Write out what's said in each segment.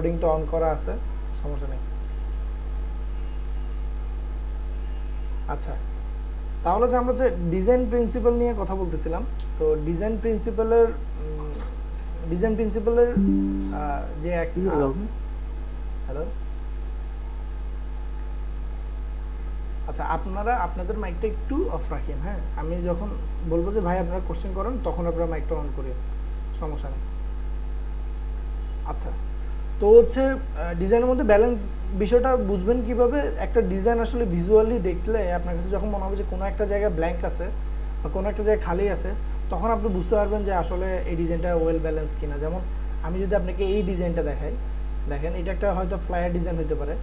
লোডিংটা on করা আছে, সমস্যা নেই। আচ্ছা, তাহলে যে আমরা যে ডিজাইন প্রিন্সিপাল নিয়ে কথা বলতেছিলাম, তো ডিজাইন প্রিন্সিপালের যে এক হ্যালো, আচ্ছা আপনারা আপনাদের মাইকটা একটু অফ রাখেন, হ্যাঁ? আমি যখন বলবো যে ভাই আপনারা কোশ্চেন করেন, তখন আপনারা মাইকটা অন করেন, সমস্যা নেই। আচ্ছা, তো হচ্ছে ডিজাইনের মধ্যে ব্যালেন্স বিষয়টা বুঝবেন কিভাবে? একটা ডিজাইন আসলে ভিজুয়ালি দেখলে আপনার কাছে যখন মনে হবে যে কোনো একটা জায়গায় ব্ল্যাঙ্ক আছে বা কোনো একটা জায়গায় খালি আছে, তখন আপনি বুঝতে পারবেন যে আসলে এই ডিজাইনটা ওয়েল ব্যালেন্স কিনা। যেমন আমি যদি আপনাকে এই ডিজাইনটা দেখাই, দেখেন এটা একটা হয়তো ফ্লায়ার ডিজাইন হতে পারে।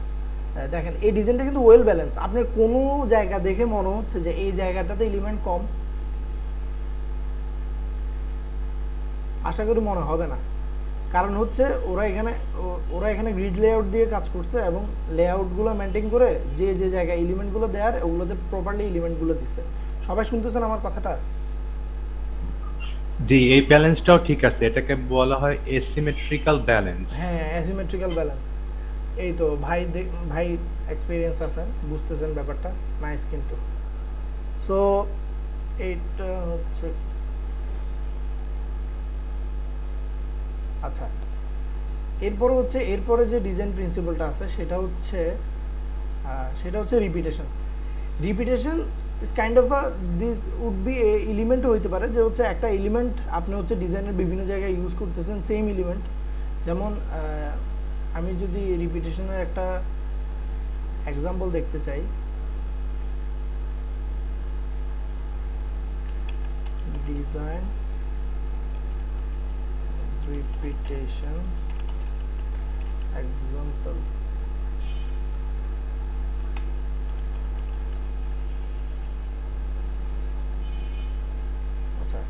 দেখেন এই ডিজাইনটা কিন্তু ওয়েল ব্যালেন্স। আপনার কোনো জায়গা দেখে মনে হচ্ছে যে এই জায়গাটাতে এলিমেন্ট কম? আশা করি মনে হবে না। কারণ হচ্ছে ওরা এখানে গ্রিড লেআউট দিয়ে কাজ করছে এবং লেআউটগুলো মেনটেন করে যে যে জায়গায় এলিমেন্টগুলো দেওয়ার ওগুলোতে প্রপারলি এলিমেন্টগুলো দিছে। সবাই শুনতেছেন আমার কথাটা? জি, এই ব্যালেন্সটাও ঠিক আছে, এটাকে বলা হয় এসিমেট্রিক্যাল ব্যালেন্স। হ্যাঁ, অ্যাসিমেট্রিক্যাল ব্যালেন্স। এই তো ভাই ভাই এক্সপিরিয়েন্স আছে, বুঝতেছেন ব্যাপারটা, নাইস কিন্তু। সো এইটা হচ্ছে, আচ্ছা এরপরে যে ডিজাইন প্রিন্সিপালটা আছে সেটা হচ্ছে repetition. Repetition is kind of this would be a এলিমেন্টও হইতে পারে, যে হচ্ছে একটা এলিমেন্ট আপনি হচ্ছে ডিজাইনের বিভিন্ন জায়গায় ইউজ করতেছেন সেম এলিমেন্ট। যেমন আমি যদি রিপিটেশনের একটা এক্সাম্পল দেখতে চাই, ডিজাইন রিপিটেশন এক্সাম্পল। আচ্ছা,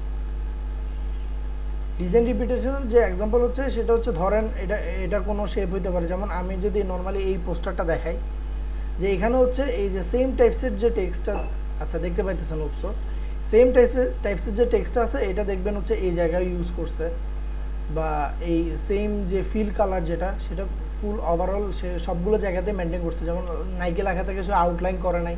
ডিজাইন রিপিটেশন যে এক্সাম্পল হচ্ছে সেটা হচ্ছে, ধরেন এটা কোনো শেপ হইতে পারে। যেমন আমি যদি নর্মালি এই পোস্টারটা দেখাই, যে এখানে হচ্ছে এই যে সেম টাইপসের যে টেক্সটটা, আচ্ছা দেখতে পাইতেছেন উপসো, সেম টাইপসের যে টেক্সটটা আছে এটা দেখবেন হচ্ছে এই জায়গায় ইউজ করছে, বা এই সেম যে ফিল কালার যেটা সেটা ফুল ওভারঅল সে সবগুলো জায়গাতে মেনটেন করছে। যেমন নাইকে লেখা থেকে সে আউটলাইন করে নাই,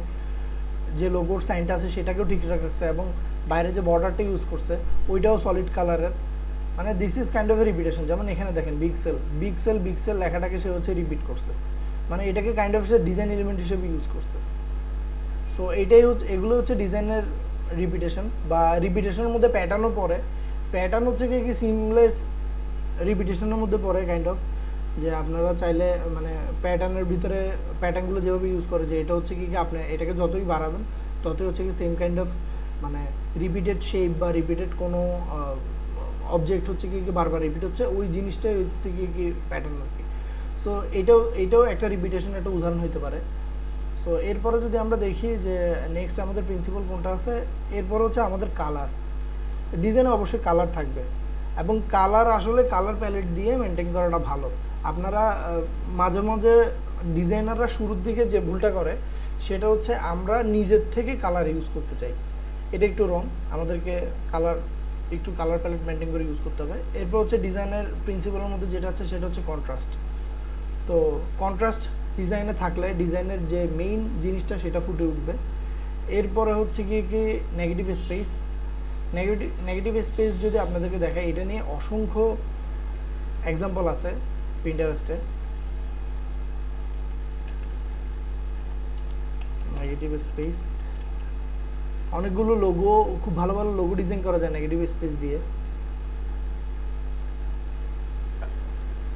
যে লোগোর সাইনটা আছে সেটাকেও ঠিকঠাক রাখছে, এবং বাইরে যে বর্ডারটা ইউজ করছে ওইটাও সলিড কালারের। মানে this is kind of A repetition. যেমন এখানে দেখেন বিগ সেল লেখাটাকে সে হচ্ছে রিপিট করছে, মানে এটাকে kind of say design element হিসেবে ইউজ করছে। সো এগুলো হচ্ছে ডিজাইনের রিপিটেশন, বা রিপিটেশনের মধ্যে প্যাটার্নও পড়ে। প্যাটার্ন হচ্ছে কি সিমলেস রিপিটেশনের মধ্যে পড়ে কাইন্ড অফ, যে আপনারা চাইলে মানে প্যাটার্নের ভিতরে প্যাটার্নগুলো যেভাবে ইউজ করে, যে এটা হচ্ছে কি আপনি এটাকে যতই বাড়াবেন ততই হচ্ছে কি সেম কাইন্ড অফ মানে রিপিটেড শেপ বা রিপিটেড কোনো অবজেক্ট হচ্ছে কি বারবার রিপিট হচ্ছে, ওই জিনিসটাই হচ্ছে কি প্যাটার্ন আর কি। সো এটাও একটা রিপিটেশন একটা উদাহরণ হতে পারে। সো এরপরে যদি আমরা দেখি যে নেক্সট আমাদের প্রিন্সিপাল কোনটা আছে, এরপর হচ্ছে আমাদের কালার। ডিজাইনে অবশ্যই কালার থাকবে, এবং কালার আসলে কালার প্যালেট দিয়ে মেনটেন করাটা ভালো। আপনারা মাঝে মাঝে ডিজাইনাররা শুরুর দিকে যে ভুলটা করে সেটা হচ্ছে আমরা নিজের থেকে কালার ইউজ করতে চাই, এটা একটু রং। আমাদেরকে কালার প্যালেট মেনটেন করে ইউজ করতে হবে। এরপর হচ্ছে ডিজাইনের প্রিন্সিপালের মধ্যে যেটা আছে সেটা হচ্ছে কন্ট্রাস্ট। তো কন্ট্রাস্ট ডিজাইনে থাকলে ডিজাইনের যে মেইন জিনিসটা সেটা ফুটে উঠবে। এরপরে হচ্ছে কি নেগেটিভ স্পেস। নেগেটিভ স্পেস যদি আপনাদেরকে দেখায়, এটা নিয়ে অসংখ্য এক্সাম্পল আছে পিন্টারেস্টে। নেগেটিভ স্পেস, অনেকগুলো লোগো, খুব ভালো ভালো লোগো ডিজাইন করা যায় নেগেটিভ স্পেস দিয়ে।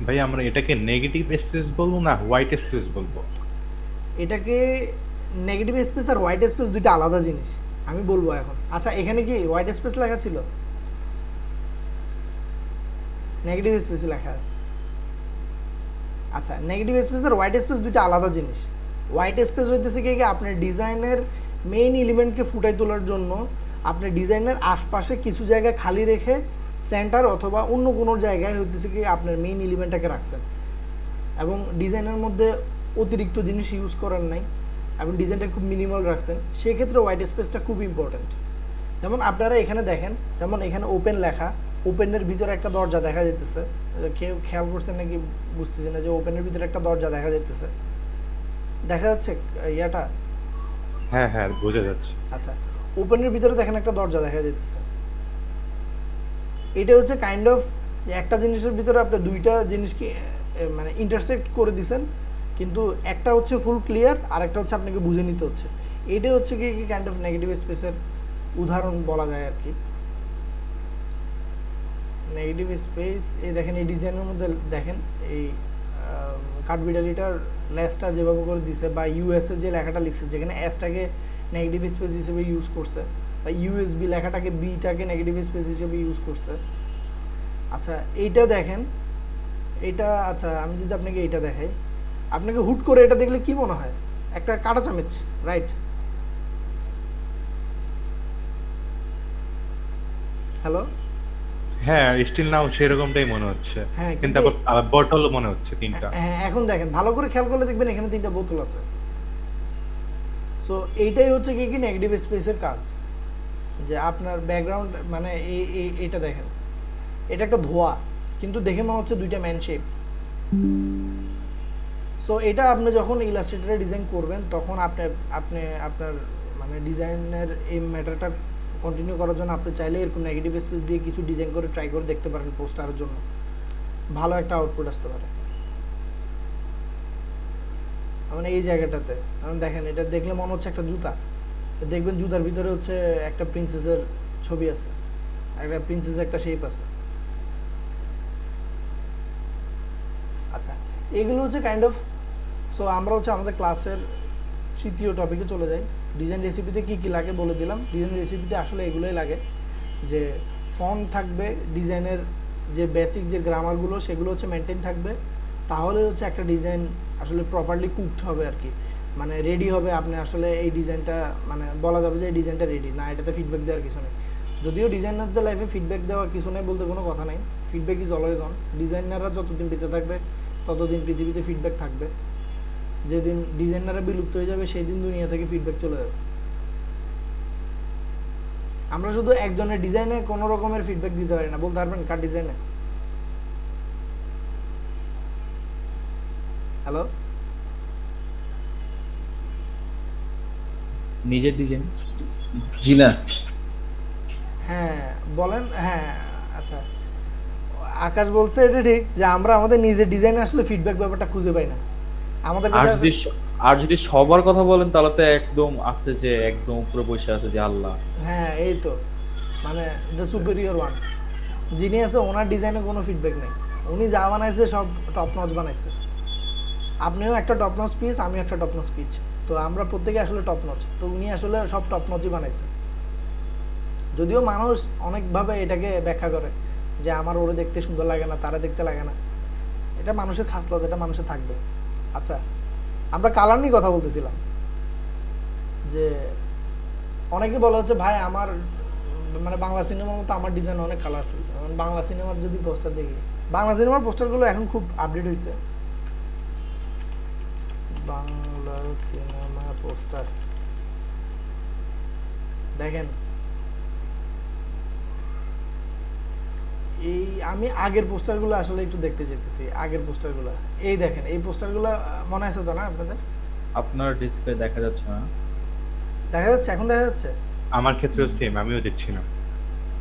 ভাই আমরা এটাকে নেগেটিভ স্পেস বলবো না হোয়াইট স্পেস বলবো? এটাকে নেগেটিভ স্পেস আর হোয়াইট স্পেস দুইটা আলাদা জিনিস, আমি বলবো এখন। আচ্ছা, এখানে কি হোয়াইট স্পেস লেখা ছিল? নেগেটিভ স্পেসে লেখা আছে। আচ্ছা, নেগেটিভ স্পেস আর হোয়াইট স্পেস দুইটা আলাদা জিনিস। হোয়াইট স্পেস হইতেছে কি আপনার ডিজাইনের মেইন এলিমেন্টকে ফুটাই তোলার জন্য আপনি ডিজাইনের আশপাশে কিছু জায়গায় খালি রেখে সেন্টার অথবা অন্য কোনো জায়গায় হইতেছে কি আপনার মেইন এলিমেন্টটাকে রাখছেন, এবং ডিজাইনের মধ্যে অতিরিক্ত জিনিস ইউজ করেন নাই, এবং ডিজাইনটা খুব মিনিমাল রাখছেন। সেক্ষেত্রে হোয়াইট স্পেসটা খুব ইম্পর্ট্যান্ট। যেমন আপনারা এখানে দেখেন, যেমন এখানে ওপেন লেখা, ওপেনের ভিতরে একটা দরজা দেখা যাইতেছে, কেউ খেয়াল করছেন নাকি বুঝতেছি না, যে ওপেনের ভিতরে একটা দরজা দেখা যাইতেছে, দেখা যাচ্ছে ইয়াটা? হ্যাঁ হ্যাঁ, বোঝা যাচ্ছে। আচ্ছা, ওপেনের ভিতরে দেখেন একটা দরজা দেখা যাইতেছে। এটা হচ্ছে কাইন্ড অফ একটা জিনিসের ভিতরে আপনি দুইটা জিনিসকে মানে ইন্টারসেক্ট করে দিছেন, কিন্তু একটা হচ্ছে ফুল ক্লিয়ার আর একটা হচ্ছে আপনাকে বুঝে নিতে হচ্ছে। এটা হচ্ছে কি কাইন্ড অফ নেগেটিভ স্পেসের উদাহরণ বলা যায় আর কি। নেগেটিভ স্পেস, এই দেখেন এই ডিজাইনের মধ্যে দেখেন এই কাঠবিড়ালিটার লেসটা যেভাবে করে দিছে, বা ইউএসএ যে লেখাটা লিখছে যেখানে এসটাকে নেগেটিভ স্পেস হিসেবে ইউজ করছে, বা ইউএসবি লেখাটাকে বিটাকে নেগেটিভ স্পেস হিসেবে ইউজ করছে। আচ্ছা এইটা দেখেন, এটা আচ্ছা আমি যদি আপনাকে এইটা দেখাই, আপনাকে হুট করে এটা দেখলে কি মনে হয়? একটা কাঁটা চামচ, রাইট? হ্যালো? হ্যাঁ, স্টিল নাও সেরকমটাই মনে হচ্ছে। হ্যাঁ, কিন্তু কিন্তু আবার বটল মনে হচ্ছে তিনটা। হ্যাঁ, এখন দেখেন ভালো করে খেয়াল করলে দেখবেন এখানে তিনটা বোতল আছে। সো এইটাই হচ্ছে কি কি নেগেটিভ স্পেসের কাজ, যে আপনার ব্যাকগ্রাউন্ড মানে এইটা দেখেন, এটা একটা ধোয়া, কিন্তু দেখে মনে হচ্ছে দুইটা ম্যান শেপ। সো এটা আপনি যখন ইলাস্ট্রেটরে ডিজাইন করবেন তখন আপনি আপনার মানে ডিজাইনের এই ম্যাটারটা কন্টিনিউ করার জন্য আপনি চাইলে এরকম নেগেটিভ স্পেস দিয়ে কিছু ডিজাইন করে ট্রাই করে দেখতে পারেন, পোস্টারের জন্য ভালো একটা আউটপুট আসতে পারে। মানে এই জায়গাটাতে কারণ দেখেন এটা দেখলে মনে হচ্ছে একটা জুতা, দেখবেন জুতার ভিতরে হচ্ছে একটা প্রিন্সেসের ছবি আছে, একটা প্রিন্সেসের একটা শেপ আছে। আচ্ছা, এগুলো হচ্ছে কাইন্ড অফ, সো আমরা হচ্ছে আমাদের ক্লাসের তৃতীয় টপিকে চলে যাই। ডিজাইন রেসিপিতে কি কি লাগে বলে দিলাম। ডিজাইন রেসিপিতে আসলে এগুলোই লাগে, যে ফন্ট থাকবে, ডিজাইনের যে বেসিক যে গ্রামারগুলো সেগুলো হচ্ছে মেনটেন থাকবে, তাহলে হচ্ছে একটা ডিজাইন আসলে প্রপারলি কুকড হবে আর কি, মানে রেডি হবে। আপনি আসলে এই ডিজাইনটা মানে বলা যাবে যে এই ডিজাইনটা রেডি না, এটাতে ফিডব্যাক দেওয়ার কিছু নেই। যদিও ডিজাইনারদের লাইফে ফিডব্যাক দেওয়ার কিছু নেই বলতে কোনো কথা নেই, ফিডব্যাক ইজ অলওয়েজ অন। ডিজাইনাররা যতদিন বেঁচে থাকবে ততদিন পৃথিবীতে ফিডব্যাক থাকবে, যেদিন ডিজাইনাররা বিলুপ্ত হয়ে যাবে সেই দিন দুনিয়া থেকে ফিডব্যাক চলে যাবে। আমরা শুধু একজনের ডিজাইনে কোনো রকমের ফিডব্যাক দিতে পারি না, বলতে পারবেন কার ডিজাইনে? হ্যালো? নিজের ডিজাইন। জি না। হ্যাঁ বলেন। হ্যাঁ আচ্ছা, আকাশ বলছে এটা ঠিক যে আমরা আমাদের নিজের ডিজাইনে আসলে ফিডব্যাক ব্যাপারটা খুঁজে পাই না আমাদের আর কাছে। যদি আর যদি সবার কথা বলেন তাহলে তো একদম আছে যে একদম উপরে বসে আছে যে আল্লাহ। হ্যাঁ এই তো মানে দ্য সুপেরিয়র ওয়ান, যিনি আছে ওনার ডিজাইনে কোনো ফিডব্যাক নেই, উনি যা বানাইছে সব টপ নচ বানাইছে। আপনিও একটা টপ নচ পিস, আমিও একটা টপ নচ পিচ, তো আমরা প্রত্যেকে আসলে টপ নচ, তো উনি আসলে সব টপ নচই বানাইছে। যদিও মানুষ অনেকভাবে এটাকে ব্যাখ্যা করে যে আমার ওরে দেখতে সুন্দর লাগে না, তারা দেখতে লাগে না, এটা মানুষের খাসলত, এটা মানুষের থাকবে। আচ্ছা, আমরা কালার নিয়ে কথা বলতেছিলাম, যে অনেকে বলা হচ্ছে ভাই আমার মানে বাংলা সিনেমার মতো আমার ডিজাইন অনেক কালারফুল। বাংলা সিনেমার যদি পোস্টার দেখি, বাংলা সিনেমার পোস্টারগুলো এখন খুব আপডেট হয়েছে। বাংলা সিনেমা পোস্টার দেখেন, এই আমি আগের পোস্টারগুলো আসলে একটু দেখতে যেতেছি, আগের পোস্টারগুলো এই দেখেন, এই পোস্টারগুলো মনে আছে তো না আপনাদের? আপনার ডিসপ্লে দেখা যাচ্ছে না? দেখা যাচ্ছে, এখন দেখা যাচ্ছে। আমার ক্ষেত্রেও সেম, আমিও দেখছি না।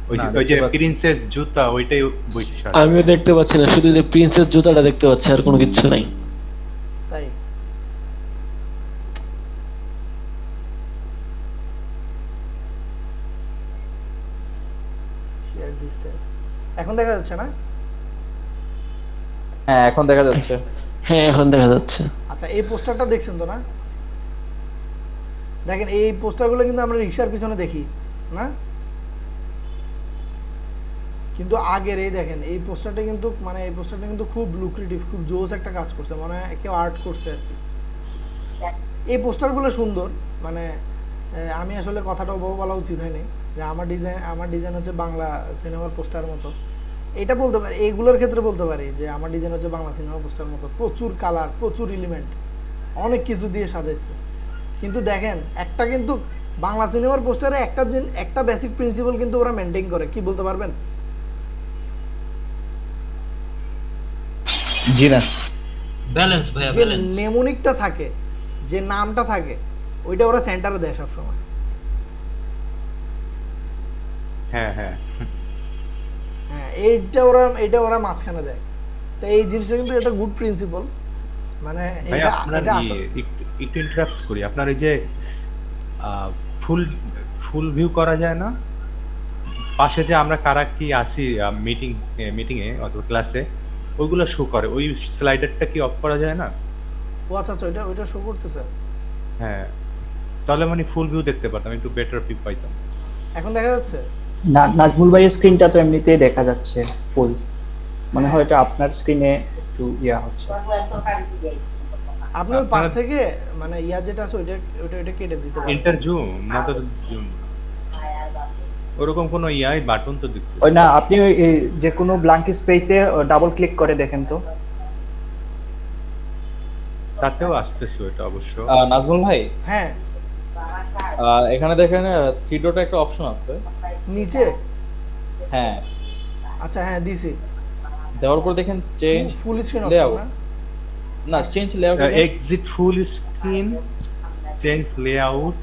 ওই না, যে ওই যে দেখতে পাচ্ছি। প্রিন্সেস জুতা ওইটাই বৈশিষ্ট্য। আমিও দেখতে পাচ্ছি না, শুধু যে প্রিন্সেস জুতাটা দেখতে পাচ্ছি, আর কোনো কিছু নাই। তাই Share this tab. এখন দেখা যাচ্ছে না? হ্যাঁ এখন দেখা যাচ্ছে। হ্যাঁ এখন দেখা যাচ্ছে। আচ্ছা, এই পোস্টারটা দেখছেন তো না? দেখেন এই পোস্টারগুলো কিন্তু আমরা রিক্সার পিছনে দেখি না, কিন্তু আগের এই দেখেন এই পোস্টারটা কিন্তু মানে এই পোস্টারটা কিন্তু খুব লুক্রেটিভ, খুব জোস একটা কাজ করছে, মানে কেউ আর্ট করছে আর কি। এই পোস্টারগুলো সুন্দর, মানে আমি আসলে কথাটাও বলা উচিত হয়নি যে আমার ডিজাইন হচ্ছে বাংলা সিনেমার পোস্টার মতো। এটা বলতে পারি, এইগুলোর ক্ষেত্রে বলতে পারি যে আমার ডিজাইন হচ্ছে বাংলা সিনেমার পোস্টার মতো, প্রচুর কালার, প্রচুর এলিমেন্ট, অনেক কিছু দিয়ে সাজাইছে। কিন্তু দেখেন একটা কিন্তু বাংলা সিনেমার পোস্টারে একটা বেসিক প্রিন্সিপাল কিন্তু ওরা মেনটেন করে, কি বলতে পারবেন? জি না। ব্যালেন্স ভাইয়া, যে ব্যালেন্স। নেমোনিকটা থাকে, যে নামটা থাকে, ওইটা ওরা সেন্টারে দেয় সবসময়। হ্যাঁ হ্যাঁ হ্যাঁ, এটা ওরা মাঝখানে দেয়। তো এই জিনিসটা কিন্তু এটা গুড প্রিন্সিপল, মানে ভাই এটা আপনার এটা আসলে একটু ইন্টারাপ্ট করি, আপনার এই যে ফুল ফুল ভিউ করা যায় না, পাশে যে আমরা কারা কি আসি মিটিং এ অথবা ক্লাসে, ওইগুলো শো করে, ওই স্লাইডারটা কি অফ করা যায় না? ও আচ্ছা আচ্ছা, ওইটা শো করতেছে। হ্যাঁ, তাহলে মানে ফুল ভিউ দেখতে পারতাম, একটু বেটার ভিউ পাইতাম। এখন দেখা যাচ্ছে? না, নাজমুল ভাইয়ের স্ক্রিনটা তো এমনিতেই দেখা যাচ্ছে ফুল, মনে হয় এটা আপনার স্ক্রিনে একটু ইয়া হচ্ছে। আপনি ওই পাশ থেকে মানে ইয়া যেটা আছে ওইটা ওইটা ওইটা কেটে দিতে পারেন। ইন্টার জুম না তো জুম, ওরকম কোনো ইয়াই বাটন তো দেখতে ওই না, আপনি ওই এই যে কোনো ব্ল্যাঙ্ক স্পেসে ডাবল ক্লিক করে দেখেন তো। তাতেও আসতেছে ওটা অবশ্য। নাজমুল ভাই, হ্যাঁ, এখানে দেখেন থ্রি ডট একটা অপশন আছে। নিচে। হ্যাঁ, আচ্ছা হ্যাঁ, দিছি। দেওয়ার পর দেখেন change full screen layout. Option না, change layout. Exit full screen, change layout.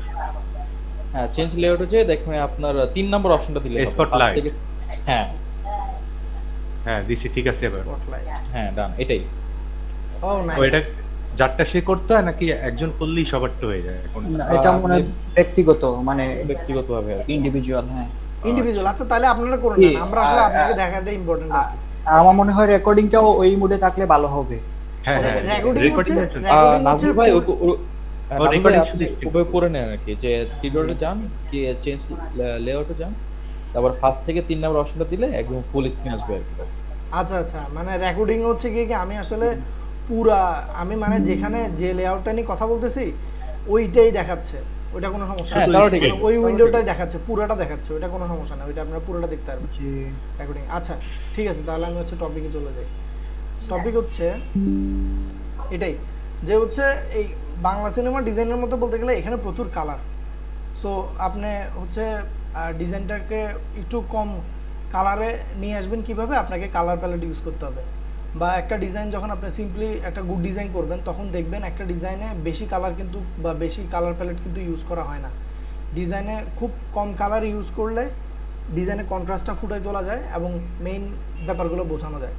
হ্যাঁ, চেঞ্জ লেআউট হচ্ছে দেখবেন আপনার 3 নম্বর অপশনটা দিলে হবে। Spotlight। পাশ থেকে- হ্যাঁ হ্যাঁ দিছি, ঠিক আছে এবার। স্পটলাইট। হ্যাঁ, ডান, এটাই। ও নাইস। ওইটা যারটা সে করতে হয় নাকি একজন করলেই সবারটা হয়ে যায় এখন? না, এটা মনে হয় ব্যক্তিগত, মানে ব্যক্তিগতভাবে আর কি। ইন্ডিভিজুয়াল। হ্যাঁ, ইন্ডিভিজুয়াল। আচ্ছা তাহলে আপনারা করুন কি? না, আমরা আসলে আপনাকে দেখাটা ইম্পর্টেন্ট আর কি। আমার মনে হয় রেকর্ডিংটাও ওই মুডে থাকলে ভালো হবে। হ্যাঁ হ্যাঁ, recording রেকর্ডিং হচ্ছে- এর জন্য। recording নাজমুল হচ্ছে ভাই, full- নাজমুল ভাই, recording আপনি শুধু ওভাবে করে নেন আর কি, যে থ্রি ডটে যান, কি চেঞ্জ লেআউটে যান, তারপর ফার্স্ট থেকে 3 নম্বর অপশনটা দিলে একদম ফুল স্ক্রিন আসবে আর কি। আচ্ছা আচ্ছা, মানে রেকর্ডিং হচ্ছে কি আমি আসলে আমি মানে যেখানে যে লেআউটটা নিয়ে কথা বলতেছি ওইটাই দেখাচ্ছে, ওইটা কোনো সমস্যা হ্যাঁ, নেই। তাহলে ঠিক মানে আছে, ওই তাহলে উইন্ডোটাই ঠিক আছে। দেখাচ্ছে, পুরাটা দেখাচ্ছে, ওইটা কোনো সমস্যা না, ওইটা আপনারা পুরোটা দেখতে পারবেন জি, রেকর্ডিং। আচ্ছা ঠিক আছে, তাহলে আমি হচ্ছে টপিকে চলে যাই। টপিক হচ্ছে এটাই যে হচ্ছে এই বাংলা সিনেমা ডিজাইনের মতো বলতে গেলে এখানে প্রচুর কালার। সো আপনি হচ্ছে ডিজাইনটাকে একটু কম কালারে নিয়ে আসবেন কিভাবে, আপনাকে কালার প্যালেট ইউজ করতে হবে। বা একটা ডিজাইন যখন আপনি সিম্পলি একটা গুড ডিজাইন করবেন তখন দেখবেন একটা ডিজাইনে বেশি কালার কিন্তু বা বেশি কালার প্যালেট কিন্তু ইউজ করা হয় না। ডিজাইনে খুব কম কালার ইউজ করলে ডিজাইনে কন্ট্রাস্টটা ফুটাই তোলা যায় এবং মেইন ব্যাপারগুলো বোঝানো যায়।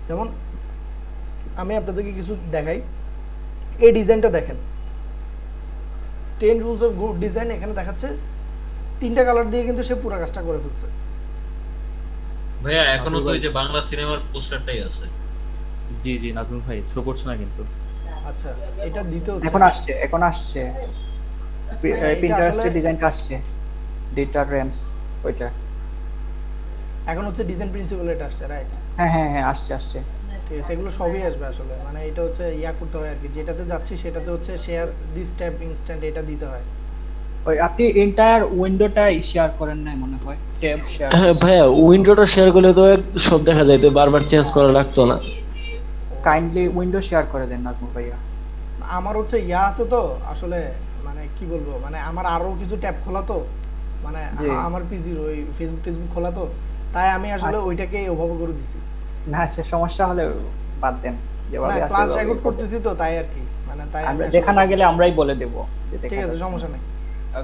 যেমন আমি আপনাদেরকে কিছু দেখাই, এই ডিজাইনটা দেখেন, 10 রুলস অফ গুড ডিজাইন এখানে দেখাচ্ছে 3টা কালার দিয়ে কিন্তু সে পুরো কাজটা করে ফেলছে। ভাইয়া এখনো তো ওই যে বাংলা সিনেমার পোস্টারটাই আছে। জি জি, নাজমুল ভাই শো করছে না কিন্তু। আচ্ছা এটা দিতে হচ্ছে এখন আসছে, এখন আসছে এটা প্রিন্টারেস্টের আসলে- ডিজাইনটা আসছে, ডেটা র্যামস ওইটা। এখন হচ্ছে ডিজাইন প্রিন্সিপাল এটা আসছে, রাইট? হ্যাঁ হ্যাঁ হ্যাঁ, আসছে আসছে। ঠিক আছে, এগুলো সবই আসবে আসলে, মানে এটা হচ্ছে ইয়া করতে হয় আর কি, যেটাতে যাচ্ছি সেটাতে হচ্ছে শেয়ার দিস ট্যাব ইনস্ট্যান্ট এটা দিতে হয়। ওই আপনি এন্টায়ার উইন্ডোটাই শেয়ার করেন না মনে হয়, ট্যাব শেয়ার। হ্যাঁ ভাইয়া, উইন্ডোটা শেয়ার করলে তো সব দেখা যায়, তো বারবার চেঞ্জ করা লাগতো না। কাইন্ডলি উইন্ডো শেয়ার করে দেন নাজমুল ভাইয়া। আমার হচ্ছে ইয়া আছে তো আসলে, মানে কি বলবো, মানে আমার আরো কিছু ট্যাব খোলা তো, মানে জি। আমার পিসির ওই ফেসবুক খোলা তো, তাই আমি আসলে ওইটাকে ওভাবে করে দিছি। না, সে সমস্যা হলে বাদ দেন, না যেভাবে আছে ক্লাস ওভাবেই রেকর্ড করবেন। করতেছি তো তাই আর কি, মানে তাই আমরা আমি দেখা আসলে- না গেলে আমরাই বলে দেব যে দেখা ঠিক আছে, যাচ্ছে সমস্যা না। নেই।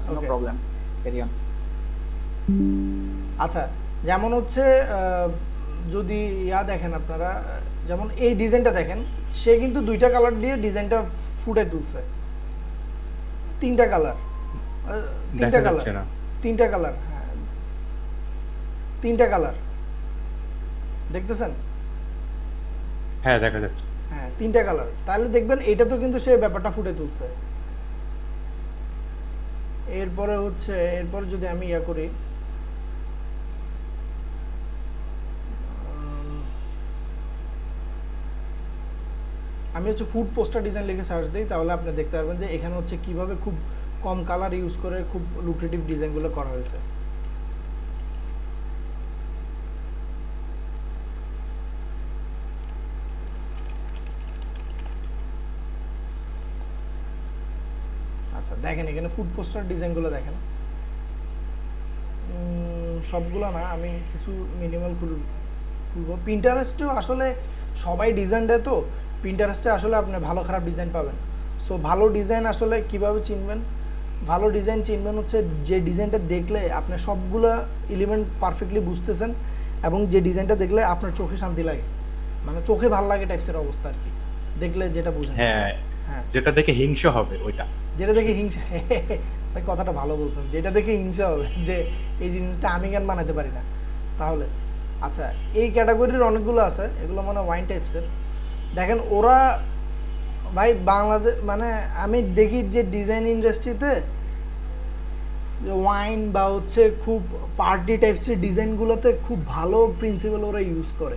কোনো Okay. Problem, carry on. আচ্ছা যেমন হচ্ছে যদি ইয়া দেখেন আপনারা, যেমন এই ডিজাইনটা দেখেন, সে কিন্তু 2টা কালার দিয়ে ডিজাইনটা ফুটে তুলছে, 3টা কালার, 3টা দেখা কালার, যাচ্ছে না। 3টা কালার, হ্যাঁ 3টা কালার দেখতেছেন? হ্যাঁ দেখা যাচ্ছে। হ্যাঁ 3টা কালার, তাহলে দেখবেন এটা তো কিন্তু সে ব্যাপারটা ফুটে তুলছে। এরপরে হচ্ছে এরপরে যদি আমি ইয়া করি, আমি হচ্ছে ফুড পোস্টার ডিজাইন লিখে সার্চ দিই, তাহলে আপনি দেখতে পারবেন যে এখানে হচ্ছে কিভাবে খুব কম কালার ইউজ করে খুব লুক্রেটিভ ডিজাইনগুলো করা হয়েছে। আচ্ছা দেখেন এখানে ফুড পোস্টার ডিজাইনগুলো দেখেন, সবগুলো না, আমি কিছু মিনিমাল খুলব। পিন্টারেস্টেও আসলে সবাই ডিজাইন দেয় তো পিন্টারেস্টে আসলে আপনি ভালো খারাপ ডিজাইন পাবেন। সো ভালো ডিজাইন আসলে কিভাবে চিনবেন? ভালো ডিজাইন চিনবেন হচ্ছে যে ডিজাইনটা দেখলে আপনি সবগুলো এলিমেন্ট পারফেক্টলি বুঝতেছেন এবং যে ডিজাইনটা দেখলে আপনার চোখে শান্তি লাগে, মানে চোখে ভালো লাগে টাইপসের অবস্থা আর কি, দেখলে যেটা বুঝেন। হ্যাঁ, হ্যাঁ, যেটা দেখে হিংসা হবে ওইটা। যেটা দেখে হিংসা ভাই কথাটা ভালো বলছেন, যেটা দেখে হিংসা হবে যে এই জিনিসটা আমি কেন বানাতে পারি না। তাহলে আচ্ছা, এই ক্যাটাগরির অনেকগুলো আছে, এগুলো মানে ওয়াইন টাইপসের। দেখেন ওরা ভাই বাংলাদেশ মানে আমি দেখি যে ডিজাইন ইন্ডাস্ট্রিতে যে ওয়াইন বা হচ্ছে খুব পার্টি টাইপসের ডিজাইনগুলোতে খুব ভালো প্রিন্সিপাল ওরা ইউজ করে।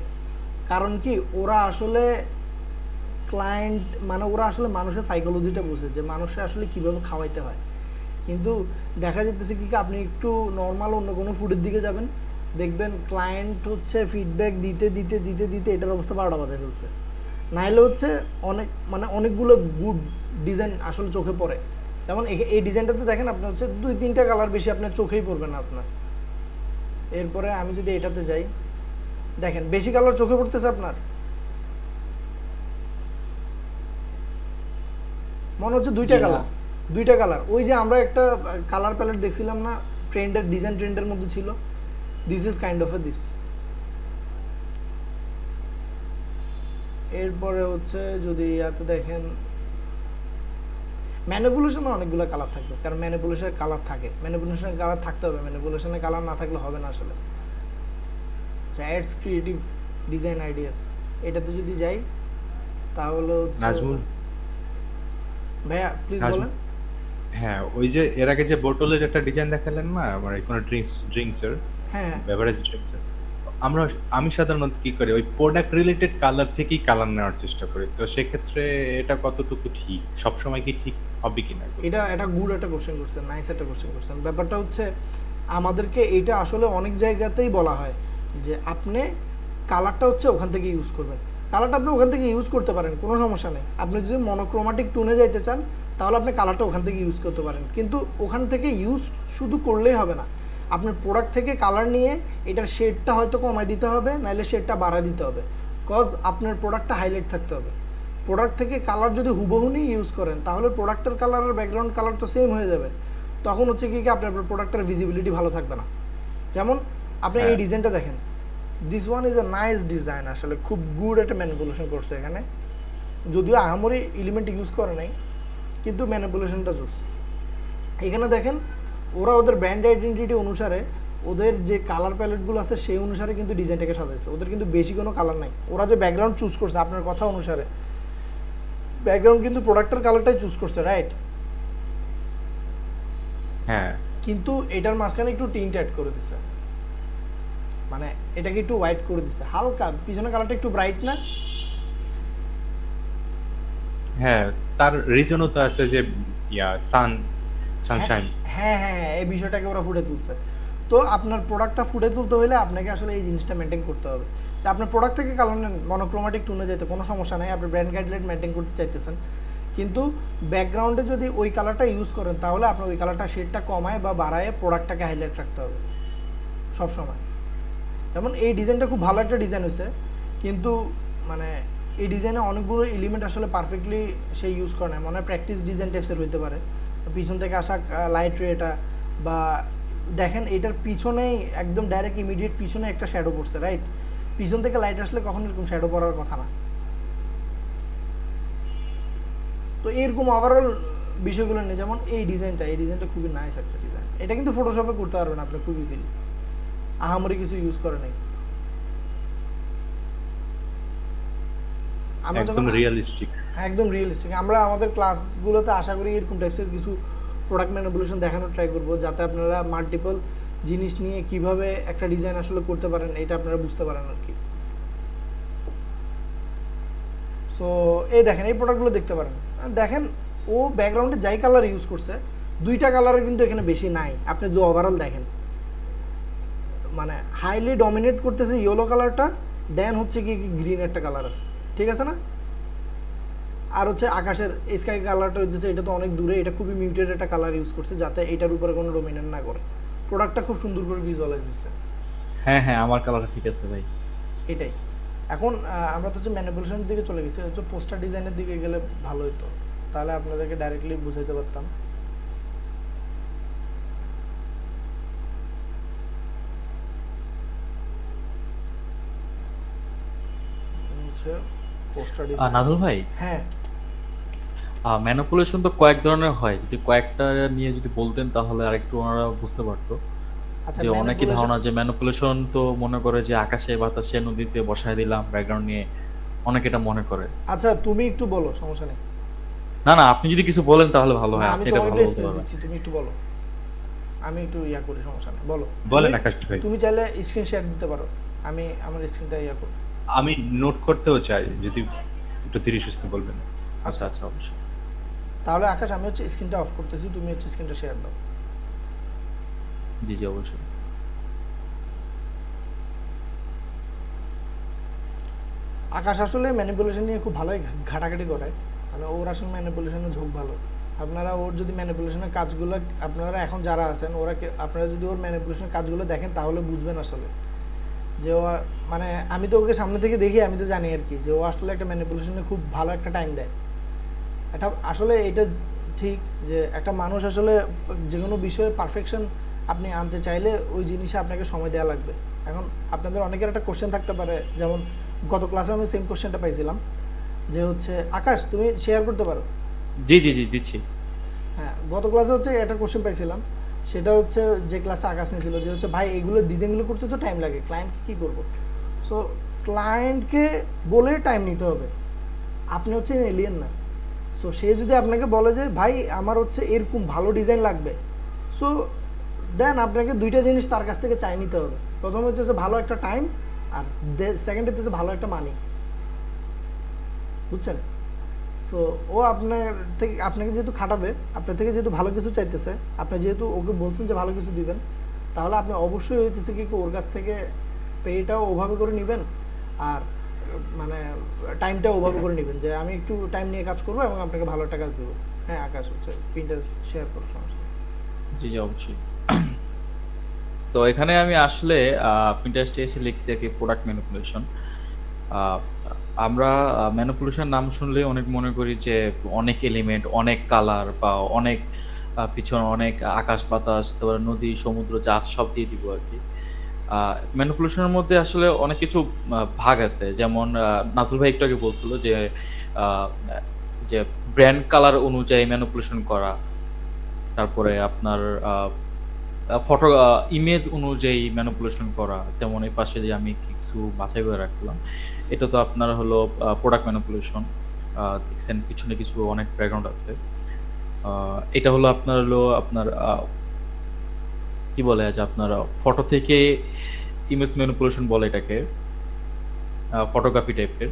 কারণ কি ওরা আসলে ক্লায়েন্ট মানে ওরা আসলে মানুষের সাইকোলজিটা বোঝে যে মানুষের আসলে কীভাবে খাওয়াইতে হয়। কিন্তু দেখা যেতেছে কি আপনি একটু নর্মাল অন্য কোনো ফুডের দিকে যাবেন, দেখবেন ক্লায়েন্ট হচ্ছে ফিডব্যাক দিতে দিতে দিতে দিতে এটার অবস্থা 12টা বাজে ফেলছে। নাইলে হচ্ছে অনেকগুলো গুড ডিজাইন আসলে চোখে পড়ে। যেমন এই ডিজাইনটাতে দেখেন আপনার হচ্ছে 2-3টা কালার বেশি আপনার চোখেই পড়বে না আপনার। এরপরে আমি যদি এটাতে যাই, দেখেন বেশি কালার চোখে পড়তেছে আপনার, মনে হচ্ছে দুইটা কালার। ওই যে আমরা একটা কালার প্যালেট দেখছিলাম না ট্রেন্ডের, ডিজাইন ট্রেন্ডের মধ্যে ছিল, this is kind of A this. এরপরে হচ্ছে যদি ইয়াতে দেখেন ম্যানিপুলেশনে অনেকগুলো কালার থাকবে, কারণ ম্যানিপুলেশনের কালার থাকে, ম্যানিপুলেশনের কালার থাকতে হবে, ম্যানিপুলেশনের কালার না থাকলে হবে না আসলে। অ্যাডস ক্রিয়েটিভ ডিজাইন আইডিয়াস, এটাতে যদি যাই তাহলে নাজমুল ভাইয়া প্লিজ নাজমুল, বলেন। হ্যাঁ ওই যে এর আগে যে বোতলের একটা ডিজাইন দেখালেন না, মানে কোনো ড্রিঙ্কসের, হ্যাঁ বেভারেজ ড্রিঙ্কসের, আমি সাধারণত কি করি ওই প্রোডাক্ট রিলেটেড কালার থেকেই কালার নেওয়ার চেষ্টা করি। তো সেক্ষেত্রে এটা কতটুকু ঠিক, সবসময় কি ঠিক হবে কিনা? এটা গুড একটা কোশ্চেন করছেন, নাইস একটা কোশ্চেন করছেন। ব্যাপারটা হচ্ছে আমাদেরকে এটা আসলে অনেক জায়গাতেই বলা হয় যে আপনি কালারটা হচ্ছে ওখান থেকে ইউজ করবেন। কালারটা আপনি ওখান থেকে ইউজ করতে পারেন, কোনো সমস্যা নেই। আপনি যদি মনোক্রোমাটিক টোনে যাইতে চান তাহলে আপনি কালারটা ওখান থেকে ইউজ করতে পারেন, কিন্তু ওখান থেকে ইউজ শুধু করলেই হবে না, আপনার প্রোডাক্ট থেকে কালার নিয়ে এটার শেডটা হয়তো কমাই দিতে হবে, নাহলে শেডটা বাড়ায় দিতে হবে, কজ আপনার প্রোডাক্টটা হাইলাইট থাকতে হবে। প্রোডাক্ট থেকে কালার যদি হুবহু নিয়ে ইউজ করেন তাহলে প্রোডাক্টের কালার আর ব্যাকগ্রাউন্ড কালার তো সেম হয়ে যাবে, তখন হচ্ছে কি আপনার প্রোডাক্টের ভিজিবিলিটি ভালো থাকবে না। যেমন আপনি এই ডিজাইনটা দেখেন, this one is a nice design, আসলে খুব গুড একটা ম্যানিপুলেশন করছে এখানে, যদিও আহামরি এলিমেন্ট ইউজ করে নাই কিন্তু ম্যানিপুলেশনটা জোস। এখানে দেখেন ওরা ওদের ব্র্যান্ড আইডেন্টিটি অনুসারে ওদের যে কালার প্যালেটগুলো আছে সেই অনুসারে কিন্তু ডিজাইনটাকে সাজাইছে, ওদের কিন্তু বেশি কোনো কালার নাই। ওরা যে ব্যাকগ্রাউন্ড চুজ করছে আপনার কথা অনুসারে, ব্যাকগ্রাউন্ড কিন্তু প্রোডাক্টের কালারটাই চুজ করছে, রাইট? হ্যাঁ, কিন্তু এটার মাঝখানে একটু টিন্ট অ্যাড করে দিছে, মানে এটাকে একটু হোয়াইট করে দিছে হালকা, পিছনে কালারটা একটু ব্রাইট না? হ্যাঁ তার রিজনও তো আছে যে সানশাইন। হ্যাঁ হ্যাঁ, এই বিষয়টাকে ওরা ফুটে তুলছে। তো আপনার প্রোডাক্টটা ফুটে তুলতে হলে আপনাকে আসলে এই জিনিসটা মেনটেন করতে হবে। তো আপনার প্রোডাক্ট থেকে কালার নেন, মনোক্রোমাটিক টোনে যেতে কোনো সমস্যা নেই, আপনি ব্র্যান্ড গাইডলাইন মেনটেন করতে চাইতেছেন, কিন্তু ব্যাকগ্রাউন্ডে যদি ওই কালারটা ইউজ করেন তাহলে আপনার ওই কালারটা শেডটা কমায় বা বাড়ায় প্রোডাক্টটাকে হাইলাইট রাখতে হবে সবসময়। যেমন এই ডিজাইনটা খুব ভালো একটা ডিজাইন হয়েছে, কিন্তু মানে এই ডিজাইনে অনেকগুলো এলিমেন্ট আসলে পারফেক্টলি সে ইউজ করে না, মনে হয় প্র্যাকটিস ডিজাইন টাইপসের হইতে পারে। পিছন থেকে আসা লাইট রেটা বা দেখেন এটার পিছনেই একদম ডাইরেক্ট ইমিডিয়েট পিছনে একটা শ্যাডো পড়ছে, রাইট? পিছন থেকে লাইট আসলে কখনো এরকম শ্যাডো পড়ার কথা না। তো এরকম ওভারঅল বিষয়গুলো নেই। যেমন এই ডিজাইনটা খুবই নাইস একটা ডিজাইন, এটা কিন্তু ফটোশপে করতে পারবেন আপনি খুব ইজিলি, আহামরি কিছু ইউজ করে নাই। একদম রিয়েলিস্টিক। একদম রিয়েলিস্টিক। আমরা আমাদের ক্লাসগুলোতে আশা করি এরকম টাইপসের কিছু প্রোডাক্ট ম্যানিপুলেশন দেখানোর ট্রাই করবো, যাতে আপনারা মাল্টিপল জিনিস নিয়ে কিভাবে একটা ডিজাইন আসলে করতে পারেন এটা আপনারা বুঝতে পারেন আর কি। সো এই দেখেন এই প্রোডাক্টগুলো দেখতে পারেন, দেখেন ও ব্যাকগ্রাউন্ডে যাই কালার ইউজ করছে, দুইটা কালারের কিন্তু এখানে বেশি নাই। আপনি যে ওভারঅল দেখেন মানে হাইলি ডমিনেট করতেছে ইয়েলো কালারটা, দেন হচ্ছে কি গ্রিন একটা কালার আছে, ঠিক আছে না? আর হচ্ছে আকাশের স্কাই কালারটা হচ্ছে এটা তো অনেক দূরে, এটা খুবই মিউটেড একটা কালার ইউজ করছে যাতে এটার উপরে কোনো ডমিনেন্ট না করে। প্রোডাক্টটা খুব সুন্দর করে ভিজুয়ালাইজ হচ্ছে। হ্যাঁ হ্যাঁ, আমার কালারটা ঠিক আছে ভাই। এটাই এখন আমরা তো হচ্ছে ম্যানিপুলেশনের দিকে চলে গেছি, হচ্ছে পোস্টার ডিজাইনের দিকে গেলে ভালো হতো, তাহলে আপনাদেরকে ডাইরেক্টলি বুঝাইতে পারতাম। Poster design. নাজুল ভাই, হ্যাঁ ম্যানিপুলেশন তো কয়েক ধরনের হয়, যদি কয়েকটা নিয়ে যদি বলতেন তাহলে আরেকটু ওনারা বুঝতে পারতো। আচ্ছা, যে অনেকে manipulation- ধারণা যে ম্যানিপুলেশন তো মনে করে যে আকাশে বাতাসে নদীতে বসায় দিলাম ব্যাকগ্রাউন্ড নিয়ে, অনেকে এটা মনে করে। আচ্ছা তুমি একটু বলো, সমস্যা নেই। না না, আপনি যদি কিছু বলেন তাহলে ভালো না, হয়, আমি আপনি এটা তোমার ভালো একটু বলতে স্পেস পারবেন। দিচ্ছি, তুমি একটু বলো, আমি একটু ইয়া করি, সমস্যা নেই, বলো। বলেন তুমি- আকাশ ভাই। তুমি চাইলে স্ক্রিন শেয়ার দিতে পারো, আমি আমার স্ক্রিনটা ইয়া করি। আমি নোট করতেও চাই, যদি একটু ধীরে সুস্থে বলবেন। আচ্ছা আচ্ছা, অবশ্যই। তাহলে আকাশ, আমি হচ্ছে স্ক্রিনটা অফ করতেছি, তুমি হচ্ছে স্ক্রিনটা শেয়ার দাও। জি জি, অবশ্যই। আকাশ আসলে ম্যানিপুলেশন নিয়ে খুব ভালোই ঘাটাঘাটি করে, মানে ওর আসলে ম্যানিপুলেশনের ঝোঁক ভালো। আপনারা ওর যদি ম্যানিপুলেশনের কাজগুলো, আপনারা এখন যারা আছেন ওরা আপনারা যদি ওর ম্যানিপুলেশনের কাজগুলো দেখেন তাহলে বুঝবেন আসলে যে ও, মানে আমি তো ওকে সামনে থেকে দেখি, আমি তো জানি আর কি যে ও আসলে একটা ম্যানিপুলেশনে খুব ভালো একটা টাইম দেয়। এটা আসলে এটা ঠিক যে একটা মানুষ আসলে যে কোনো বিষয়ে পারফেকশন আপনি আনতে চাইলে ওই জিনিসে আপনাকে সময় দেওয়া লাগবে। এখন আপনাদের অনেকের একটা কোশ্চেন থাকতে পারে, যেমন গত ক্লাসে আমি সেম কোশ্চেনটা পাইছিলাম যে হচ্ছে আকাশ তুমি শেয়ার করতে পারো। জি জি জি, দিচ্ছি। হ্যাঁ, গত ক্লাসে হচ্ছে একটা কোশ্চেন পাইছিলাম, সেটা হচ্ছে যে ক্লাসে আকাশ নিয়েছিল যে হচ্ছে ভাই এগুলো ডিজাইনগুলো করতে তো টাইম লাগে, ক্লায়েন্টকে কী করবো? সো ক্লায়েন্টকে বলে টাইম নিতে হবে, আপনি হচ্ছে এলিয়েন না। সো সে যদি আপনাকে বলে যে ভাই আমার হচ্ছে এরকম ভালো ডিজাইন লাগবে, সো দেন আপনাকে দুইটা জিনিস তার কাছ থেকে চাই নিতে হবে। প্রথম হচ্ছে ভালো একটা টাইম, আর সেকেন্ড হচ্ছে ভালো একটা মানি, বুঝছেন? সো ও আপনাকে যেহেতু খাটাবে, আপনার থেকে যেহেতু ভালো কিছু চাইতেছে, আপনি যেহেতু ওকে বলছেন যে ভালো কিছু দিবেন, তাহলে আপনি অবশ্যই হইতেছে কি ওর কাছ থেকে পেটাও ওভাবে করে নেবেন, আর মানে টাইমটা ওভাবে করে নেবেন যে আমি একটু টাইম নিয়ে কাজ করবো এবং আপনাকে ভালো একটা কাজ দেবো। হ্যাঁ আকাশ হচ্ছে প্রিন্টার শেয়ার করো, সমস্যা নেই। জি জি, অবশ্যই। তো এখানে আমি আসলে পিন্টারেস্টে এসে লিখছি আর কি প্রোডাক্ট ম্যানিপুলেশন। আমরা ম্যানিপুলেশন নাম শুনলে অনেক মনে করি যে অনেক এলিমেন্ট, অনেক কালার বা অনেক পিছনে অনেক আকাশ বাতাস, তারপরে নদী সমুদ্র যা আছে সব দিয়ে দিব আর কি। ম্যানিপুলেশনের মধ্যে আসলে অনেক কিছু ভাগ আছে, যেমন নাজুল ভাই একটু আগে বলছিল যে আহ, যে ব্র্যান্ড কালার অনুযায়ী ম্যানিপুলেশন করা, তারপরে আপনার ফটো ইমেজ অনুযায়ী ম্যানিপুলেশন করা। যেমন এই পাশে যে আমি কিছু বাছাই করে রাখছিলাম, এটা তো আপনার হলো প্রোডাক্ট ম্যানিপুলেশন। দেখছেন পিছনে কিছু অনেক ব্যাকগ্রাউন্ড আছে। এটা হলো আপনার কি বলে যে আপনার ফটো থেকে ইমেজ ম্যানিপুলেশন বলে এটাকে, ফটোগ্রাফি টাইপের।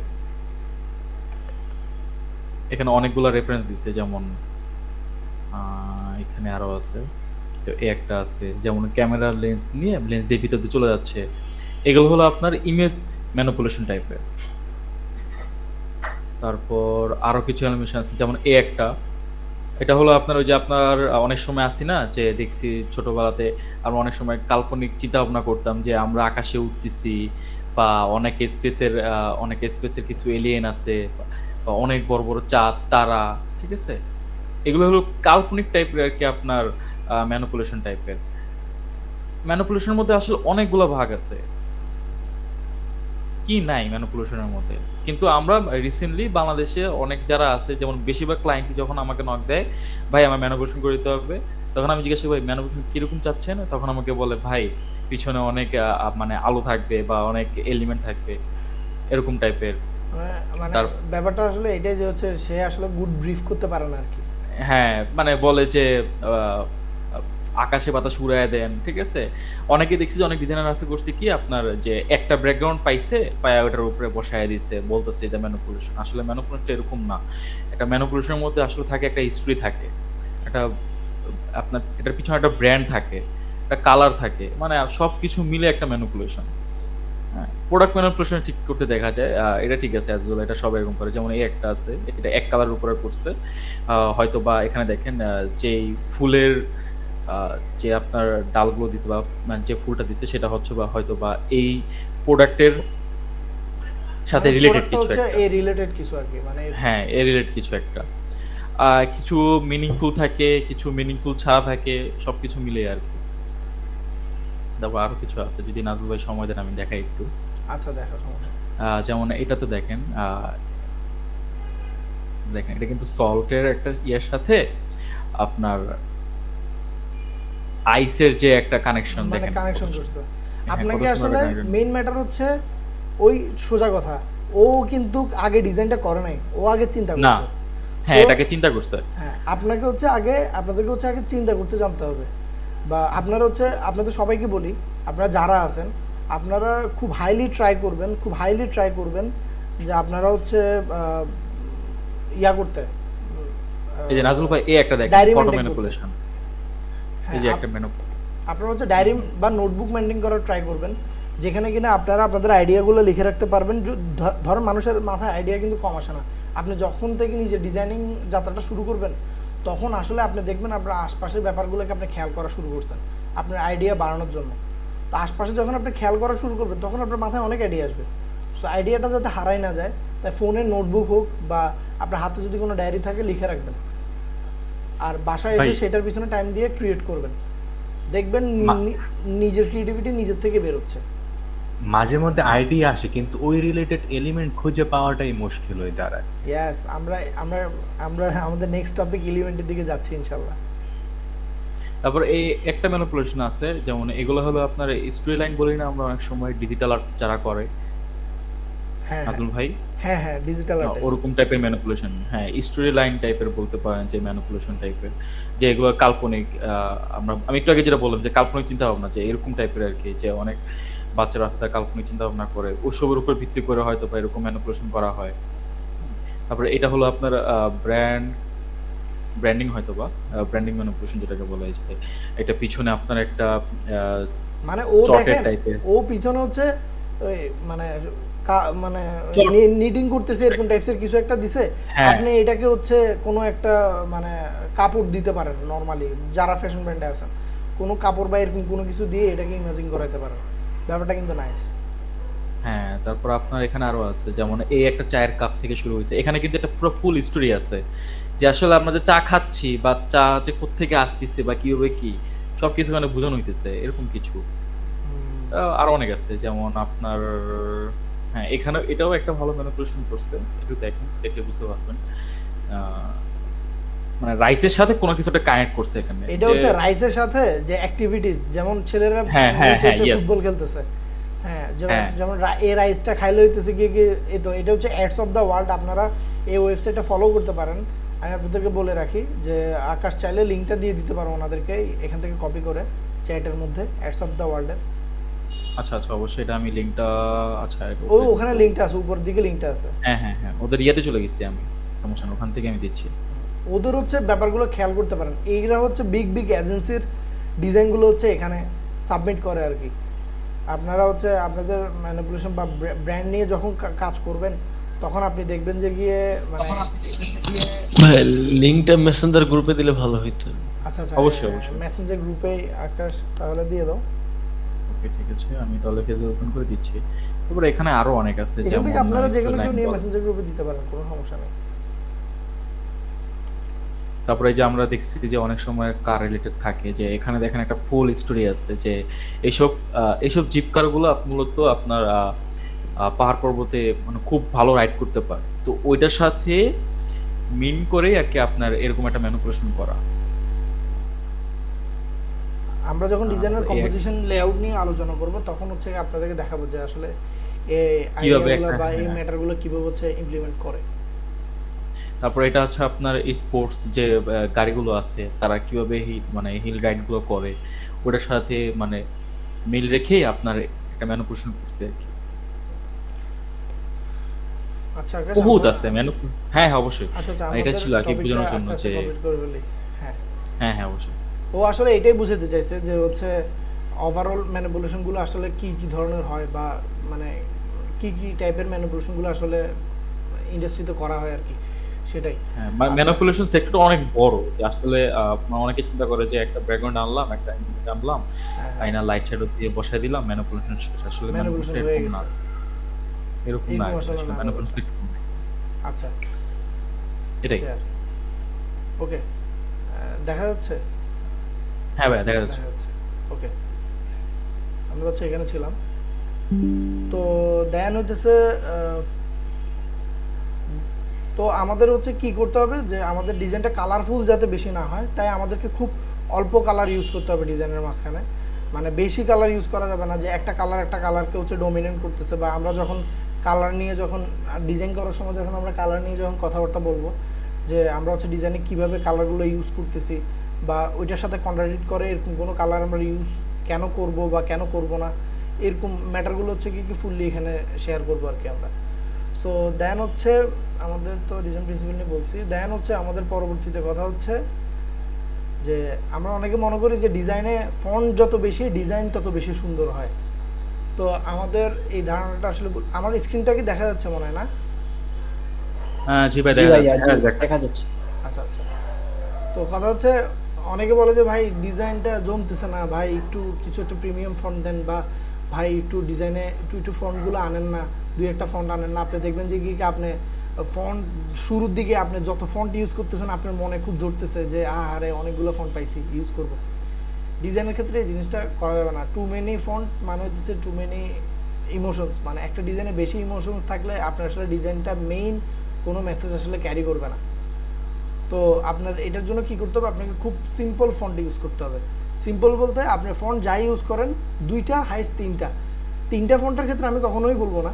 এখানে অনেকগুলো রেফারেন্স দিছে, যেমন এখানে আরো আছে, তো এই একটা আছে যেমন ক্যামেরার লেন্স নিয়ে লেন্স দিয়ে ভিতর দিয়ে চলে যাচ্ছে, এগুলো হলো আপনার ইমেজ ম্যানিপুলেশন টাইপের। তারপর আরো কিছু অ্যানিমেশন আছে, যেমন এই একটা, এটা হলো আপনার ওই যে আপনার অনেক সময় আসি না যে দেখছি ছোটবেলাতে আমরা অনেক সময় কাল্পনিক চিন্তা ভাবনা করতাম যে আমরা আকাশে উঠতেছি, বা অনেক স্পেসের কিছু এলিয়েন আছে, বা অনেক বড় বড় চাঁদ তারা, ঠিক আছে? এগুলো হলো কাল্পনিক টাইপের আর কি আপনার ম্যানিপুলেশন টাইপের। ম্যানিপুলেশনের মধ্যে আসলে অনেকগুলো ভাগ আছে, কি নাই ম্যানিপুলেশনের মধ্যে। কিন্তু আমরা রিসেন্টলি বাংলাদেশে অনেক যারা আছে, যেমন বেশিরভাগ ক্লায়েন্ট যখন আমাকে নক দেয়, ভাই আমার ম্যানিপুলেশন করে দিতে হবে, তখন আমি জিজ্ঞাসা করি ভাই ম্যানিপুলেশন কিরকম চাচ্ছেন, তখন আমাকে বলে ভাই পিছনে অনেক মানে আলো থাকবে বা অনেক এলিমেন্ট থাকবে, এরকম টাইপের। মানে তার- ব্যাপারটা আসলে এটাই যে হচ্ছে সে আসলে গুড ব্রিফ করতে পারে না আর কি। হ্যাঁ, মানে বলে যে আকাশে বাতাস উড়ায় দেন, ঠিক আছে? অনেকে দেখছি যে অনেক ডিজাইনার আছে করছে কি আপনার যে একটা ব্যাকগ্রাউন্ড পাইছে, পায়া ওটার উপরে বসায় দিছে, বলতেছে এটা ম্যানিপুলেশন। আসলে ম্যানিপুলেশনটা এরকম না। একটা ম্যানিপুলেশনের মধ্যে আসলে থাকে একটা হিস্ট্রি থাকে, একটা আপনার এটার পিছনে একটা ব্র্যান্ড থাকে, একটা কালার থাকে, মানে সবকিছু মিলে একটা ম্যানিপুলেশন। হ্যাঁ, প্রোডাক্ট ম্যানিপুলেশন ঠিক করতে দেখা যায়, এটা ঠিক আছে অ্যাজ ওয়েল, এটা সব এরকম করে। যেমন এই একটা আছে, এটা এক কালার উপরে করছে, হয়তো বা এখানে দেখেন যেই ফুলের যে আপনার ডালগুলো দিছে বা মানে যে ফুলটা দিছে সেটা হচ্ছে বা হয়তো বা এই প্রোডাক্টের সাথে মানে রিলেটেড product টা কিছু হচ্ছে একটা। এই রিলেটেড কিছু আর কি, মানে হ্যাঁ, এ রিলেটেড কিছু একটা। কিছু মিনিংফুল থাকে, কিছু মিনিংফুল ছাড়া থাকে, সবকিছু মিলিয়ে আরকি। তারপর আরো কিছু আছে, যদি নাজমুল ভাই সময় দেন আমি দেখাই একটু। আচ্ছা দেখা সমস্যা নেই। যেমন এটাতে দেখেন, দেখেন এটা কিন্তু সল্টের একটা ইয়ের সাথে আপনার আইসের যে একটা কানেকশন মানে দেখেন। কানেকশন কত সু করছে হ্যাঁ, আপনাকে কত সুন্দর আসলে একটা connection। মেইন ম্যাটার হচ্ছে ওই সোজা কথা, ও কিন্তু আগে ডিজাইনটা করে নাই, ও আগে চিন্তা না, করছে। হ্যাঁ, তো এটাকে চিন্তা করছে। হ্যাঁ আপনাকে হচ্ছে আগে, আপনাদেরকে হচ্ছে আগে চিন্তা করতে জানতে হবে, বা আপনারা হচ্ছে, আপনাদের সবাইকে বলি, আপনারা যারা আছেন আপনারা খুব হাইলি ট্রাই করবেন যে আপনারা হচ্ছে ইয়া করতে, এই যে নাজমুল ভাই এই একটা দেখেন, Diary ফটো maintain করতে। ম্যানিপুলেশন। এই হ্যাঁ, যে একটা ম্যানু আপনারা হচ্ছে ডায়েরি বা নোটবুক মেনটেন করার ট্রাই করবেন, যেখানে কিনা আপনারা আপনাদের আইডিয়াগুলো লিখে রাখতে পারবেন। ধরেন মানুষের মাথায় আইডিয়া কিন্তু কম আসে না, আপনি যখন থেকে নিজে ডিজাইনিং যাত্রাটা শুরু করবেন তখন আসলে আপনি দেখবেন আপনার আশপাশের ব্যাপারগুলোকে আপনি খেয়াল করা শুরু করছেন আপনার আইডিয়া বাড়ানোর জন্য। তো আশপাশে যখন আপনি খেয়াল করা শুরু করবেন তখন আপনার মাথায় অনেক আইডিয়া আসবে। সো আইডিয়াটা যাতে হারাই না যায়, তাই ফোনে নোটবুক হোক বা আপনার হাতে যদি কোনো ডায়েরি থাকে লিখে রাখবেন, আর বাসায় এসে ভাই। সেটার পিছনে টাইম দিয়ে ক্রিয়েট করবেন, দেখবেন নিজের ক্রিয়েটিভিটি নিজের থেকে বেরোচ্ছে। মাঝে মধ্যে আইডিয়া আসে কিন্তু ওই রিলেটেড এলিমেন্ট খুঁজে পাওয়াটাই মুশকিল হয়ে দাঁড়ায়। ইয়েস, আমরা আমরা আমরা আমাদের নেক্সট টপিক এলিমেন্টের দিকে যাচ্ছি ইনশাআল্লাহ। তারপর এই একটা ম্যানিপুলেশন আছে, যেমন এগুলো হলো আপনার স্টোরি লাইন বলি না আমরা অনেক সময়, ডিজিটাল আর্ট যারা করে, হ্যাঁ নাজমুল ভাই, হ্যাঁ হ্যাঁ ডিজিটাল আর্ট। ওরকম টাইপের ম্যানিপুলেশন। হ্যাঁ, স্টোরি লাইন টাইপের বলতে পারেন, যে ম্যানিপুলেশন টাইপের, যে এগুলো কাল্পনিক। আমি একটু আগে যেটা বললাম যে কাল্পনিক চিন্তা ভাবনা, যে এরকম টাইপের আর কি, যে অনেক বাচ্চারা আছে তারা কাল্পনিক চিন্তা ভাবনা করে, ওসবের উপর ভিত্তি করে হয়তো বা এরকম ম্যানিপুলেশন করা হয়। তারপরে এটা হলো আপনার ব্র্যান্ডিং হয়তো বা ব্র্যান্ডিং ম্যানিপুলেশন যেটাকে বলা হয়, যে একটা পিছনে আপনার একটা মানে ও চটের দেখেন, টাইপের। ও পিছনে হচ্ছে ওই মানে মানে চট। নিটিং করতেছে এরকম টাইপসের কিছু একটা দিছে, হ্যাঁ। আপনি এটাকে হচ্ছে কোনো একটা মানে কাপড় দিতে পারেন, নরমালি যারা ফ্যাশন ব্র্যান্ডে আছেন কোনো কাপড় বা এরকম কোনো কিছু দিয়ে এটাকে ইমাজিন করাতে পারেন, ব্যাপারটা কিন্তু নাইস। হ্যাঁ, তারপর আপনার এখানে আরো আছে, যেমন এই একটা চায়ের কাপ থেকে শুরু হয়েছে, এখানে কিন্তু একটা পুরো ফুল স্টোরি আছে, যে আসলে আমরা যে চা খাচ্ছি বা চা যে কোত্থেকে আসতেছে বা কিভাবে কি সবকিছু মানে বোঝানো হইতেছে, এরকম কিছু। আরো অনেক আছে, যেমন আপনার হ্যাঁ, এখানে এটাও একটা ভালো ম্যানিপুলেশন করছে, একটু দেখেন, দেখলে বুঝতে পারবেন। আহ, মানে রাইসের সাথে কোনো কিছু একটা কানেক্ট করছে এখানে, এটা যে- হচ্ছে রাইসের সাথে যে অ্যাক্টিভিটিস, যেমন ছেলেরা হ্যাঁ, হ্যাঁ, হ্যাঁ, yes. ফুটবল খেলতেছে, হ্যাঁ যেমন হ্যাঁ। যেমন এই রাইসটা খাইলে হইতেছে কি কি, এই তো এটা হচ্ছে অ্যাডস অফ দ্য ওয়ার্ল্ড। আপনারা এই ওয়েবসাইটটা ফলো করতে পারেন। আমি আপনাদেরকে বলে রাখি যে আকাশ চাইলে লিঙ্কটা দিয়ে দিতে পারবো ওনাদেরকে, এখান থেকে কপি করে চ্যাটের মধ্যে অ্যাডস অফ দ্য ওয়ার্ল্ডের। আচ্ছা আচ্ছা, অবশ্যই এটা আমি লিঙ্কটা, আচ্ছা ও ওখানে লিঙ্কটা আছে, উপর দিকে লিঙ্কটা আছে। হ্যাঁ হ্যাঁ হ্যাঁ, ওদের ইয়েতে চলে গেছি আমি, সমস্যা না, ওখান থেকে আমি দিচ্ছি। ওদের হচ্ছে ব্যাপারগুলো খেয়াল করতে পারেন, এইগুলা হচ্ছে বিগ বিগ এজেন্সির ডিজাইনগুলো হচ্ছে এখানে সাবমিট করে আর কি। আপনারা হচ্ছে আপনাদের ম্যানিপুলেশন বা ব্র্যান্ড নিয়ে যখন কাজ করবেন তখন আপনি দেখবেন যে গিয়ে মানে ভাই লিঙ্কটা মেসেঞ্জার গ্রুপে দিলে ভালো হইতো। আচ্ছা আচ্ছা অবশ্যই, অবশ্যই। মেসেঞ্জার গ্রুপে আকাশ তাহলে দিয়ে দাও। ওকে, ঠিক আছে, আমি তাহলে ফেসবুক ওপেন করে দিচ্ছি। তারপরে এখানে আরো অনেক আছে, এখান যেমন থেকে আপনারা যেগুলো storyline কেউ নিয়ে বল। মেসেঞ্জার গ্রুপে দিতে পারেন, কোনো সমস্যা নেই। তারপরে যে আমরা দেখছি যে অনেক সময় কার রিলেটেড থাকে, যে এখানে দেখেন একটা ফুল স্টোরি আছে, যে এইসব জিপ কারগুলো মূলত আপনার পাহাড় পর্বতে মানে খুব ভালো রাইড করতে পারে, তো ওইটার সাথে মিন করে আর কি আপনার এরকম একটা ম্যানিপুলেশন করা। আমরা যখন ডিজাইনার এই কম্পোজিশন লেআউট নিয়ে আলোচনা করব তখন হচ্ছে আপনাদেরকে দেখাবো যে আসলে এই কিভাবে আইডিয়াগুলো একটা- বা এই হ্যাঁ। ম্যাটারগুলো কিভাবে হচ্ছে ইমপ্লিমেন্ট করে। তারপরে এটা হচ্ছে আপনার স্পোর্টস যে গাড়িগুলো আছে তারা কিভাবে মানে হিল রাইড গুলো করে, ওটার সাথে মানে মিল রেখে আপনার একটা ম্যানিপুলেশন করছে আর কি। আচ্ছা আকাশ, বহুত আমরা- আছে হ্যাঁ হ্যাঁ, অবশ্যই। আচ্ছা আচ্ছা এটা আমাদের ছিল আর কি topic-টা বোঝানোর জন্য, আস্তে আস্তে যে complete করে ফেলি। হ্যাঁ, হ্যাঁ হ্যাঁ, অবশ্যই। ও আসলে এটাই বুঝাতে চাইছে যে হচ্ছে ওভারঅল ম্যানিপুলেশন গুলো আসলে কি কি ধরনের হয়, বা মানে কি কি টাইপের ম্যানিপুলেশন গুলো আসলে ইন্ডাস্ট্রিতে করা হয় আর কি, সেটাই। হ্যাঁ, ম্যানিপুলেশন সেক্টরটা অনেক বড়, যে আসলে অনেকে চিন্তা করে যে একটা ব্যাকগ্রাউন্ড আনলাম, একটা ইমেজ আনলাম, হ্যাঁ, আইনা লাইট শ্যাডো দিয়ে বসায় দিলাম, ম্যানিপুলেশন শেষ। আসলে ম্যানিপুলেশন ম্যানিপুলেশন হয়ে এরকম না। গেছে। এরকম না এরকম আসলে না মানে ব্যাপারটা। আচ্ছা এটাই। ওকে, দেখা যাচ্ছে? হ্যাঁ ভাই দেখা যাচ্ছে। দেখা যাচ্ছে। ওকে, আমরা হচ্ছে এখানে ছিলাম। তো দেন হইতেছে তো আমাদের হচ্ছে কি করতে হবে যে আমাদের ডিজাইনটা কালারফুল যাতে বেশি না হয়, তাই আমাদেরকে খুব অল্প কালার ইউজ করতে হবে ডিজাইনের মাঝখানে। মানে বেশি কালার ইউজ করা যাবে না যে একটা কালারকে হচ্ছে ডমিনেন্ট করতেছে, বা আমরা যখন কালার নিয়ে যখন ডিজাইন করার সময় যখন আমরা কালার নিয়ে যখন কথাবার্তা বলবো যে আমরা হচ্ছে ডিজাইনে কীভাবে কালারগুলো ইউজ করতেছি বা ওইটার সাথে কন্ট্রাডিক্ট করে এরকম কোনো কালার আমরা ইউজ কেন করব বা কেন করব না, এরকম ম্যাটারগুলো হচ্ছে কি ফুললি এখানে শেয়ার করবো আর কি আমরা। সো দেন হচ্ছে আমাদের তো ডিজাইন প্রিন্সিপাল নিয়ে বলছি, দেন হচ্ছে আমাদের পরবর্তীতে কথা হচ্ছে যে আমরা অনেকে মনে করি যে ডিজাইনে ফন্ট যত বেশি ডিজাইন তত বেশি সুন্দর হয়। তো আমাদের এই ধারণাটা আসলে আমার স্ক্রিনটা কি দেখা যাচ্ছে মনে হয় না? জি ভাই জি দেখা ভাইয়া, যাচ্ছে। জি, দেখা যাচ্ছে। আচ্ছা আচ্ছা, তো কথা হচ্ছে অনেকে বলে যে ভাই ডিজাইনটা জমতেছে না, ভাই একটু কিছু একটা প্রিমিয়াম ফন্ট দেন, বা ভাই একটু ডিজাইনে একটু ফন্টগুলো আনেন না, দুই একটা ফন্ট আনেন না। আপনি দেখবেন যে কি আপনি ফন্ট শুরুর দিকে আপনি যত ফন্ট ইউজ করতেছেন আপনার মনে খুব ধরতেছে যে আরে অনেকগুলো ফন্ট পাইছি ইউজ করব। ডিজাইনের ক্ষেত্রে এই জিনিসটা করা যাবে না। টু মেনি ফন্ট মানে হচ্ছে টু মেনি ইমোশনস, মানে একটা ডিজাইনে বেশি ইমোশনস থাকলে আপনার আসলে ডিজাইনটা মেইন কোনো মেসেজ আসলে ক্যারি করবে না। তো আপনার এটার জন্য কি করতে হবে, আপনাকে খুব সিম্পল ফন্ট ইউজ করতে হবে। সিম্পল বলতে আপনি ফন্ট যাই ইউজ করেন দুইটা হাইস্ট তিনটা ফন্টের ক্ষেত্রে আমি কখনোই বলবো না,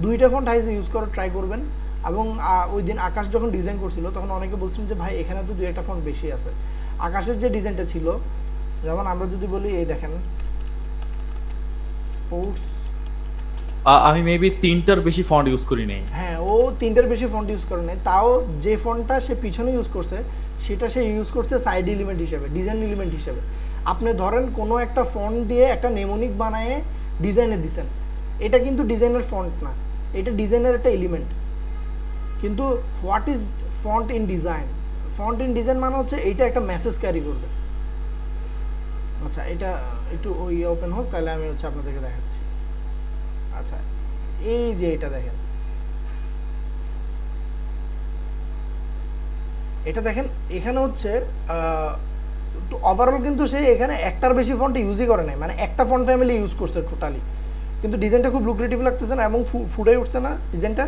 দুইটা ফন্ট হাইস্ট ইউজ করার ট্রাই করবেন। এবং ওই দিন আকাশ যখন ডিজাইন করছিল তখন অনেকে বলছিলেন যে ভাই এখানে তো দুই একটা ফন্ট বেশি আছে। আকাশের যে ডিজাইনটা ছিল, যেমন আমরা যদি বলি এই দেখেন স্পোর্টস, আমি মেবি 3টার বেশি ফন্ট ইউজ করি নাই। হ্যাঁ ও তিনটার বেশি ফন্ট ইউজ করে নাই, তাও যে ফন্টটা সে পিছনে ইউজ করছে সেটা সে ইউজ করছে সাইড এলিমেন্ট হিসেবে, ডিজাইন এলিমেন্ট হিসেবে। আপনি ধরেন কোনো একটা ফন্ট দিয়ে একটা নেমোনিক বানায় ডিজাইনে দিছেন, এটা কিন্তু ডিজাইনের ফন্ট না, এটা ডিজাইনের একটা এলিমেন্ট। কিন্তু what is font in design? Font in design মানে হচ্ছে এইটা একটা মেসেজ ক্যারি করবে। আচ্ছা এটা একটু ওই ওপেন হোক, তাহলে আমি হচ্ছে আপনাদেরকে দেখাচ্ছি। আচ্ছা এই যে এটা দেখেন, এটা দেখেন এখানে হচ্ছে ওভারঅল কিন্তু সে এখানে একটার বেশি ফন্ট ইউজই করে নাই, মানে একটা ফন্ট ফ্যামিলি ইউজ করছে টোটালি, কিন্তু ডিজাইনটা খুব লুক্রেটিভ লাগতেছে না এবং ফুটাই উঠছে না ডিজাইনটা।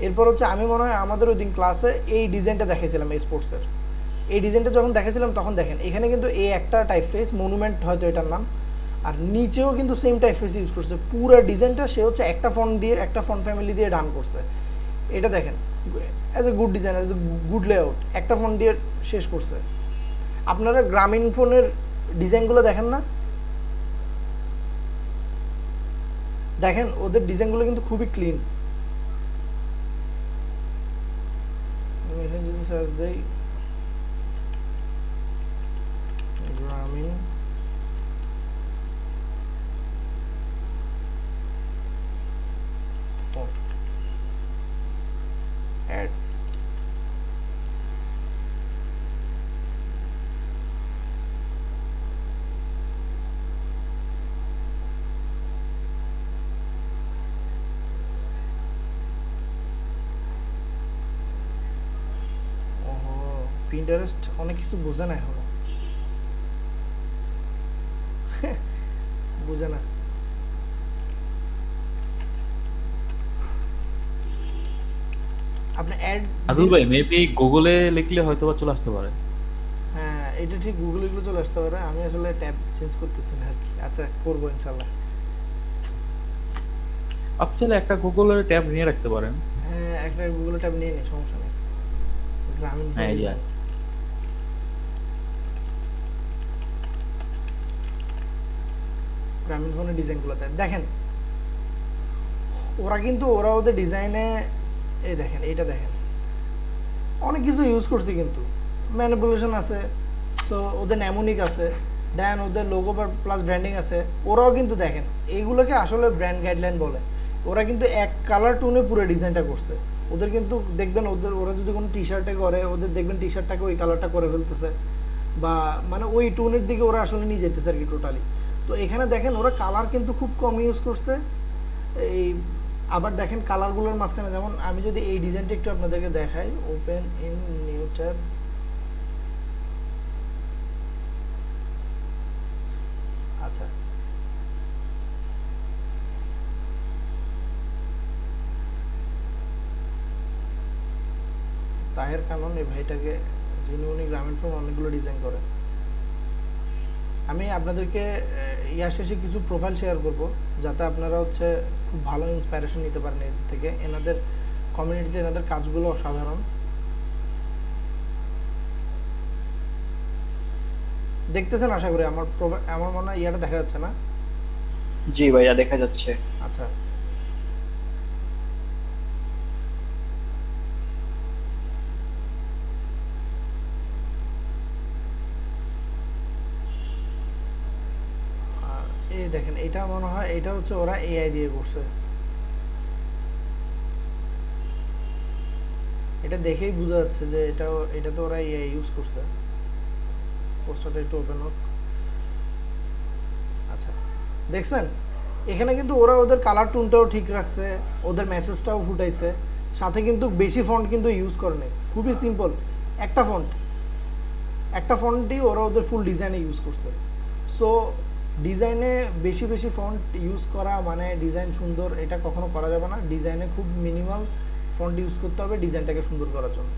এরপর হচ্ছে আমি মনে হয় আমাদের ওই দিন ক্লাসে এই ডিজাইনটা দেখাইছিলাম এই স্পোর্টসের। এই ডিজাইনটা যখন দেখাইছিলাম তখন দেখেন এখানে কিন্তু এই একটা টাইপ ফেস মনুমেন্ট হয়তো এটার নাম, আর নিচেও কিন্তু সেম টাইপ ফেস ইউজ করছে। পুরো ডিজাইনটা সে হচ্ছে একটা ফন্ট দিয়ে একটা ফন্ট ফ্যামিলি দিয়ে ডান করছে। এটা দেখেন as a good design, as a good layout, একটা ফন্ট দিয়ে শেষ করছে। আপনারা গ্রামীণ ফোনের ডিজাইনগুলো দেখেন না, দেখেন ওদের ডিজাইনগুলো কিন্তু খুবই ক্লিন। আমি এখানে যদি সার্চ দেই গ্রামীণ অ্যাডস, ওহো পিন্টারেস্ট অনেক কিছু বোঝে না এখনো, বোঝে না। আপনি অ্যাড, আদুল ভাই মেবি গুগলে লিখলে হয়তো বা চলে আসতে পারে। হ্যাঁ এটা ঠিক গুগলে এগুলো চলে আসতে পারে, আমি আসলে ট্যাব চেঞ্জ করতেছি না আর কি। আচ্ছা করবো ইনশাল্লাহ। আপনি চাইলে একটা গুগলের ট্যাব নিয়ে রাখতে পারেন। হ্যাঁ একটা গুগলে ট্যাব নিয়ে নিই, সমস্যা নেই। গ্রামীণ হ্যাঁ ফোন ইয়েস। গ্রামীণ ফোনের ডিজাইনগুলোতে দেখেন ওরা কিন্তু ওদের ডিজাইনে এই দেখেন এইটা দেখেন অনেক কিছু ইউজ করছে, কিন্তু ম্যানিপুলেশন আছে, সো ওদের নেমোনিক আছে, দেন ওদের লোগো প্লাস ব্র্যান্ডিং আছে। ওরাও কিন্তু দেখেন এইগুলোকে আসলে ব্র্যান্ড গাইডলাইন বলে। ওরা কিন্তু এক কালার টোনে পুরো ডিজাইনটা করছে। ওদের কিন্তু দেখবেন ওরা যদি কোনো টি শার্টে করে ওদের দেখবেন টি শার্টটাকে ওই কালারটা করে ফেলতেছে, বা মানে ওই টোনের দিকে ওরা আসলে নিয়ে যেতেছে আর কি টোটালি। তো এখানে দেখেন ওরা কালার কিন্তু খুব কম ইউজ করছে। এই আবার দেখেন কালারগুলোর মাঝখানে, যেমন আমি যদি এই ডিজাইনটা একটু আপনাদেরকে দেখাই, ওপেন ইন নিউ ট্যাব, আচ্ছা তাহের কানন এই ভাইটাকে, যিনি উনি গ্রামীণ ফোন অনেকগুলো ডিজাইন করে। আমি আপনাদেরকে ইয়া শেষে কিছু প্রোফাইল শেয়ার করব, যাতে আপনারা হচ্ছে খুব ভালো ইন্সপায়ারেশন নিতে পারেন এর থেকে। এনাদের কমিউনিটিতে এনাদের কাজগুলো অসাধারণ। দেখতেছেন আশা করি, আমার মনে হয় ইয়াটা দেখা যাচ্ছে না। জি ভাইয়া দেখা যাচ্ছে। আচ্ছা আর এই দেখেন, এটা মনে হয় এটা হচ্ছে ওরা এআই দিয়ে করছে। এটা দেখেই বোঝা যাচ্ছে যে এটা তো ওরা এআই ইউজ করছে। পোস্টারটা একটু ওপেন হোক। আচ্ছা দেখছেন, এখানে কিন্তু ওরা ওদের কালার টোনটাও ঠিক রাখছে, ওদের মেসেজটাও ফুটাইছে, সাথে কিন্তু বেশি ফন্ট কিন্তু ইউজ করে নাই, খুবই সিম্পল একটা ফন্টই ওরা ওদের ফুল ডিজাইনে ইউজ করছে। সো ডিজাইনে বেশি বেশি ফন্ট ইউজ করা মানে ডিজাইন সুন্দর এটা কখনো করা যাবে না। ডিজাইনে খুব মিনিমাল ফন্ট ইউজ করতে হবে ডিজাইনটাকে সুন্দর করার জন্য।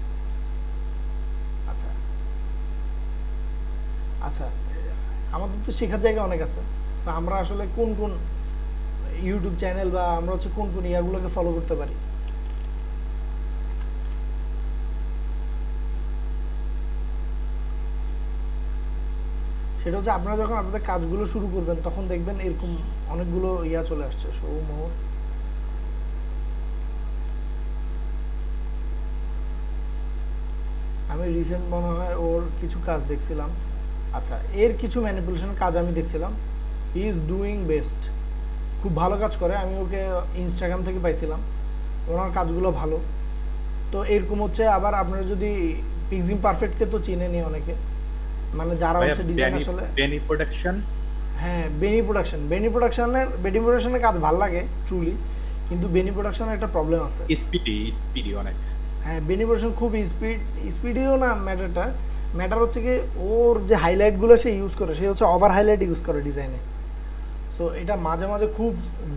আচ্ছা আচ্ছা আমাদের তো শেখার জায়গা অনেক আছে। তো আমরা আসলে কোন কোন ইউটিউব চ্যানেল বা আমরা হচ্ছে কোন কোন ইয়াগুলোকে ফলো করতে পারি। সেটা হচ্ছে আপনারা যখন আপনাদের কাজগুলো শুরু করবেন তখন দেখবেন এরকম অনেকগুলো ইয়া চলে আসছে। সৌমোহর, আমি রিসেন্ট মনে হয় ওর কিছু কাজ দেখছিলাম। আচ্ছা এর কিছু ম্যানিপুলেশন কাজ আমি দেখছিলাম। হি ইজ ডুইং বেস্ট, খুব ভালো কাজ করে। আমি ওকে ইনস্টাগ্রাম থেকে পাইছিলাম, ওনার কাজগুলো ভালো। তো এরকম হচ্ছে আবার আপনারা যদি পিক্সিম পারফেক্টকে তো চিনে নি অনেকে, মানে যারা হচ্ছে ডিজাইন আসলে বেনি প্রোডাকশন, হ্যাঁ বেনি প্রোডাকশনের কাজ ভালো লাগে ট্রুলি, কিন্তু বেনি প্রোডাকশনের একটা প্রবলেম আছে। স্পিডি অনেক। হ্যাঁ বেনি প্রোডাকশন খুব স্পিডিও না, ম্যাটার হচ্ছে কি ওর যে হাইলাইটগুলো সে ইউজ করে, সে হচ্ছে ওভার হাইলাইট ইউজ করে ডিজাইনে। সো এটা মাঝে মাঝে খুব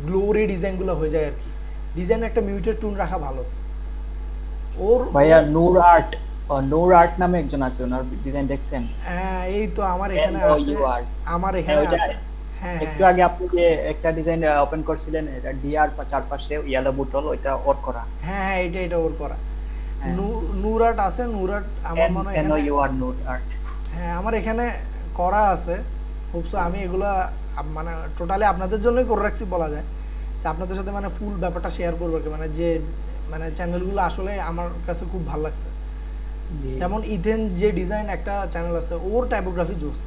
গ্লোরি ডিজাইনগুলো হয়ে যায় আর কি। ডিজাইনে একটা মিউটেড টোন রাখা ভালো। ওর ভাইয়া নূর আর্ট নামে একজন আছে, ওনার ডিজাইন দেখছেন? হ্যাঁ এই তো আমার এখানে আছে, আমার এখানে ওইটা আছে। হ্যাঁ একটু আগে আপনি যে একটা ডিজাইন ওপেন করছিলেন, এটা ডিআর চারপাশে ইয়েলো বুটল, ওইটা ওর করা। হ্যাঁ এটা ওর করা। নূর আর্ট আছে, নূর আর্ট আমার মনে হয় এন ইউ আর নূর আর্ট। হ্যাঁ আমার এখানে করা আছে। হোপসো আমি এগুলা মানে টোটালি আপনাদের জন্যই করে রাখছি বলা যায়, যে আপনাদের সাথে মানে ফুল ব্যাপারটা শেয়ার করবো আর কি। মানে যে মানে চ্যানেলগুলো আসলে আমার কাছে খুব ভালো লাগছে। যেমন ইথেন যে ডিজাইন একটা চ্যানেল আছে, ওর টাইপোগ্রাফি জোস।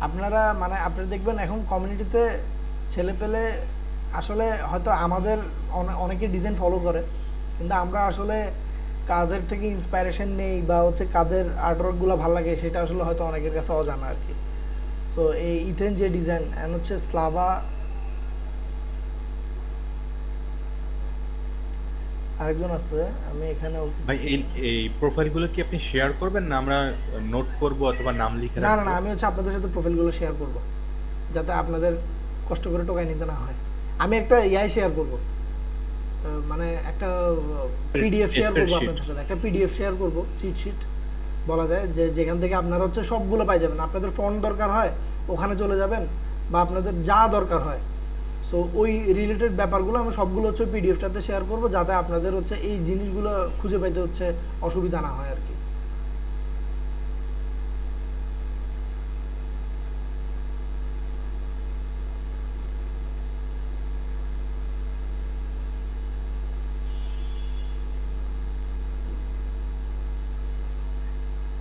আপনারা মানে আপনারা দেখবেন এখন কমিউনিটিতে ছেলে পেলে আসলে হয়তো আমাদের অনেকে ডিজাইন ফলো করে, কিন্তু আমরা আসলে কাদের থেকে ইন্সপায়ারেশন নেই বা হচ্ছে কাদের আর্টওয়ার্কগুলো ভালো লাগে সেটা আসলে হয়তো অনেকের কাছে অজানা আর কি। সো এই ইথেন যে ডিজাইন এন্ড হচ্ছে স্লাভা, আরেকজন আছে আমি এখানে ভাই এই প্রোফাইলগুলো কি আপনি শেয়ার করবেন না আমরা নোট করব অথবা নাম লিখে না রাখবো? আমি হচ্ছে আপনাদের সাথে প্রোফাইলগুলো শেয়ার করব, যাতে আপনাদের কষ্ট করে টোকাই নিতে না হয়। আমি একটা ইয়াই শেয়ার করব, মানে একটা পিডিএফ শেয়ার করব আপনাদের সাথে, একটা পিডিএফ শেয়ার করব, চিট শিট বলা যায়, যে যেখান থেকে আপনারা হচ্ছে সবগুলো পাই যাবেন। আপনাদের ফন্ট দরকার হয় ওখানে চলে যাবেন, বা আপনাদের যা দরকার হয় সো ওই রিলেটেড ব্যাপারগুলো আমি সবগুলো হচ্ছে পিডিএফটাতে শেয়ার করব, যাতে আপনাদের হচ্ছে এই জিনিসগুলো খুঁজে পাইতে হচ্ছে অসুবিধা না হয় আর কি।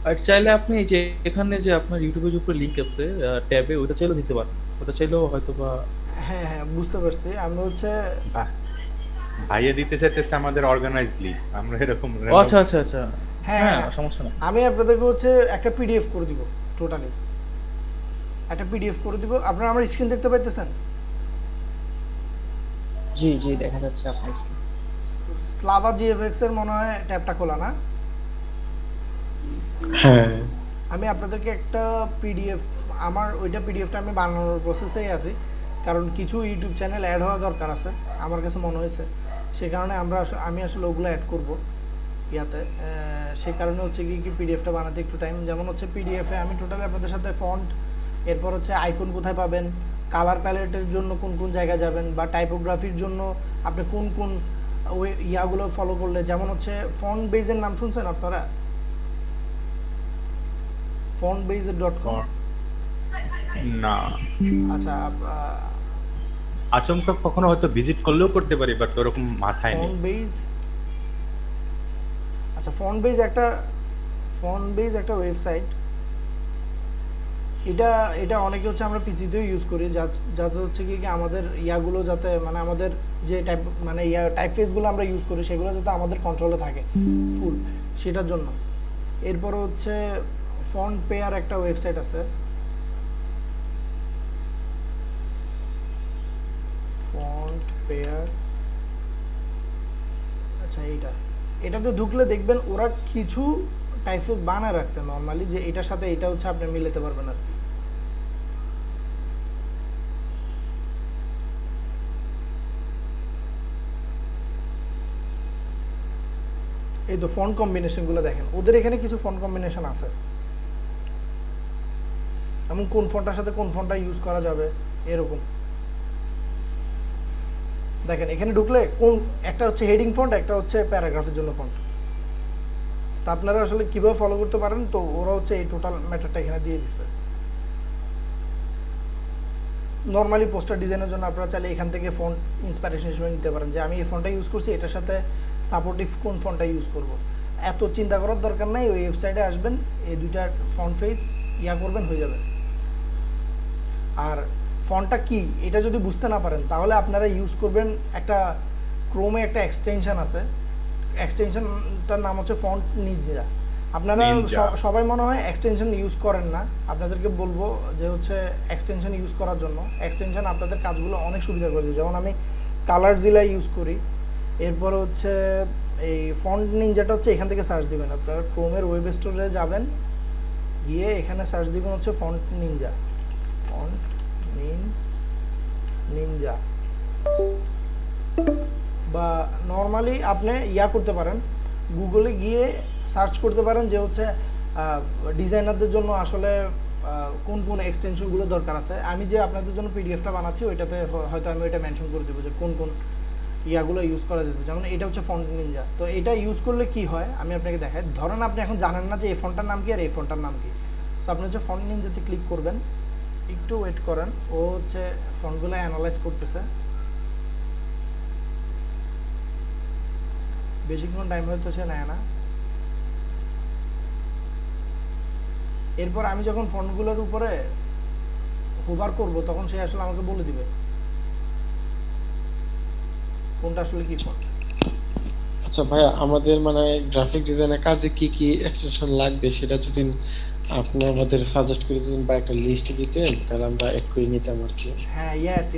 আর চাইলে আপনি এই যে এখানে যে আপনার ইউটিউবের যে উপরে লিংক আছে ট্যাবে, ওটা চাইলেও দিতে পারেন। ওটা চাইলেও হয়তো বা হ্যাঁ বুঝতে পারছি। আমি হচ্ছে বাহ, ভাইয়া দিতে চাইতেছে আমাদের অর্গানাইজলি, আমরা এরকম ও আচ্ছা আচ্ছা আচ্ছা, হ্যাঁ হ্যাঁ হ্যাঁ, সমস্যা না। আমি আপনাদেরকে হচ্ছে একটা পিডিএফ করে দিব টোটালি। একটা পিডিএফ করে দিব। আপনারা আমার স্ক্রিন দেখতে পাইতেছেন? জি জি দেখা যাচ্ছে আপনার স্ক্রিন। স্লাভা জিএফএক্স এর মনে হয় ট্যাবটা খোলা না? হ্যাঁ আমি আপনাদেরকে একটা পিডিএফ, আমার ওইটা পিডিএফটা আমি বানানোর প্রসেসেই আছি, কারণ কিছু ইউটিউব চ্যানেল অ্যাড হওয়া দরকার আছে আমার কাছে মনে হয়েছে, সে কারণে আমি আসলে ওগুলো অ্যাড করব ইয়াতে। সে কারণে হচ্ছে কি পিডিএফটা বানাতে একটু টাইম, যেমন হচ্ছে পিডিএফে আমি টোটালি আপনাদের সাথে ফন্ট, এরপর হচ্ছে আইকন কোথায় পাবেন, কালার প্যালেটের জন্য কোন কোন জায়গায় যাবেন, বা টাইপোগ্রাফির জন্য আপনি কোন কোন ওই ইয়াগুলো ফলো করলে, যেমন হচ্ছে ফন্ট বেজের নাম শুনছেন আপনারা? fontbase.com। না, আচ্ছা আচমকা কখনো হয়তো ভিজিট করলেও করতে পারি, বাট ওরকম মাথায় নেই। ফন্টবেজ, আচ্ছা ফন্টবেজ একটা ওয়েবসাইট। এটা অনেকে হচ্ছে আমরা পিসিতেও ইউজ করি, যাতে হচ্ছে কি আমাদের ইয়াগুলো যাতে মানে আমাদের যে টাইপফেসগুলো আমরা ইউজ করি সেগুলো যাতে আমাদের কন্ট্রোলে থাকে ফুল, সেটার জন্য। এরপর হচ্ছে ফন্ট পেয়ার একটা ওয়েবসাইট আছে, ফন্ট পেয়ার। আচ্ছা এটাতে ঢুকলে দেখবেন ওরা কিছু টাইপফেস বানায় রাখছে নর্মালি, যে এটার সাথে এটা হচ্ছে আপনি মিলাতে পারবেন আর কি। এই তো ফন্ট কম্বিনেশনগুলো দেখেন, ওদের এখানে কিছু ফন্ট কম্বিনেশন আছে, এমন কোন ফন্টটার সাথে কোন ফন্টটা ইউজ করা যাবে এরকম। দেখেন এখানে ঢুকলে কোন একটা হচ্ছে হেডিং ফন্ট, একটা হচ্ছে প্যারাগ্রাফের জন্য ফন্ট। তা আপনারা আসলে কিভাবে ফলো করতে পারেন, তো ওরা হচ্ছে এই টোটাল ম্যাটারটা এখানে দিয়ে দিচ্ছে। নর্মালি পোস্টার ডিজাইনের জন্য আপনারা চাইলে এখান থেকে ফন্ট ইন্সপিরেশন হিসেবে নিতে পারেন, যে আমি এই ফন্টটা ইউজ করছি, এটার সাথে সাপোর্টিভ কোন ফন্টটা ইউজ করব। এত চিন্তা করার দরকার নাই, ওই ওয়েবসাইটে আসবেন, এই দুইটা ফন্ট ফেস করবেন, হয়ে যাবে। আর ফন্টটা কি এটা যদি বুঝতে না পারেন, তাহলে আপনারা ইউজ করবেন একটা ক্রোমে একটা এক্সটেনশন আছে, এক্সটেনশনটার নাম হচ্ছে ফন্ট নিনজা। আপনারা সবাই মনে হয় এক্সটেনশন ইউজ করেন না, আপনাদেরকে বলবো যে হচ্ছে এক্সটেনশন ইউজ করার জন্য। এক্সটেনশন আপনাদের কাজগুলো অনেক সুবিধা করে দেবে, যেমন আমি কালারজিলা ইউজ করি। এরপর হচ্ছে এই ফন্ট নিনজাটা হচ্ছে এখান থেকে সার্চ দিবেন, আপনারা ক্রোমের ওয়েব স্টোরে যাবেন, গিয়ে এখানে সার্চ দিবেন হচ্ছে ফন্ট নিনজা, ফন্ট নিনজা। বা নর্মালি আপনি করতে পারেন, গুগলে গিয়ে সার্চ করতে পারেন যে হচ্ছে ডিজাইনারদের জন্য আসলে কোন কোন এক্সটেনশনগুলো দরকার আছে। আমি যে আপনাদের জন্য পিডিএফটা বানাচ্ছি ওইটাতে হয়তো আমি ওইটা মেনশন করে দেবো যে কোন কোন ইয়াগুলো ইউজ করা যেত। যেমন এটা হচ্ছে ফন্ট নিনজা, তো এটা ইউজ করলে কি হয় আমি আপনাকে দেখাই। ধরেন আপনি এখন জানেন না যে এই ফন্টটার নাম কি আর এই ফন্টটার নাম কি, সো আপনি হচ্ছে ফন্ট নিনজাতে ক্লিক করবেন, একটু ওয়েট করেন, ও হচ্ছে ফন্টগুলো অ্যানালাইজ করতেছে, বেশিক্ষণ টাইম হয়তো সে নেয় না। এরপর আমি যখন ফন্টগুলোর উপরে হোভার করব তখন সে আসলে আমাকে বলে দিবে কোনটা আসলে কি ফন্ট। আচ্ছা ভাইয়া, আমাদের মানে গ্রাফিক ডিজাইনের কাজে কি কি এক্সটেনশন লাগবে সেটা যদি আপনি আমাদের সাজেস্ট করে দিতেন বা একটা লিস্ট দিতেন, তাহলে আমরা অ্যাড করে নিতাম আর কি। হ্যাঁ ইয়েস,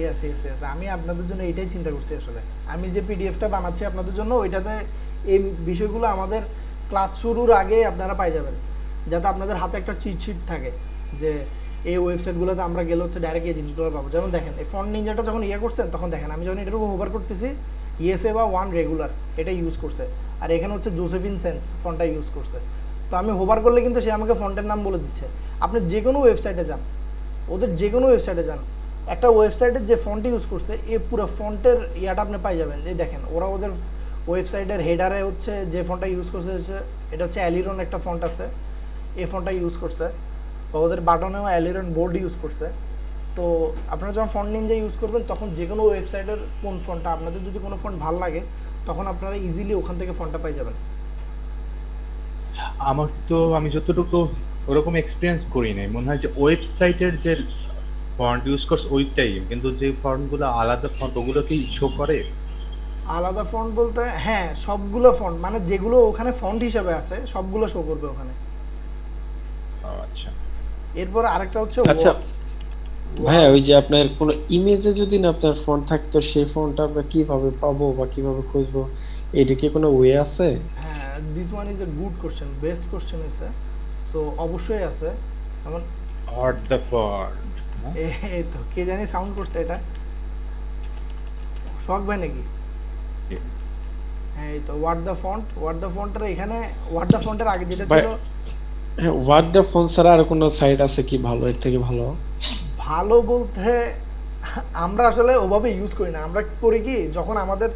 আমি আপনাদের জন্য এটাই চিন্তা করছি আসলে। আমি যে পিডিএফটা বানাচ্ছি আপনাদের জন্য, ওইটাতে এই বিষয়গুলো আমাদের ক্লাস শুরুর আগে আপনারা পাই যাবেন, যাতে আপনাদের হাতে একটা চিট শিট থাকে যে এই ওয়েবসাইটগুলোতে আমরা গেলে হচ্ছে ডাইরেক্ট এই জিনিসগুলো পাবো। যেমন দেখেন এই ফন্ট নিনজাটা যখন করছেন তখন দেখেন আমি যখন এটার উপর হোভার করতেছি, ইএসএ বা ওয়ান রেগুলার এটা ইউজ করছে, আর এখানে হচ্ছে জোসেফিন সেন্স ফন্টটা ইউজ করছে। তো আমি হোভার করলে কিন্তু সে আমাকে ফন্টের নাম বলে দিচ্ছে। আপনি যে কোনো ওয়েবসাইটে যান, ওদের যে কোনো ওয়েবসাইটে যান, একটা ওয়েবসাইটের যে ফন্ট ইউজ করছে এই পুরো ফন্টের আপনি পাই যাবেন। এই দেখেন ওরা ওদের ওয়েবসাইটের হেডারে হচ্ছে যে ফন্টটা ইউজ করছে এটা হচ্ছে অ্যালিরন একটা ফন্ট আছে, এই ফন্টটা ইউজ করছে, বা ওদের বাটনেও অ্যালিরন বোল্ড ইউজ করছে। তো আপনারা যখন ফন্ট নিনজা ইউজ করবেন তখন যে কোনো ওয়েবসাইটের কোন ফন্টটা আপনাদের যদি কোনো ফন্ট ভালো লাগে তখন আপনারা ইজিলি ওখান থেকে ফন্টটা পাই যাবেন। আমার তো আমি যতটুকু ওরকম এক্সপিরিয়েন্স করি নাই, মনে হয় যে ওয়েবসাইটের যে ফন্ট ইউজ করছে ওইটাই, কিন্তু যে ফন্টগুলো আলাদা ফন্ট ওগুলো কি শো করে? আলাদা ফন্ট বলতে হ্যাঁ, সবগুলো ফন্ট মানে যেগুলো ওখানে ফন্ট হিসেবে আছে সবগুলো শো করবে ওখানে। আচ্ছা, এরপর আরেকটা হচ্ছে আচ্ছা ভাইয়া ওই যে আপনার কোনো ইমেজে যদি না আপনার ফন্ট থাকতো সেই ফন্টটা আমরা কিভাবে পাবো বা কিভাবে খুঁজবো, এটা কি কোনো ওয়ে আছে? হ্যাঁ, this one is a good question, best question আছে। সো অবশ্যই আছে। যেমন What the fuck? এই তো কে জানি সাউন্ড করছে, এটা শখ ভাই নাকি? হ্যাঁ, এই তো হোয়াট দ্য ফন্টের এখানে হোয়াট দ্য ফন্টের আগে যেটা ভাই ছিল, হোয়াট দ্য ফোন ছাড়া আর কোনো সাইট আছে কি ভালো, এর থেকে ভালো? ভালো বলতে আমরা আসলে ওভাবে ইউজ করি না। আমরা করি কি, যখন আমাদের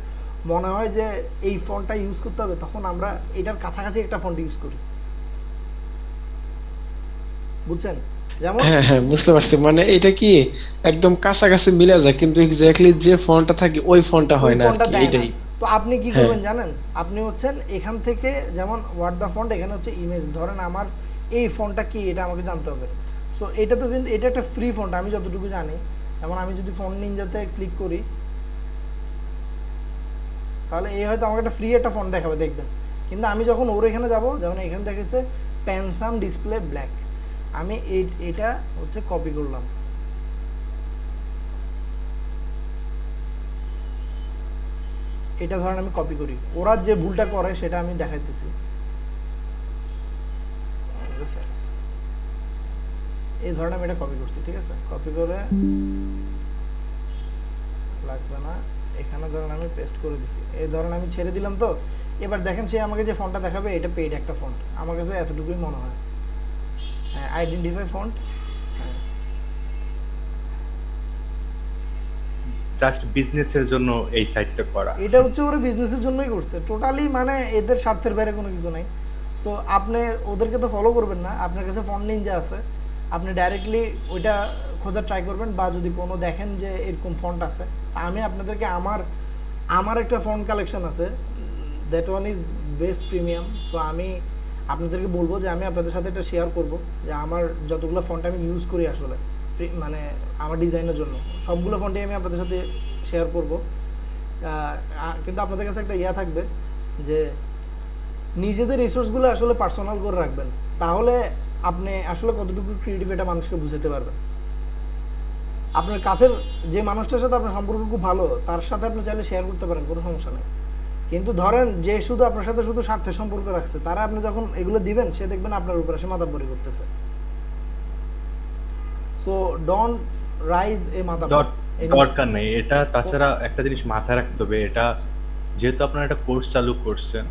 মনে হয় যে এই ফন্টটা ইউজ করতে হবে, তখন আমরা এটার কাছাকাছি একটা ফন্ট ইউজ করি, বুঝছেন? যেমন হ্যাঁ হ্যাঁ, বুঝতে পারছি। মানে এটা কি একদম কাছাকাছি মিলে যায়, কিন্তু এক্স্যাক্টলি যে ফন্টটা থাকে ওই ফন্টটা হয় না আর ফন্টটা কি, দেয় না। এটাই। তো আপনি কি হ্যাঁ। করবেন জানেন? আপনি হচ্ছেন এখান থেকে, যেমন হোয়াট দ্য ফন্ট, এখানে হচ্ছে ইমেজ, ধরেন আমার এই ফন্টটা কি এটা আমাকে জানতে হবে। সো এটা তো কিন্তু এটা একটা ফ্রি ফন্ট আমি যতটুকু জানি। যেমন আমি যদি ফন্ট নিনজাতে ক্লিক করি, তাহলে এই হয়তো আমাকে একটা ফ্রি একটা ফন্ট দেখাবে, দেখবেন। কিন্তু আমি যখন ওর এখানে যাব, যেমন এখানে দেখেছে প্যানসাম ডিসপ্লে ব্ল্যাক, আমি এটা হচ্ছে কপি করলাম, এটা ধরেন আমি কপি করি, ওরা যে ভুলটা করে সেটা আমি দেখাইতেছি। এই ধরেন আমি এটা কপি করছি, ঠিক আছে? কপি করে লাগবে না, এখানে ধরেন আমি পেস্ট করে দিছি, এই ধরেন আমি ছেড়ে দিলাম। তো এবার দেখেন সে আমাকে যে ফন্টটা দেখাবে এটা পেইড একটা ফন্ট, আমার কাছে এতটুকুই মনে হয়। হ্যাঁ, আইডেন্টিফাই ফন্ট, হ্যাঁ জাস্ট বিজনেসের জন্য এই সাইটটা করা। এটা হচ্ছে ওরা বিজনেসের জন্যই করছে টোটালি, মানে এদের স্বার্থের বাইরে কোনো কিছু নাই। সো আপনি ওদেরকে তো ফলো করবেন না, আপনার কাছে ফন্ট নিনজা আছে, আপনি ডাইরেক্টলি ওইটা খোঁজার ট্রাই করবেন, বা যদি কোনো দেখেন যে এরকম ফন্ট আছে, আমি আপনাদেরকে আমার একটা ফন্ট কালেকশন আছে, that one is best premium. So আমি আপনাদেরকে বলবো যে আমি আপনাদের সাথে এটা শেয়ার করব, যে আমার যতগুলো ফন্ট আমি ইউজ করি আসলে মানে আমার ডিজাইনের জন্য, সবগুলো ফন্টই আমি আপনাদের সাথে শেয়ার করব। কিন্তু আপনাদের কাছে একটা ইয়া থাকবে যে নিজেদের রিসোর্সগুলো আসলে পার্সোনাল করে রাখবেন, তাহলে আপনি আসলে কতটুকু ক্রিয়েটিভ এটা মানুষকে বুঝাতে পারবেন। আপনার কাছের যে মানুষটার সাথে আপনার সম্পর্ক খুব ভালো, তার সাথে আপনি চাইলে শেয়ার করতে পারেন, কোনো সমস্যা নেই। কিন্তু ধরেন যে শুধু আপনার সাথে শুধু স্বার্থের সম্পর্ক রাখছে, তারা আপনি যখন এগুলো দিবেন, সে দেখবেন আপনার উপরে সে মাতাব্বরি করতেছে। সো ডোন্ট রাইজ এ মাতাব্বর। দরকার নেই এটা। তাছাড়া একটা জিনিস মাথায় রাখতে হবে, এটা যেহেতু আপনারা একটা কোর্স চালু করছেন,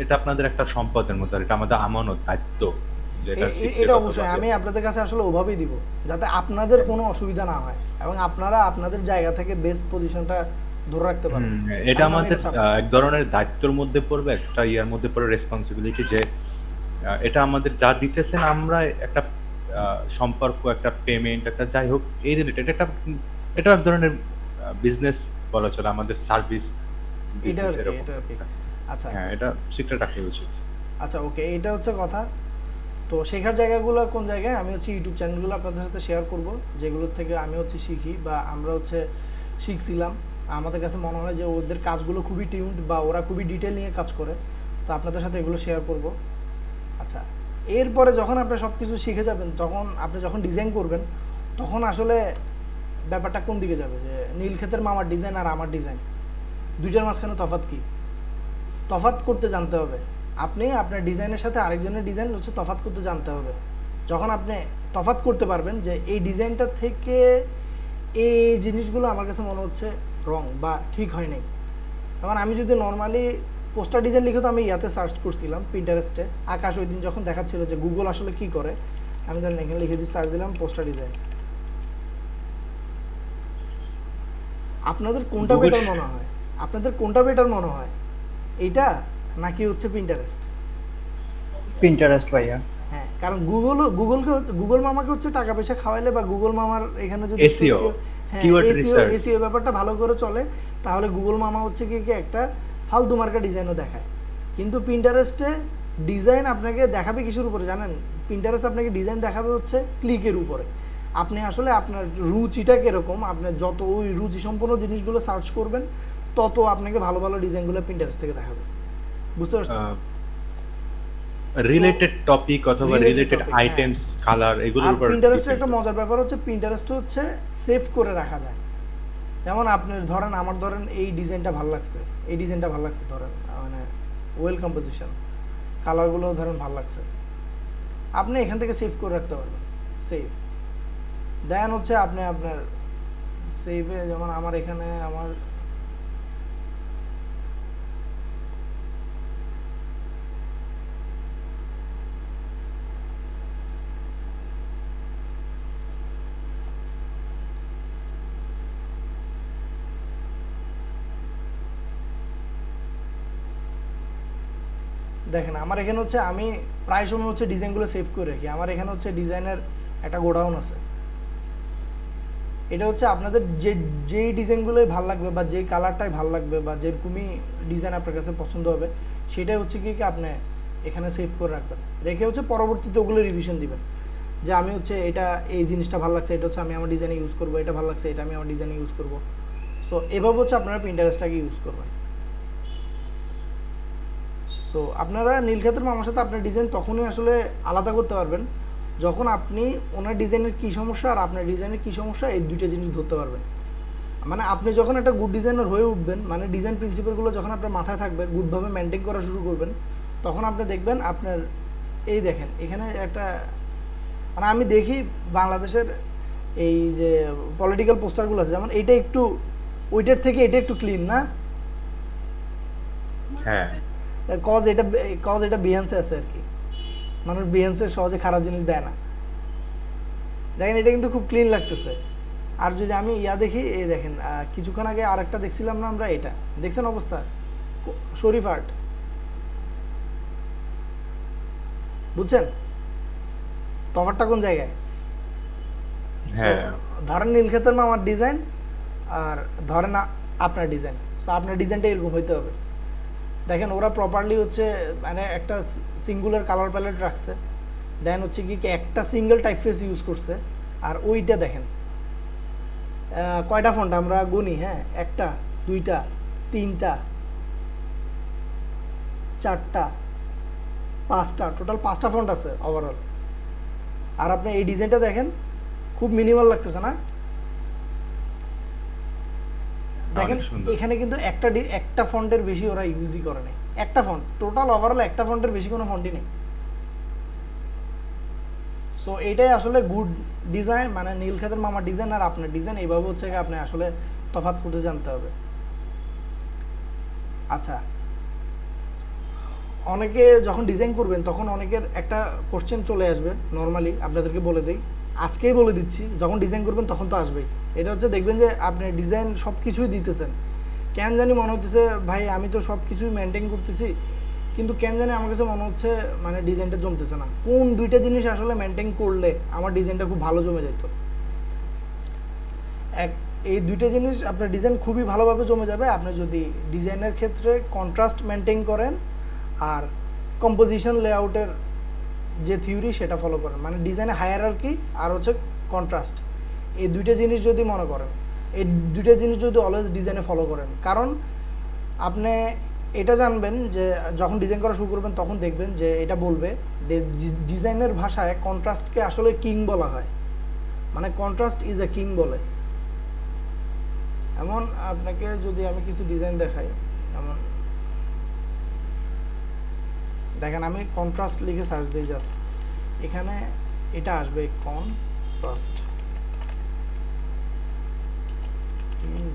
এটা আপনাদের একটা সম্পদের মতো, আর এটা আমাদের আমানত, দায়িত্ব, যেটা এটা অবশ্যই আমি আপনাদের কাছে আসলে ওভাবেই দিব, যাতে আপনাদের কোনো অসুবিধা না হয় এবং আপনারা আপনাদের জায়গা থেকে বেস্ট পজিশনটা ধরে রাখতে পারেন। এটা কারণ আমি আমাদের এটা চাপ- এক ধরনের দায়িত্বের মধ্যে পড়বে, একটা ইয়ার মধ্যে পড়ে, রেসপন্সিবিলিটি, যে এটা আমাদের যা দিতেছেন আমরা একটা সম্পর্ক, একটা পেমেন্ট, একটা যাই হোক এই রিলেটেড, এটা এক ধরনের বিজনেস বলা চলে, আমাদের সার্ভিস এটা বিজনেস আর কি, এরকম। এটা আর কি। আচ্ছা হ্যাঁ, এটা সিক্রেট রাখা উচিত। আচ্ছা, ওকে, এটা হচ্ছে কথা। তো শেখার জায়গাগুলো কোন জায়গায়, আমি হচ্ছে ইউটিউব চ্যানেলগুলো আপনাদের সাথে শেয়ার করব, যেগুলোর থেকে আমি হচ্ছে শিখি বা আমরা হচ্ছে শিখছিলাম। আমাদের কাছে মনে হয় যে ওদের কাজগুলো খুবই টিউনড বা ওরা খুবই ডিটেল নিয়ে কাজ করে, তো আপনাদের সাথে এগুলো শেয়ার করব। আচ্ছা, এরপরে যখন আপনি সব কিছু শিখে যাবেন, তখন আপনি যখন ডিজাইন করবেন, তখন আসলে ব্যাপারটা কোন দিকে যাবে, যে নীলক্ষেতের মামার ডিজাইন আর আমার ডিজাইন, দুইটার মাঝখানে তফাৎ কি? তফাৎ করতে জানতে হবে। আপনি আপনার ডিজাইনের সাথে আরেকজনের ডিজাইন হচ্ছে তফাৎ করতে জানতে হবে। যখন আপনি তফাৎ করতে পারবেন যে এই ডিজাইনটা থেকে এই জিনিসগুলো আমার কাছে মনে হচ্ছে রং বা ঠিক হয় নাই। যেমন আমি যদি নর্মালি পোস্টার ডিজাইন লিখে, তো আমি ইয়াতে সার্চ করছিলাম পিন্টারেস্টে, আকাশ ওই দিন যখন দেখাচ্ছিল যে গুগল আসলে কি করে, আমি ধরেন এখানে লিখে দিয়ে সার্চ দিলাম পোস্টার ডিজাইন। আপনাদের কোনটা Google- বেটার মনে হয়? আপনাদের কোনটা বেটার মনে হয়, এইটা নাকি হচ্ছে পিন্টারেস্ট? পিন্টারেস্ট ভাইয়া। হ্যাঁ, কারণ গুগল মামাকে হচ্ছে টাকা পয়সা খাওয়াইলে, বা গুগল মামার এখানে যদি SEO, keyword research। এসইও ব্যাপারটা ভালো করে চলে, তাহলে গুগল মামা হচ্ছে কি একটা ফালতু মার্কা ডিজাইনও দেখায়। কিন্তু পিন্টারেস্টে ডিজাইন আপনাকে দেখাবে কিসের উপরে জানেন? পিন্টারেস্ট আপনাকে ডিজাইন দেখাবে হচ্ছে ক্লিকের উপরে। আপনি আসলে আপনার রুচিটা কিরকম, আপনি যত ওই রুচি সম্পন্ন জিনিসগুলো সার্চ করবেন, তত আপনাকে ভালো ভালো ডিজাইনগুলো পিন্টারেস্ট থেকে দেখাবে। বুঝতে পারছেন? রিলেটেড টপিক অথবা Related রিলেটেড topic, হ্যাঁ। আইটেমস, কালার এগুলোর আর উপর পিন্টারেস্টের একটা depend করে। মজার ব্যাপার হচ্ছে পিন্টারেস্ট হচ্ছে সেভ করে রাখা যায়। যেমন আপনি ধরেন আমার ধরেন এই ডিজাইনটা ভালো লাগছে, এই ডিজাইনটা ভালো লাগছে ধরেন মানে ওয়েল কম্পোজিশন, কালারগুলো ধরেন ভালো লাগছে, আপনি এখান থেকে সেভ করে রাখতে পারবেন। সেভ দেন হচ্ছে আপনি আপনার সেভে, যেমন আমার এখানে আমার দেখেন আমার এখানে হচ্ছে আমি প্রায় সময় হচ্ছে ডিজাইনগুলো সেভ করে রাখি। আমার এখানে হচ্ছে ডিজাইনের একটা গোডাউন আছে। এটা হচ্ছে আপনাদের যেই ডিজাইনগুলোই ভালো লাগবে বা যেই কালারটাই ভালো লাগবে বা যেরকমই ডিজাইন আপনার কাছে পছন্দ হবে, সেটাই হচ্ছে কি আপনি এখানে সেভ করে রাখবেন। রেখে হচ্ছে পরবর্তীতে ওগুলো রিভিশন দিবেন যে আমি হচ্ছে এটা এই জিনিসটা ভালো লাগছে, এটা হচ্ছে আমি আমার ডিজাইনে ইউজ করবো, এটা ভালো লাগছে এটা আমি আমার ডিজাইনে ইউজ করবো। সো এভাবে হচ্ছে আপনারা পিন্টারেস্টটাকে ইউজ করবেন। সো আপনারা নীলক্ষেতের মামার সাথে আপনার ডিজাইন তখনই আসলে আলাদা করতে পারবেন যখন আপনি ওনার ডিজাইনের কী সমস্যা আর আপনার ডিজাইনের কী সমস্যা এই দুইটা জিনিস ধরতে পারবেন। মানে আপনি যখন একটা গুড ডিজাইনার হয়ে উঠবেন, মানে ডিজাইন প্রিন্সিপালগুলো যখন আপনার মাথায় থাকবে, গুডভাবে মেনটেন করা শুরু করবেন, তখন আপনি দেখবেন আপনার এই দেখেন এখানে একটা মানে আমি দেখি বাংলাদেশের এই যে পলিটিক্যাল পোস্টারগুলো আছে, যেমন এইটা একটু ওইটার থেকে এটা একটু ক্লিন না, হ্যাঁ কজ এটা বিহান্সে আছে আর কি। মানুষ বিহান্সে সহজে খারাপ জিনিস দেয় না। দেখেন এটা কিন্তু খুব ক্লিন লাগতেছে। আর যদি আমি দেখি, এই দেখেন কিছুক্ষণ আগে আরেকটা দেখছিলাম না আমরা, এটা দেখছেন অবস্থা শরীফ আর্ট, বুঝছেন তফাৎটা কোন জায়গায়? হ্যাঁ ধরেন নীলক্ষেতের মামার ডিজাইন আর ধরেন আপনার ডিজাইন, সো আপনার ডিজাইনটা এরকম হইতে হবে। দেখেন ওরা প্রপারলি হচ্ছে মানে একটা সিঙ্গুলার কালার প্যালেট রাখছে, দেন হচ্ছে কি একটা সিঙ্গেল টাইপ ফেস ইউজ করছে। আর ওইটা দেখেন কয়টা ফন্ট আমরা গুনি, হ্যাঁ 1টা 2টা 3টা 4টা 5টা, টোটাল 5টা ফন্ট আছে ওভারঅল। আর আপনি এই ডিজাইনটা দেখেন খুব মিনিমাল লাগতেছে না? দেখেন এখানে কিন্তু একটা ফন্টের বেশি ওরা ইউজই করে নাই, একটা ফন্ট টোটাল ওভারঅল একটা ফন্টের বেশি কোনো ফন্টই নেই। সো এইটাই আসলে গুড ডিজাইন, মানে নীলক্ষেতের মামার ডিজাইন আর আপনার ডিজাইন এইভাবে হচ্ছে আপনি আসলে তফাৎ করতে জানতে হবে। আচ্ছা, অনেকে যখন ডিজাইন করবেন তখন অনেকের একটা কোশ্চেন চলে আসবে, নর্মালি আপনাদেরকে বলে দিই, আজকেই বলে দিচ্ছি, যখন ডিজাইন করবেন তখন তো আসবেই। এটা হচ্ছে দেখবেন যে আপনি ডিজাইন সব কিছুই দিতেছেন, কেন জানি মনে হতেছে ভাই আমি তো সব কিছুই মেনটেন করতেছি, কিন্তু কেন জানি আমার কাছে মনে হচ্ছে মানে ডিজাইনটা জমতেছে না। কোন দুইটা জিনিস আসলে মেনটেন করলে আমার ডিজাইনটা খুব ভালো জমে যেত? এই দুইটা জিনিস আপনার ডিজাইন খুবই ভালোভাবে জমে যাবে আপনি যদি ডিজাইনের ক্ষেত্রে কন্ট্রাস্ট মেনটেন করেন আর কম্পোজিশন লেআউটের যে থিওরি সেটা ফলো করেন। মানে ডিজাইনে হায়ারার্কি আর হচ্ছে কন্ট্রাস্ট, এই দুইটা জিনিস যদি মনে করেন, এই দুইটা জিনিস যদি অলওয়েজ ডিজাইনে ফলো করেন, কারণ আপনি এটা জানবেন যে যখন ডিজাইন করা শুরু করবেন তখন দেখবেন যে এটা বলবে ডিজাইনের ভাষায় কন্ট্রাস্টকে আসলে কিং বলা হয়, মানে কন্ট্রাস্ট ইজ এ কিং বলে। এমন আপনাকে যদি আমি কিছু ডিজাইন দেখাই, এমন দেখেন আমি কন্ট্রাস্ট লিখে সার্চ দিই জাস্ট, এখানে এটা আসবে কন্ট্রাস্ট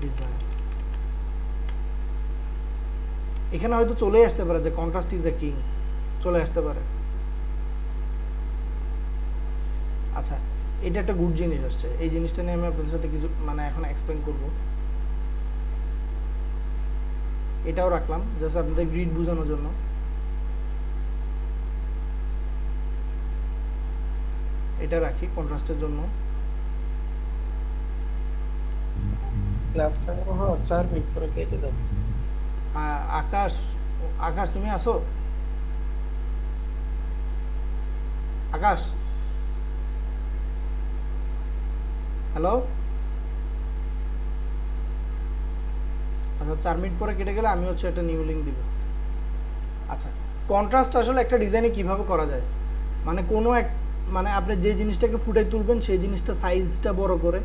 ডিজাইন, এখানে হয়তো চলে আসতে পারে যে কন্ট্রাস্ট ইজ এ কিং, চলে আসতে পারে। আচ্ছা, এটা একটা গুড জিনিস আসছে, এই জিনিসটা নিয়ে আমি আপনাদের সাথে কিছু মানে এখন এক্সপ্লেন করব। এটাও রাখলাম জাস্ট আপনাদের গ্রিড বোঝানোর জন্য। এটা রাখি কন্ট্রাস্টের জন্য। ক্লাসটা 4 মিনিট পরে কেটে যাবে। আকাশ, আকাশ তুমি আসো? আকাশ, হ্যালো? আচ্ছা 4 মিনিট পরে কেটে গেলে আমি হচ্ছে একটা নিউ লিঙ্ক দিব। আচ্ছা, কন্ট্রাস্ট আসলে একটা ডিজাইনে কিভাবে করা যায়, মানে কোনো এক, মানে আপনি যে জিনিসটাকে ফুটাই তুলবেন সেই জিনিসটা সাইজটা বড় করে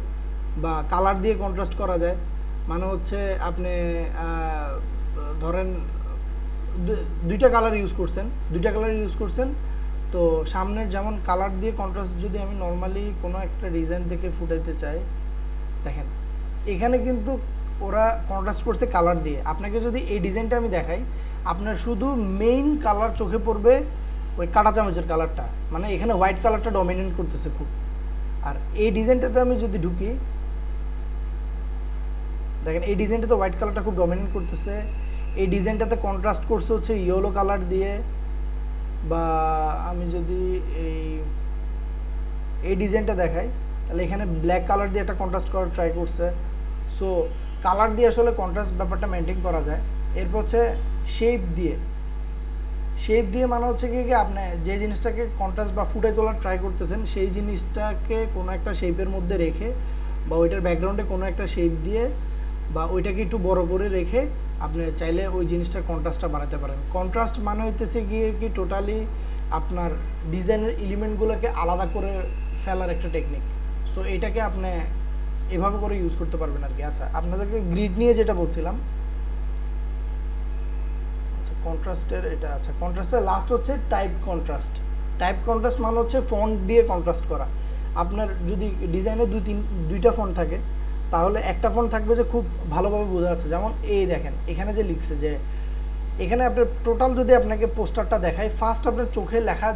বা কালার দিয়ে কন্ট্রাস্ট করা যায়। মানে হচ্ছে আপনি ধরেন দুইটা কালার ইউজ করছেন, তো সামনের যেমন কালার দিয়ে কন্ট্রাস্ট যদি আমি নর্মালি কোনো একটা ডিজাইন থেকে ফুটাইতে চাই, দেখেন এখানে কিন্তু ওরা কন্ট্রাস্ট করছে কালার দিয়ে। আপনাকে যদি এই ডিজাইনটা আমি দেখাই, আপনার শুধু মেইন কালার চোখে পড়বে ওই কাঁটা চামচের কালারটা, মানে এখানে হোয়াইট কালারটা ডমিনেট করতেছে খুব। আর এই ডিজাইনটাতে আমি যদি ঢুকি, দেখেন এই ডিজাইনটাতে হোয়াইট কালারটা খুব ডমিনেট করতেছে। এই ডিজাইনটাতে কন্ট্রাস্ট করছে হচ্ছে ইয়েলো কালার দিয়ে, বা আমি যদি এই ডিজাইনটা দেখাই তাহলে এখানে ব্ল্যাক কালার দিয়ে একটা কন্ট্রাস্ট করার ট্রাই করছে। সো কালার দিয়ে আসলে কন্ট্রাস্ট ব্যাপারটা মেনটেন করা যায়। এরপর হচ্ছে শেপ দিয়ে মানে হচ্ছে কি আপনি যে জিনিসটাকে কন্ট্রাস্ট বা ফুটাই তোলার ট্রাই করতেছেন সেই জিনিসটাকে কোনো একটা শেপের মধ্যে রেখে বা ওইটার ব্যাকগ্রাউন্ডে কোনো একটা শেপ দিয়ে বা ওইটাকে একটু বড় করে রেখে আপনি চাইলে ওই জিনিসটার কন্ট্রাস্টটা বাড়াতে পারেন। কন্ট্রাস্ট মানে হইতেছে গিয়ে কি টোটালি আপনার ডিজাইনের এলিমেন্টগুলোকে আলাদা করে ফেলার একটা টেকনিক। সো এটাকে আপনি এভাবে করে ইউজ করতে পারবেন আর কি। আচ্ছা, আপনাদেরকে গ্রিড নিয়ে যেটা বলছিলাম, কন্ট্রাস্টের এটা, আচ্ছা কন্ট্রাস্টের লাস্ট হচ্ছে টাইপ কন্ট্রাস্ট মানে হচ্ছে ফন্ট দিয়ে কন্ট্রাস্ট করা। আপনার যদি ডিজাইনে দুইটা ফন্ট থাকে তাহলে একটা ফন্ট থাকবে যে খুব ভালোভাবে বোঝা যাচ্ছে, যেমন এই দেখেন এখানে যে লিখছে যে এখানে আপনার টোটাল যদি আপনাকে পোস্টারটা দেখায়, ফার্স্ট আপনার চোখে লেখা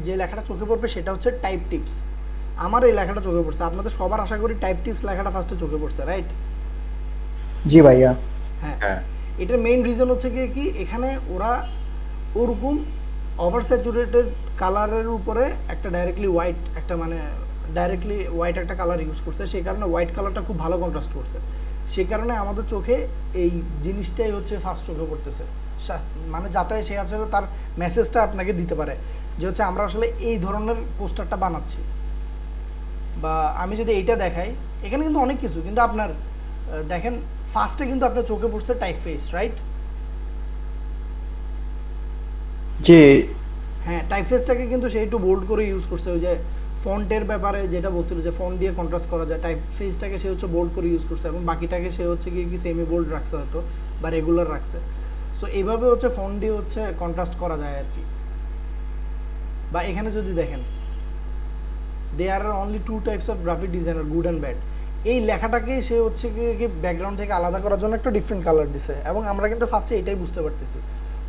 যে লেখাটা চোখে পড়বে সেটা হচ্ছে টাইপ টিপস। আমার এই লেখাটা চোখে পড়ছে, আপনাদের সবার আশা করি টাইপ টিপস লেখাটা ফার্স্টে চোখে পড়ছে, রাইট? জি ভাইয়া। হ্যাঁ, হ্যাঁ এটার মেইন রিজন হচ্ছে কি এখানে ওরা ওরকম ওভার স্যাচুরেটেড কালারের উপরে একটা ডাইরেক্টলি হোয়াইট একটা কালার ইউজ করছে, সেই কারণে হোয়াইট কালারটা খুব ভালো কন্ট্রাস্ট করছে। সেই কারণে আমাদের চোখে এই জিনিসটাই হচ্ছে ফার্স্ট চোখে পড়তেছে, মানে যাতে সে আসলে তার মেসেজটা আপনাকে দিতে পারে যে হচ্ছে আমরা আসলে এই ধরনের পোস্টারটা বানাচ্ছি। বা আমি যদি এইটা দেখাই, এখানে কিন্তু অনেক কিছু, কিন্তু আপনার দেখেন ফার্স্টে কিন্তু আপনার চোখে পড়ছে টাইপ ফেস, রাইট? জি। হ্যাঁ, টাইপ ফেসটাকে কিন্তু সে একটু বোল্ড করে ইউজ করছে, ওই যে ফন্টের ব্যাপারে যেটা বলছিল যে ফন্ট দিয়ে কন্ট্রাস্ট করা যায়, টাইপ ফেসটাকে সে হচ্ছে বোল্ড করে ইউজ করছে এবং বাকিটাকে সে হচ্ছে কি সেমি বোল্ড রাখছে হয়তো বা রেগুলার রাখছে। সো এইভাবে হচ্ছে ফন্ট দিয়ে হচ্ছে কন্ট্রাস্ট করা যায় আর কি। বা এখানে যদি দেখেন there are only two types of graphic designer, good and bad. এই লেখাটাকে সে হচ্ছে কি ব্যাকগ্রাউন্ড থেকে আলাদা করার জন্য একটা ডিফারেন্ট কালার দিছে, এবং আমরা কিন্তু ফার্স্টে এটাই বুঝতে পারতেছি,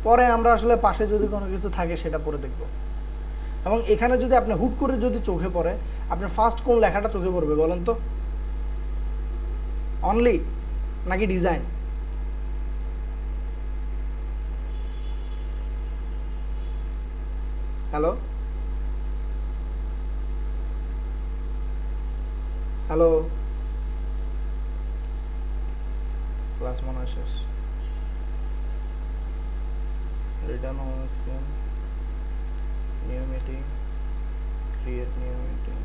পরে আমরা আসলে পাশে যদি কোনো কিছু থাকে সেটা পরে দেখব। এবং এখানে যদি আপনি হুট করে যদি চোখে পড়ে, আপনার ফার্স্ট কোন লেখাটা চোখে পড়বে বলেন তো? অনলি নাকি ডিজাইন? হ্যালো হ্যালো, ক্লাস মনে হয় শেষ। Return on screen, new meeting, create new meeting,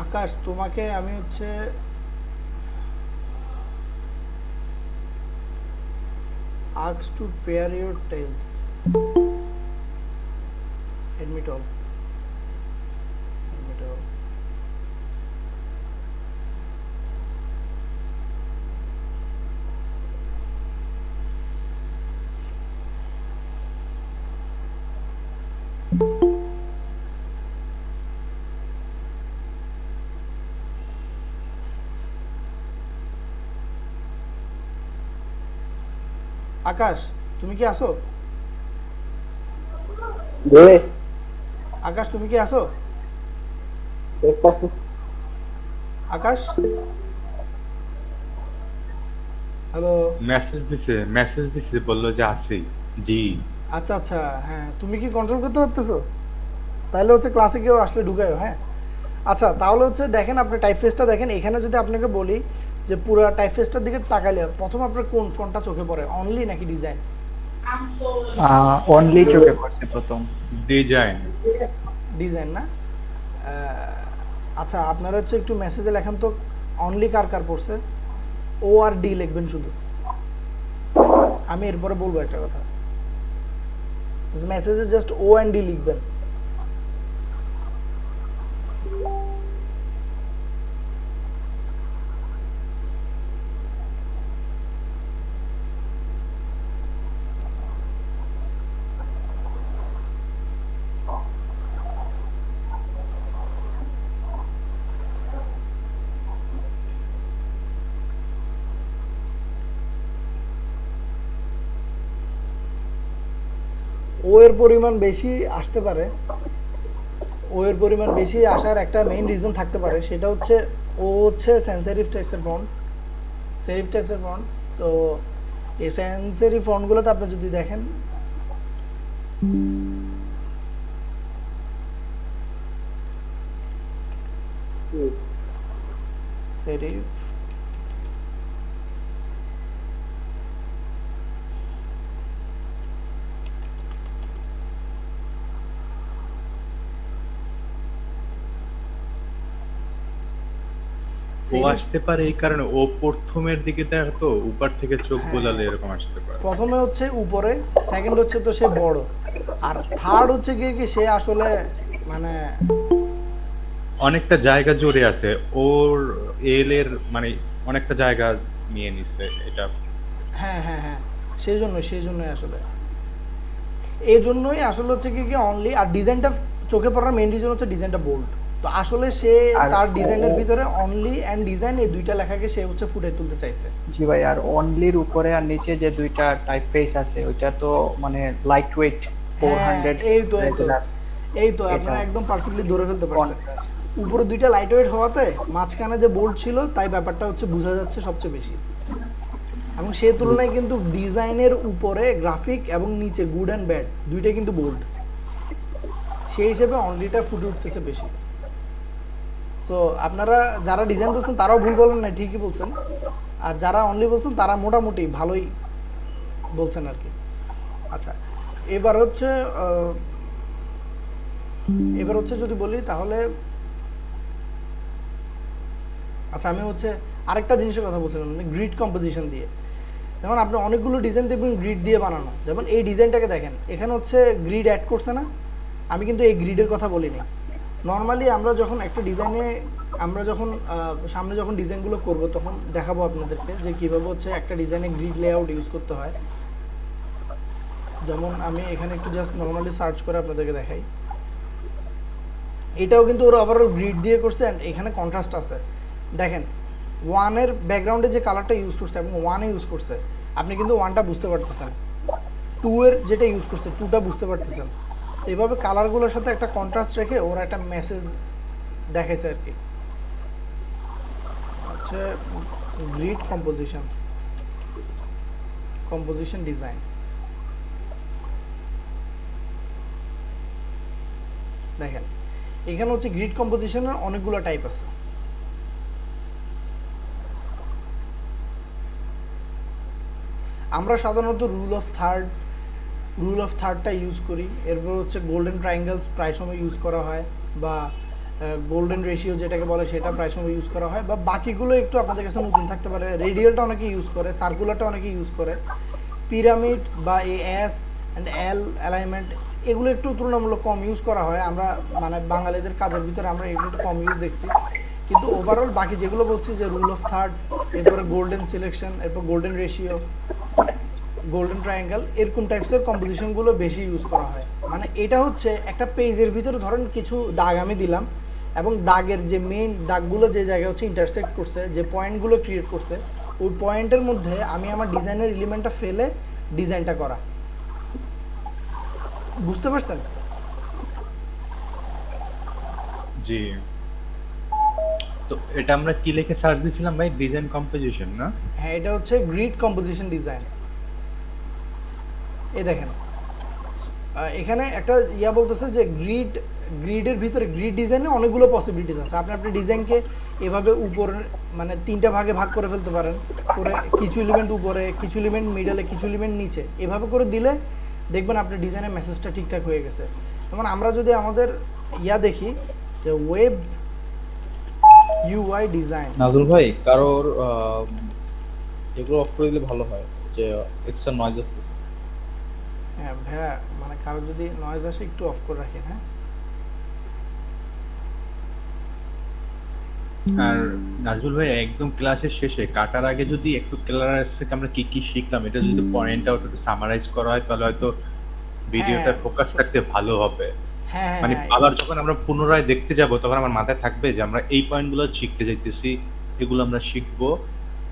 Akash, তোমাকে আমি হচ্ছে asked to pair your tails. Admit all. Admit all. আকাশ তুমি কি আসো? আকাশ তুমি কি আসো? আকাশ, হ্যালো। মেসেজ দিছে বললো যে আছি। জি। আচ্ছা আচ্ছা, হ্যাঁ তুমি কি কন্ট্রোল করতে পারতেছো? তাহলে হচ্ছে ক্লাসে কেউ আসলে ঢুকায়ও, হ্যাঁ। আচ্ছা তাহলে হচ্ছে দেখেন, আপনি টাইপফেসটা দেখেন। এখানে যদি আপনাকে বলি যে পুরো টাইপফেসটার দিকে তাকাইলে প্রথম আপনার কোন ফন্টটা চোখে পড়ে, অনলি নাকি ডিজাইন? অনলি চোখে পড়ছে প্রথম। ডিজাইন। ডিজাইন না? আচ্ছা আপনারা হচ্ছে একটু মেসেজে লেখেন তো অনলি কার কার পড়ছে। ও আর ডি লিখবেন শুধু, আমি এরপরে বলবো একটা কথা। মেসেজে জাস্ট ও এন্ড ডি লিখবেন। ও এর পরিমাণ বেশি আসতে পারে, ও এর পরিমাণ বেশি আসার একটা মেইন রিজন থাকতে পারে, সেটা হচ্ছে ও হচ্ছে সেন্সিটিভ টেক্সটের ফন্ট, সেরিফ টেক্সটের ফন্ট। তো এই সেন্সিটিভ ফন্টগুলোতে আপনি যদি দেখেন, সেরিফ ও আসতে পারে এই কারণে ও প্রথমের দিকে দেখো উপর থেকে চোখ গোলালে এরকম আসতে পারে। প্রথমে হচ্ছে উপরে, সেকেন্ড হচ্ছে তো সে বড়, আর থার্ড হচ্ছে কি সে আসলে মানে অনেকটা জায়গা জুড়ে আছে ওর এল এর, মানে অনেকটা জায়গা নিয়ে নিচ্ছে এটা। হ্যাঁ হ্যাঁ হ্যাঁ, সেই জন্যই আসলে, এই জন্যই আসলে হচ্ছে কি অনলি। আর ডিজাইনটা চোখে পড়ার মেইন রিজন হচ্ছে ডিজাইনটা বোল্ড। তো আসলে সে তার ডিজাইনের ভিতরে অনলি এন্ড ডিজাইন এই দুইটা লেখাকে সে হচ্ছে ফুটে তুলতে চাইছে। জি ভাই, আর অনলির উপরে আর নিচে যে দুইটা টাইপ ফেস আছে ওইটা তো মানে লাইট ওয়েট 400। এই তো আপনারা একদম পারফেক্টলি ধরে ফেলতে পারছেন। উপরে দুইটা লাইট ওয়েট হওয়াতে মাঝখানে যে বোল্ড ছিল তাই ব্যাপারটা হচ্ছে বোঝা যাচ্ছে সবচেয়ে বেশি। এবং সেই তুলনায় কিন্তু ডিজাইনের উপরে গ্রাফিক এবং নিচে গুড অ্যান্ড ব্যাড দুইটাই কিন্তু বোল্ড, সেই হিসেবে অনলিটা ফুটে উঠতেছে বেশি। সো আপনারা যারা ডিজাইন বলছেন তারাও ভুল বলেন না, ঠিকই বলছেন। আর যারা অনলি বলছেন তারা মোটামুটি ভালোই বলছেন আর কি। আচ্ছা এবার হচ্ছে যদি বলি তাহলে, আচ্ছা আমি হচ্ছে আরেকটা জিনিসের কথা বলছিলাম, মানে গ্রিড কম্পোজিশন দিয়ে। যেমন আপনি অনেকগুলো ডিজাইন দেখবেন গ্রিড দিয়ে বানানো, যেমন এই ডিজাইনটাকে দেখেন, এখানে হচ্ছে গ্রিড অ্যাড করছে না। আমি কিন্তু এই গ্রিডের কথা বলিনি। নর্মালি আমরা যখন একটা ডিজাইনে সামনে যখন ডিজাইনগুলো করব তখন দেখাবো আপনাদেরকে যে কীভাবে হচ্ছে একটা ডিজাইনে গ্রিড লেআউট ইউজ করতে হয়। যেমন আমি এখানে একটু জাস্ট নর্মালি সার্চ করে আপনাদেরকে দেখাই। এটাও কিন্তু ওরা ওভারঅল গ্রিড দিয়ে করছে, অ্যান্ড এখানে কন্ট্রাস্ট আছে। দেখেন ওয়ানের ব্যাকগ্রাউন্ডে যে কালারটা ইউজ করছে এবং ওয়ানে ইউজ করছে, আপনি কিন্তু ওয়ানটা বুঝতে পারতেছেন, টু এর যেটা ইউজ করছে টুটা বুঝতে পারতেছেন। এইভাবে কালারগুলোর সাথে একটা কন্ট্রাস্ট রেখে ওরা একটা মেসেজ দেখাইছে আর কি। হচ্ছে গ্রিড কম্পোজিশন ডিজাইন। দেখেন এখানে হচ্ছে গ্রিড কম্পোজিশনের অনেকগুলো টাইপ আছে। আমরা সাধারণত রুল অফ থার্ডটা ইউজ করি। এরপর হচ্ছে গোল্ডেন ট্রায়াঙ্গেলস প্রায় সময় ইউজ করা হয়, বা গোল্ডেন রেশিও যেটাকে বলে সেটা প্রায় সময় ইউজ করা হয়, বা বাকিগুলো একটু আপনাদের কাছে নতুন থাকতে পারে। রেডিয়ালটা অনেকে ইউজ করে, সার্কুলারটা অনেকে ইউজ করে, পিরামিড বা এস অ্যান্ড এল অ্যালাইনমেন্ট এগুলো একটু তুলনামূলক কম ইউজ করা হয়। আমরা মানে বাঙালিদের কাজের ভিতরে আমরা এগুলো একটু কম ইউজ দেখছি। কিন্তু ওভারঅল বাকি যেগুলো বলছি যে রুল অফ থার্ড, এরপরে গোল্ডেন সিলেকশন, এরপর গোল্ডেন রেশিও, গোল্ডেন ট্রায়াঙ্গেল, এরকম টাইপসের কম্পোজিশনগুলো বেশি ইউজ করা হয়। মানে এটা হচ্ছে একটা পেজের ভিতরে ধরেন কিছু দাগ আমি দিলাম, এবং দাগের যে মেইন দাগগুলো যে জায়গায় হচ্ছে ইন্টারসেক্ট করছে, যে পয়েন্টগুলো ক্রিয়েট করছে, ওই পয়েন্টের মধ্যে আমি আমার ডিজাইনের এলিমেন্টটা ফেলে ডিজাইনটা করা। বুঝতে পারছেন? জি। তো এটা আমরা কি লিখে সার্চ দিছিলাম ভাই? ডিজাইন কম্পোজিশন না? হ্যাঁ, এটা হচ্ছে গ্রিড কম্পোজিশন ডিজাইন। এই দেখেন এখানে একটা ইয়া বলতেছে যে গ্রিডের ভিতরে গ্রিড ডিজাইনে অনেকগুলো পসিবিলিটিস আছে। আপনি আপনার ডিজাইনকে এভাবে উপরে মানে 3টা ভাগে ভাগ করে ফেলতে পারেন, করে কিছু এলিমেন্ট উপরে, কিছু এলিমেন্ট মিডলে, কিছু এলিমেন্ট নিচে, এভাবে করে দিলে দেখবেন আপনার ডিজাইনের মেসেজটা ঠিকঠাক হয়ে গেছে। যেমন আমরা যদি আমাদের ইয়া দেখি যে ওয়েব ইউআই ডিজাইন, নাজুল ভাই কারোর এগুলো অফ করে দিলে ভালো হয়, যে এক্সট্রা নয়েজ আসতেছে। হ্যাঁ ভাইয়া, মানে কারো যদি নয়েজ আসে একটু অফ করে রাখেন। হ্যাঁ, আর নাজমুল ভাই একদম ক্লাসের শেষে কাটার আগে যদি একটু ক্লাস থেকে আমরা কি কি শিখলাম এটা যদি পয়েন্ট আউট একটু সামারাইজ করা হয় তাহলে হয়তো ভিডিওটা ফোকাস থাকতে ভালো হবে। হ্যাঁ, মানে হ্যাঁ, আবার যখন আমরা পুনরায় দেখতে যাব তখন আমার মাথায় থাকবে যে আমরা এই পয়েন্টগুলো শিখতে যাইতেছি, এগুলো আমরা শিখবো,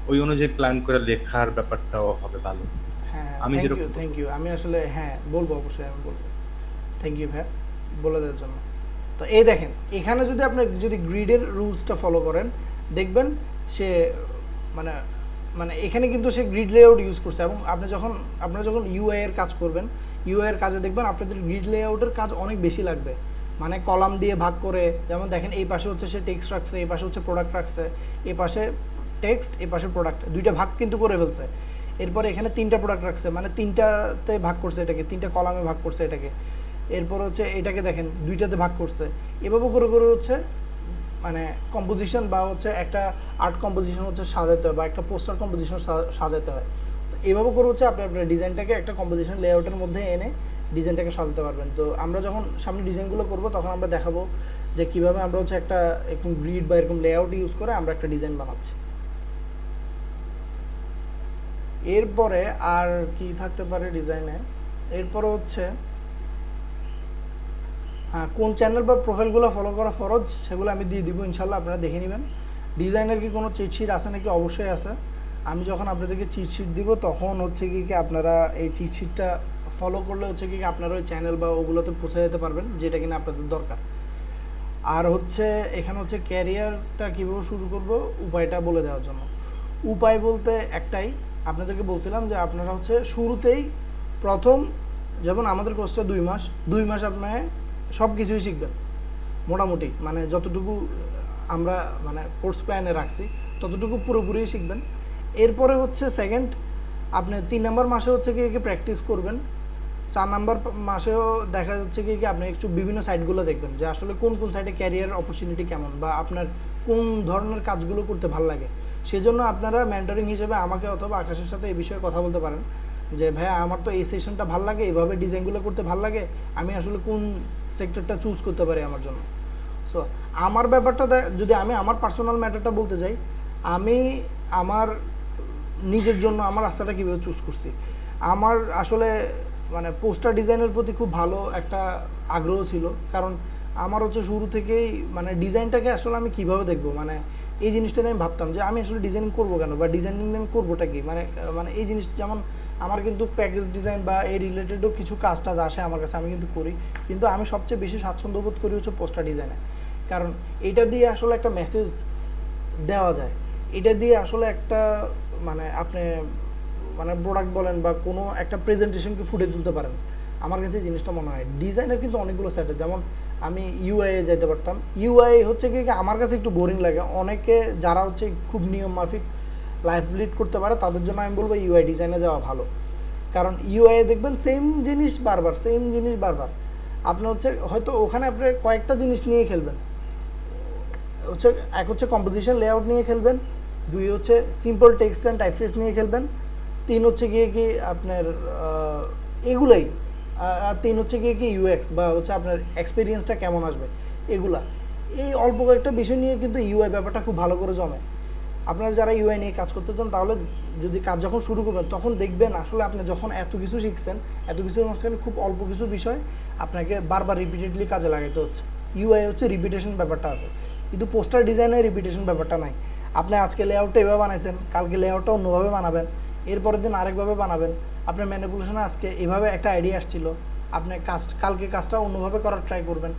ওই অনুযায়ী প্ল্যান করে লেখার ব্যাপারটাও হবে ভালো। হ্যাঁ, আমি যেরকম থ্যাংক ইউ। আমি আসলে হ্যাঁ বলবো, অবশ্যই আমি বলবো। থ্যাংক ইউ ভাইয়া বলে দেওয়ার জন্য। তো এই দেখেন এখানে যদি আপনি যদি গ্রিডের রুলসটা ফলো করেন দেখবেন সে মানে মানে এখানে কিন্তু সে গ্রিড লেআউট ইউজ করছে, এবং আপনারা যখন ইউআই এর কাজ করবেন, ইউআই এর কাজে দেখবেন আপনাদের গ্রিড লেআউটের কাজ অনেক বেশি লাগবে। মানে কলাম দিয়ে ভাগ করে, যেমন দেখেন এই পাশে হচ্ছে সে টেক্সট রাখছে, এই পাশে হচ্ছে প্রোডাক্ট রাখছে, এই পাশে টেক্সট, এই পাশে প্রোডাক্ট, দুইটা ভাগ কিন্তু করে ফেলছে। এরপরে এখানে 3টা প্রোডাক্ট রাখছে, মানে 3টাতে ভাগ করছে এটাকে, 3টা কলামে ভাগ করছে এটাকে। এরপর হচ্ছে এটাকে দেখেন 2টাতে ভাগ করছে। এভাবে করে করে হচ্ছে মানে কম্পোজিশন বা হচ্ছে একটা আর্ট কম্পোজিশন হচ্ছে সাজাতে হয়, বা একটা পোস্টার কম্পোজিশন সাজাতে হয়। তো এভাবে করে হচ্ছে আপনি আপনার ডিজাইনটাকে একটা কম্পোজিশন লেআউটের মধ্যে এনে ডিজাইনটাকে সাজাতে পারবেন। তো আমরা যখন সামনে ডিজাইনগুলো করব তখন আমরা দেখাবো যে কিভাবে আমরা হচ্ছে একটা এরকম গ্রিড বা এরকম লেআউট ইউজ করে আমরা একটা ডিজাইন বানাচ্ছি। এরপরে আর কি থাকতে পারে ডিজাইনে? এরপরে হচ্ছে হ্যাঁ, কোন চ্যানেল বা প্রোফাইলগুলো ফলো করা ফরজ সেগুলো আমি দিয়ে দিব ইনশাল্লাহ, আপনারা দেখে নেবেন। ডিজাইনের কি কোনো চিট শিট আছে নাকি? অবশ্যই আছে। আমি যখন আপনাদেরকে চিট শিট দিব তখন হচ্ছে কি আপনারা এই চিট শিটটা ফলো করলে হচ্ছে কি আপনারা ওই চ্যানেল বা ওগুলোতে পৌঁছে যেতে পারবেন, যেটা কিনা আপনাদের দরকার। আর হচ্ছে এখানে হচ্ছে ক্যারিয়ারটা কীভাবে শুরু করব উপায়টা বলে দেওয়ার জন্য। উপায় বলতে একটাই, আপনাদেরকে বলছিলাম যে আপনারা হচ্ছে শুরুতেই প্রথম, যেমন আমাদের কোর্সটা 2 মাস আপনি সব কিছুই শিখবেন মোটামুটি, মানে যতটুকু আমরা মানে কোর্স প্ল্যানে রাখছি ততটুকু পুরোপুরি শিখবেন। এরপরে হচ্ছে সেকেন্ড, আপনি 3 নাম্বার মাসে হচ্ছে কি প্র্যাকটিস করবেন। 4 নাম্বার মাসেও দেখা যাচ্ছে কি আপনি একটু বিভিন্ন সাইটগুলো দেখবেন যে আসলে কোন কোন সাইটে ক্যারিয়ার অপরচুনিটি কেমন, বা আপনার কোন ধরনের কাজগুলো করতে ভালো লাগে। সেজন্য আপনারা মেন্টরিং হিসেবে আমাকে অথবা আকাশের সাথে এই বিষয়ে কথা বলতে পারেন যে ভাইয়া আমার তো এই সেশনটা ভালো লাগে, এইভাবে ডিজাইনগুলো করতে ভালো লাগে, আমি আসলে কোন সেক্টরটা চুজ করতে পারি আমার জন্য। সো আমার ব্যাপারটা যদি আমি আমার পার্সোনাল ম্যাটারটা বলতে যাই, আমি আমার নিজের জন্য আমার রাস্তাটা কীভাবে চুজ করছি। আমার আসলে মানে পোস্টার ডিজাইনের প্রতি খুব ভালো একটা আগ্রহ ছিল, কারণ আমার হচ্ছে শুরু থেকেই মানে ডিজাইনটাকে আসলে আমি কীভাবে দেখবো, মানে এই জিনিসটা নিয়ে আমি ভাবতাম যে আমি আসলে ডিজাইনিং করবো কেন, বা ডিজাইনিং আমি করবোটা কি, মানে মানে এই জিনিস যেমন আমার কিন্তু প্যাকেজ ডিজাইন বা এই রিলেটেডও কিছু কাজ টাজ আসে আমার কাছে, আমি কিন্তু করি, কিন্তু আমি সবচেয়ে বেশি স্বাচ্ছন্দ্য বোধ করি হচ্ছে পোস্টার ডিজাইনে। কারণ এটা দিয়ে আসলে একটা মেসেজ দেওয়া যায়, এটা দিয়ে আসলে একটা মানে আপনি মানে প্রোডাক্ট বলেন বা কোনো একটা প্রেজেন্টেশনকে ফুটে তুলতে পারেন। আমার কাছে জিনিসটা মনে হয় ডিজাইনের কিন্তু অনেকগুলো সাইড, যেমন আমি ইউআই এ যাইতে পারতাম। ইউআই হচ্ছে কি আমার কাছে একটু বোরিং লাগে, অনেকে যারা হচ্ছে খুব নিয়ম মাফিক লাইফ লিড করতে পারে তাদের জন্য আমি বলবো ইউআই ডিজাইনে যাওয়া ভালো। কারণ ইউআই দেখবেন সেম জিনিস বারবার আপনি হচ্ছে হয়তো ওখানে আপনি কয়েকটা জিনিস নিয়ে খেলবেন, হচ্ছে এক হচ্ছে কম্পোজিশন লেআউট নিয়ে খেলবেন, 2 হচ্ছে সিম্পল টেক্সট অ্যান্ড টাইপফেস নিয়ে খেলবেন, 3 হচ্ছে গিয়ে কি আপনার এগুলাই, আর 3 হচ্ছে গিয়ে কি ইউএক্স বা হচ্ছে আপনার এক্সপিরিয়েন্সটা কেমন আসবে এগুলা। এই অল্প কয়েকটা বিষয় নিয়ে কিন্তু ইউআই ব্যাপারটা খুব ভালো করে জমে। আপনারা যারা ইউআই নিয়ে কাজ করতে চান তাহলে যদি কাজ যখন শুরু করবেন তখন দেখবেন আসলে আপনি যখন এত কিছু শিখছেন, এত কিছুর মাঝখানে খুব অল্প কিছু বিষয় আপনাকে বারবার রিপিটেডলি কাজে লাগাইতে হচ্ছে। ইউআই হচ্ছে রিপিটেশন ব্যাপারটা আছে, কিন্তু পোস্টার ডিজাইনে রিপিটেশন ব্যাপারটা নাই। আপনি আজকে লেআউটটা এভাবে বানাইছেন, কালকে লেআউটটা অন্যভাবে বানাবেন, এরপরের দিন আরেকভাবে বানাবেন। আপনার ম্যানিপুলেশনে আজকে এভাবে একটা আইডিয়া আসছিল, আপনি কালকে কাজটা অন্যভাবে করার ট্রাই করবেন।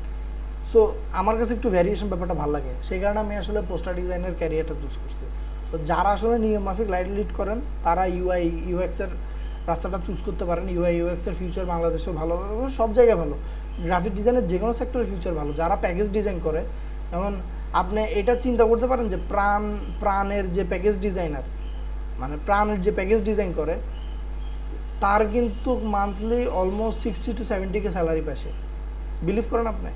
সো আমার কাছে একটু ভ্যারিয়েশন ব্যাপারটা ভালো লাগে, সেই কারণে আমি আসলে পোস্টার ডিজাইনের ক্যারিয়ারটা চুজ করছি। তো যারা আসলে নিয়ম মাফিক লাইট লিড করেন তারা ইউআই ইউএক্সের রাস্তাটা চুজ করতে পারেন। ইউআই ইউএক্সের ফিউচার বাংলাদেশেও ভালো, সব জায়গায় ভালো, গ্রাফিক ডিজাইনের যে কোনো সেক্টরের ফিউচার ভালো। যারা প্যাকেজ ডিজাইন করে, যেমন আপনি এটা চিন্তা করতে পারেন যে প্রাণের যে প্যাকেজ ডিজাইনার, মানে প্রাণের যে প্যাকেজ ডিজাইন করে, তার কিন্তু monthly almost 60 to 70K salary পাশে। বিলিভ করেন আপনি?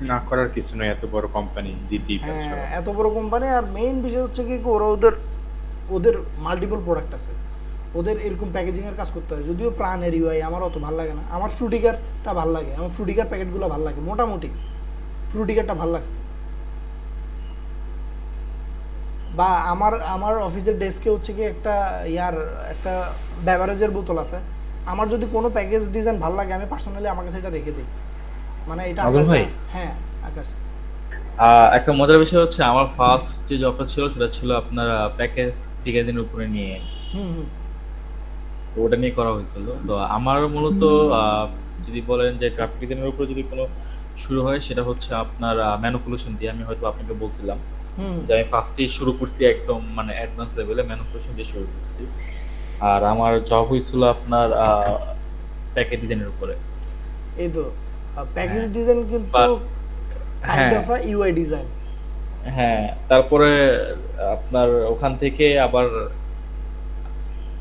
না করার কিছু নয়, এত বড় কোম্পানি দিতেই পারছে। হ্যাঁ, এত বড় কোম্পানি। আর মেইন বিষয় হচ্ছে কি, ওরা ওদের মাল্টিপল প্রোডাক্ট আছে, ওদের এরকম প্যাকেজিং এর কাজ করতে হয়। যদিও প্রাণের ইউআই আমার অত ভালো লাগে না, আমার ফ্রুটিকারটা ভালো লাগে, আমার ফ্রুটিকার প্যাকেটগুলো ভালো লাগে, মোটামুটি ফ্রুটিকারটা ভালো লাগছে। বা আমার অফিসের ডেস্কে হচ্ছে কি একটা বেভারেজের বোতল আছে, আমার যদি কোনো প্যাকেজ ডিজাইন ভালো লাগে আমি পার্সোনালি আমার কাছে এটা রেখে দিই। মানে এটা আজল ভাই? হ্যাঁ আকাশ। একটা মজার বিষয় হচ্ছে আমার ফার্স্ট যে জবটা ছিল সেটা ছিল আপনার প্যাকেজ ডিজাইনের উপরে নিয়ে, হুম। তো ওটা নিয়ে করা হয়েছিল। তো আমার মূলত যদি বলেন যে গ্রাফিক ডিজাইনের উপরে যদি কোনো শুরু হয় সেটা হচ্ছে আপনার ম্যানিপুলেশন দিয়ে। আমি হয়তো আপনাকে বলছিলাম যে আমি ফার্স্টেই শুরু করছি একদম মানে অ্যাডভান্স লেভেলে ম্যানিপুলেশন দিয়ে শুরু করছি। আর আমার জব হয়েছিল আপনার প্যাকেজ ডিজাইনের উপরে। এই তো প্যাকেজ ডিজাইন কিন্তু হ্যাঁ। Kind of a UI design. হ্যাঁ, তারপরে আপনার ওখান থেকে আবার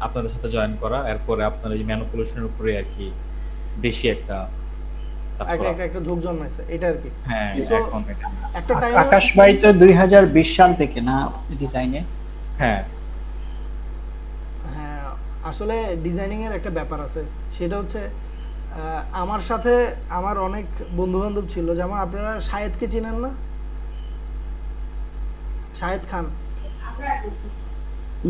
আপনাদের সাথে জয়েন করা, এরপরে আপনার এই ম্যানিপুলেশনের উপরে আর কি বেশি একটা কাজ করা। একটা ঝোঁক জন্মাইছে এটা আর কি। হ্যাঁ, So, এখন এটা একটা টাইম আকাশ ভাই তো 2020 সাল থেকে না ডিজাইনে? হ্যাঁ হ্যাঁ, আসলে ডিজাইনিং এর একটা ব্যাপার আছে, সেটা হচ্ছে আমার সাথে আমার অনেক বন্ধু বান্ধব ছিল, যেমন আপনারা শাহেদকে চিনেন না? শাহেদ খান।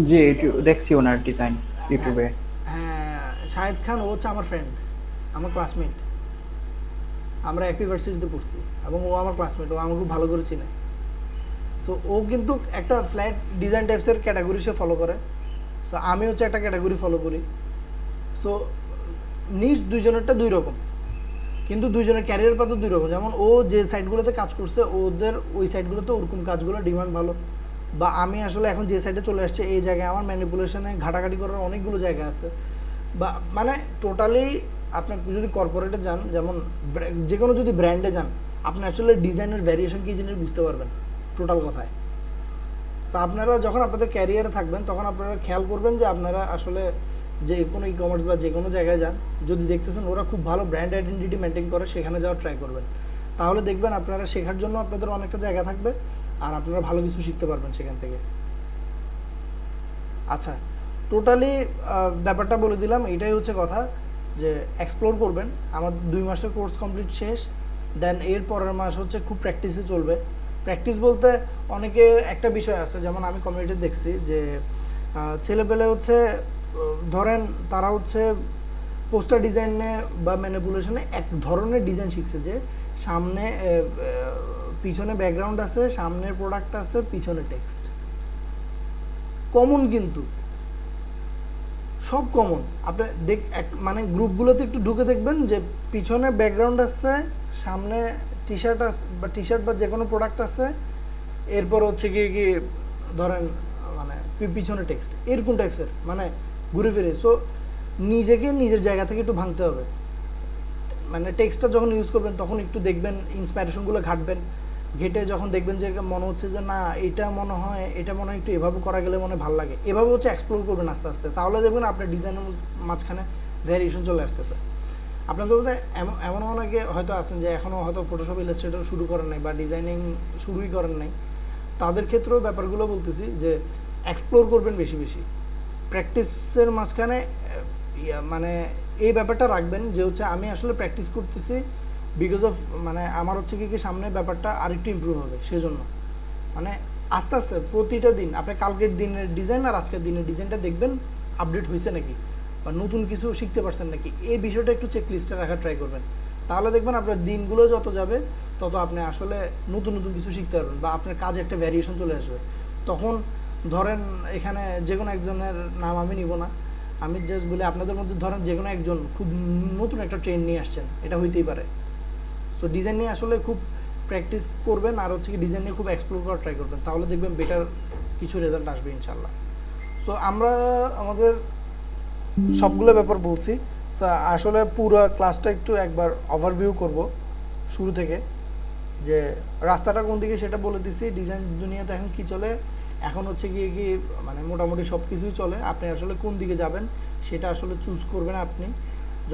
জি, দেখছি ওনার ডিজাইন ইউটিউবে। হ্যাঁ, শাহেদ খান ও হচ্ছে আমার ফ্রেন্ড, আমার ক্লাসমেট। আমরা একই ইউনিভার্সিটিতে পড়ছি এবং ও আমার ক্লাসমেট, ও আমাকে খুব ভালো করে চিনে। সো ও কিন্তু একটা ফ্ল্যাট ডিজাইন টাইপসের ক্যাটাগরি সে ফলো করে। সো আমি হচ্ছে একটা ক্যাটাগরি ফলো করি। সো নিজ দুইজনেরটা দুই রকম, কিন্তু দুইজনের ক্যারিয়ার পাতা দুই রকম। যেমন ও যে সাইটগুলোতে কাজ করছে ওদের ওই সাইটগুলোতে ওরকম কাজগুলো ডিমান্ড ভালো, বা আমি আসলে এখন যে সাইডে চলে আসছে এই জায়গায় আমার ম্যানিপুলেশনে ঘাটাঘাটি করার অনেকগুলো জায়গা আছে। বা মানে টোটালি আপনার যদি কর্পোরেটে যান, যেমন যে কোনো যদি ব্র্যান্ডে যান, আপনি আসলে ডিজাইনের ভ্যারিয়েশন কী জিনিস বুঝতে পারবেন টোটাল কথায়। তো আপনারা যখন আপনাদের ক্যারিয়ারে থাকবেন তখন আপনারা খেয়াল করবেন যে আপনারা আসলে যে কোনো ই কমার্স বা যে কোনো জায়গায় যান, যদি দেখতেছেন ওরা খুব ভালো ব্র্যান্ড আইডেন্টিটি মেনটেন করে, সেখানে যাওয়ার ট্রাই করবেন। তাহলে দেখবেন আপনারা শেখার জন্য আপনাদের অনেকটা জায়গা থাকবে আর আপনারা ভালো কিছু শিখতে পারবেন সেখান থেকে। আচ্ছা, টোটালি ব্যাপারটা বলে দিলাম, এটাই হচ্ছে কথা যে এক্সপ্লোর করবেন। আমার 2 মাসের কোর্স কমপ্লিট শেষ, দেন এর পরের মাস হচ্ছে খুব প্র্যাকটিসে চলবে। প্র্যাকটিস বলতে অনেকে একটা বিষয় আছে, যেমন আমি কমিউনিটি দেখছি যে ছেলেপেলে হচ্ছে ধরেন তারা হচ্ছে পোস্টার ডিজাইনে বা ম্যানিপুলেশনে এক ধরনের ডিজাইন শিখছে, যে সামনে পিছনে ব্যাকগ্রাউন্ড আছে, সামনের প্রোডাক্ট আছে, পিছনে টেক্সট কমন, কিন্তু সব কমন। আপনি মানে গ্রুপগুলোতে একটু ঢুকে দেখবেন যে পিছনে ব্যাকগ্রাউন্ড আছে, সামনে টি শার্ট বা যে কোনো প্রোডাক্ট আছে, এরপর হচ্ছে কি ধরেন মানে পিছনে টেক্সট, এরকম টাইপসের মানে ঘুরে ফিরে। সো নিজেকে নিজের জায়গা থেকে একটু ভাঙতে হবে। মানে টেক্সটটা যখন ইউজ করবেন তখন একটু দেখবেন, ইন্সপায়ারেশনগুলো ঘাটবেন, ঘেটে যখন দেখবেন যে মনে হচ্ছে যে না এটা মনে হয় একটু এভাবে করা গেলে মনে ভালো লাগে, এভাবে হচ্ছে এক্সপ্লোর করবেন আস্তে আস্তে। তাহলে দেখবেন আপনার ডিজাইনের মাঝখানে ভ্যারিয়েশন চলে আসতেছে। আপনাদের মধ্যে এমন অনেকে হয়তো আছেন যে এখনও হয়তো ফটোশপ ইলাস্ট্রেটর শুরু করেন নাই বা ডিজাইনিং শুরুই করেন নাই, তাদের ক্ষেত্রেও ব্যাপারগুলো বলতেছি যে এক্সপ্লোর করবেন বেশি বেশি। প্র্যাকটিসের মাঝখানে মানে এই ব্যাপারটা রাখবেন যে হচ্ছে আমি আসলে প্র্যাকটিস করতেছি বিকজ অফ মানে আমার হচ্ছে কি সামনে ব্যাপারটা আরেকটু ইমপ্রুভ হবে, সেজন্য মানে আস্তে আস্তে প্রতিটা দিন আপনি কালকের দিনের ডিজাইন আর আজকের দিনের ডিজাইনটা দেখবেন আপডেট হয়েছে নাকি বা নতুন কিছু শিখতে পারছেন নাকি, এই বিষয়টা একটু চেক লিস্টে রাখার ট্রাই করবেন। তাহলে দেখবেন আপনার দিনগুলো যত যাবে তত তত আপনি আসলে নতুন নতুন কিছু শিখতে পারবেন বা আপনার কাজে একটা ভ্যারিয়েশন চলে আসবে। তখন ধরেন এখানে যে কোনো একজনের নাম আমি নিব না, আমি জাস্ট বলি আপনাদের মধ্যে ধরেন যে কোনো একজন খুব নতুন একটা ট্রেন্ড নিয়ে আসছেন, এটা হইতেই পারে। সো ডিজাইন নিয়ে আসলে খুব প্র্যাকটিস করবেন আর হচ্ছে কি ডিজাইন নিয়ে খুব এক্সপ্লোর করার ট্রাই করবেন, তাহলে দেখবেন বেটার কিছু রেজাল্ট আসবে ইনশাল্লাহ। সো আমরা আমাদের সবগুলো ব্যাপার বলছি। তো আসলে পুরো ক্লাসটা একটু একবার ওভারভিউ করব শুরু থেকে, যে রাস্তাটা কোন দিকে সেটা বলে দিছি, ডিজাইন দুনিয়াতে এখন কি চলে, এখন হচ্ছে গিয়ে কি মানে মোটামুটি সব কিছুই চলে, আপনি আসলে কোন দিকে যাবেন সেটা আসলে চুজ করবেন আপনি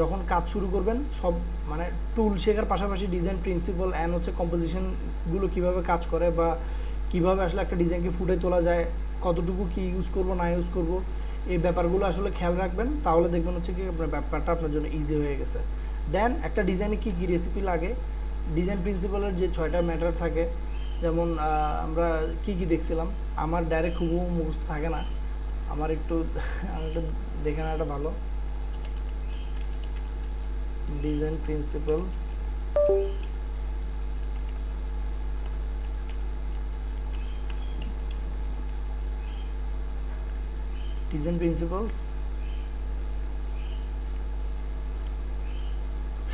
যখন কাজ শুরু করবেন। সব মানে টুল শেখার পাশাপাশি ডিজাইন প্রিন্সিপাল অ্যান্ড হচ্ছে কম্পোজিশনগুলো কীভাবে কাজ করে বা কীভাবে আসলে একটা ডিজাইনকে ফুটে তোলা যায়, কতটুকু কি ইউজ করব না ইউজ করব, এই ব্যাপারগুলো আসলে খেয়াল রাখবেন, তাহলে দেখবেন হচ্ছে কি আপনার ব্যাপারটা আপনার জন্য ইজি হয়ে গেছে। দেন একটা ডিজাইনে কী কী রেসিপি লাগে, ডিজাইন প্রিন্সিপালের যে 6টা ম্যাটার থাকে, যেমন আমরা কি কি দেখছিলাম, আমার ডাইরেক্ট হুবহু মুখস্থ থাকে না, আমার একটু আমি একটু দেখে নেওয়াটা ভালো। ডিজাইন প্রিন্সিপাল, ডিজাইন প্রিন্সিপালস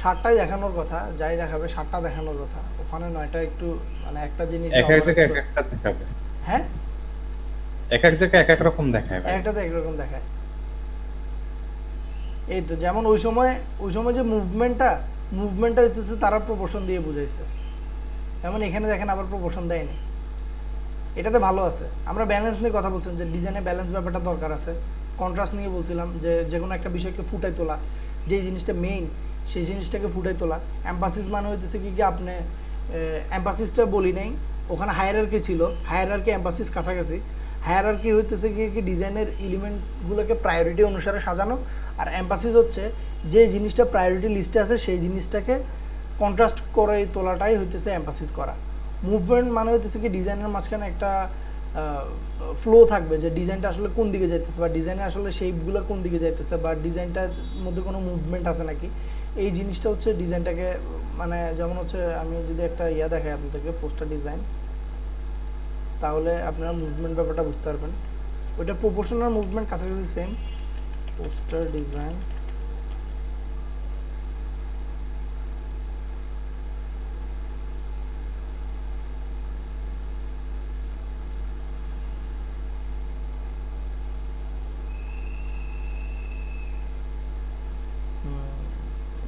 7টাই দেখানোর কথা, যাই দেখাবে 7টা দেখানোর কথা, ওখানে 9টা একটু মানে একটা জিনিস এক এক জায়গায় এক একটা দেখাবে, হ্যাঁ এক এক জায়গায় এক এক রকম দেখায় ভাই। একটাতে একরকম দেখায়। এই তো যেমন ওই সময় যে মুভমেন্টটা হচ্ছে তারা প্রপোর্শন দিয়ে বুঝাইছে, যেমন এখানে দেখেন আবার প্রপোর্শন দেয়নি, এটাতে ভালো আছে। আমরা ব্যালেন্স নিয়ে কথা বলছিলাম যে ডিজাইনে ব্যালেন্স ব্যাপারটা দরকার আছে, কন্ট্রাস্ট নিয়ে বলছিলাম যে যে কোনো একটা বিষয়কে ফুটাই তোলা, যেই জিনিসটা মেইন সেই জিনিসটাকে ফুটাই তোলা। এম্পাসিস মানে হইতেছে কি আপনি এম্পাসিসটা বলি নাই, ওখানে হায়ারার্কি ছিল, হায়ারার্কি এম্পাসিস কাছাকাছি। হায়ারার্কি হইতেছে কি ডিজাইনের এলিমেন্টগুলোকে প্রায়োরিটি অনুসারে সাজানো, আর এম্পাসিস হচ্ছে যে জিনিসটা প্রায়োরিটি লিস্টে আছে সেই জিনিসটাকে কন্ট্রাস্ট করে তোলাটাই হইতেছে এম্পাসিস করা। মুভমেন্ট মানে হইতেছে কি ডিজাইনের মাঝখানে একটা ফ্লো থাকবে, যে ডিজাইনটা আসলে কোন দিকে যাইতেছে বা ডিজাইনের আসলে শেপগুলো কোন দিকে যাইতেছে বা ডিজাইনটার মধ্যে কোনো মুভমেন্ট আছে নাকি, এই জিনিসটা হচ্ছে ডিজাইনটাকে মানে যেমন হচ্ছে আমি যদি একটা ইয়া দেখাই আপনাদেরকে পোস্টার ডিজাইন, তাহলে আপনারা মুভমেন্ট ব্যাপারটা বুঝতে পারবেন। ওইটা প্রপোর্শনাল মুভমেন্ট কাছাকাছি সেম। পোস্টার ডিজাইন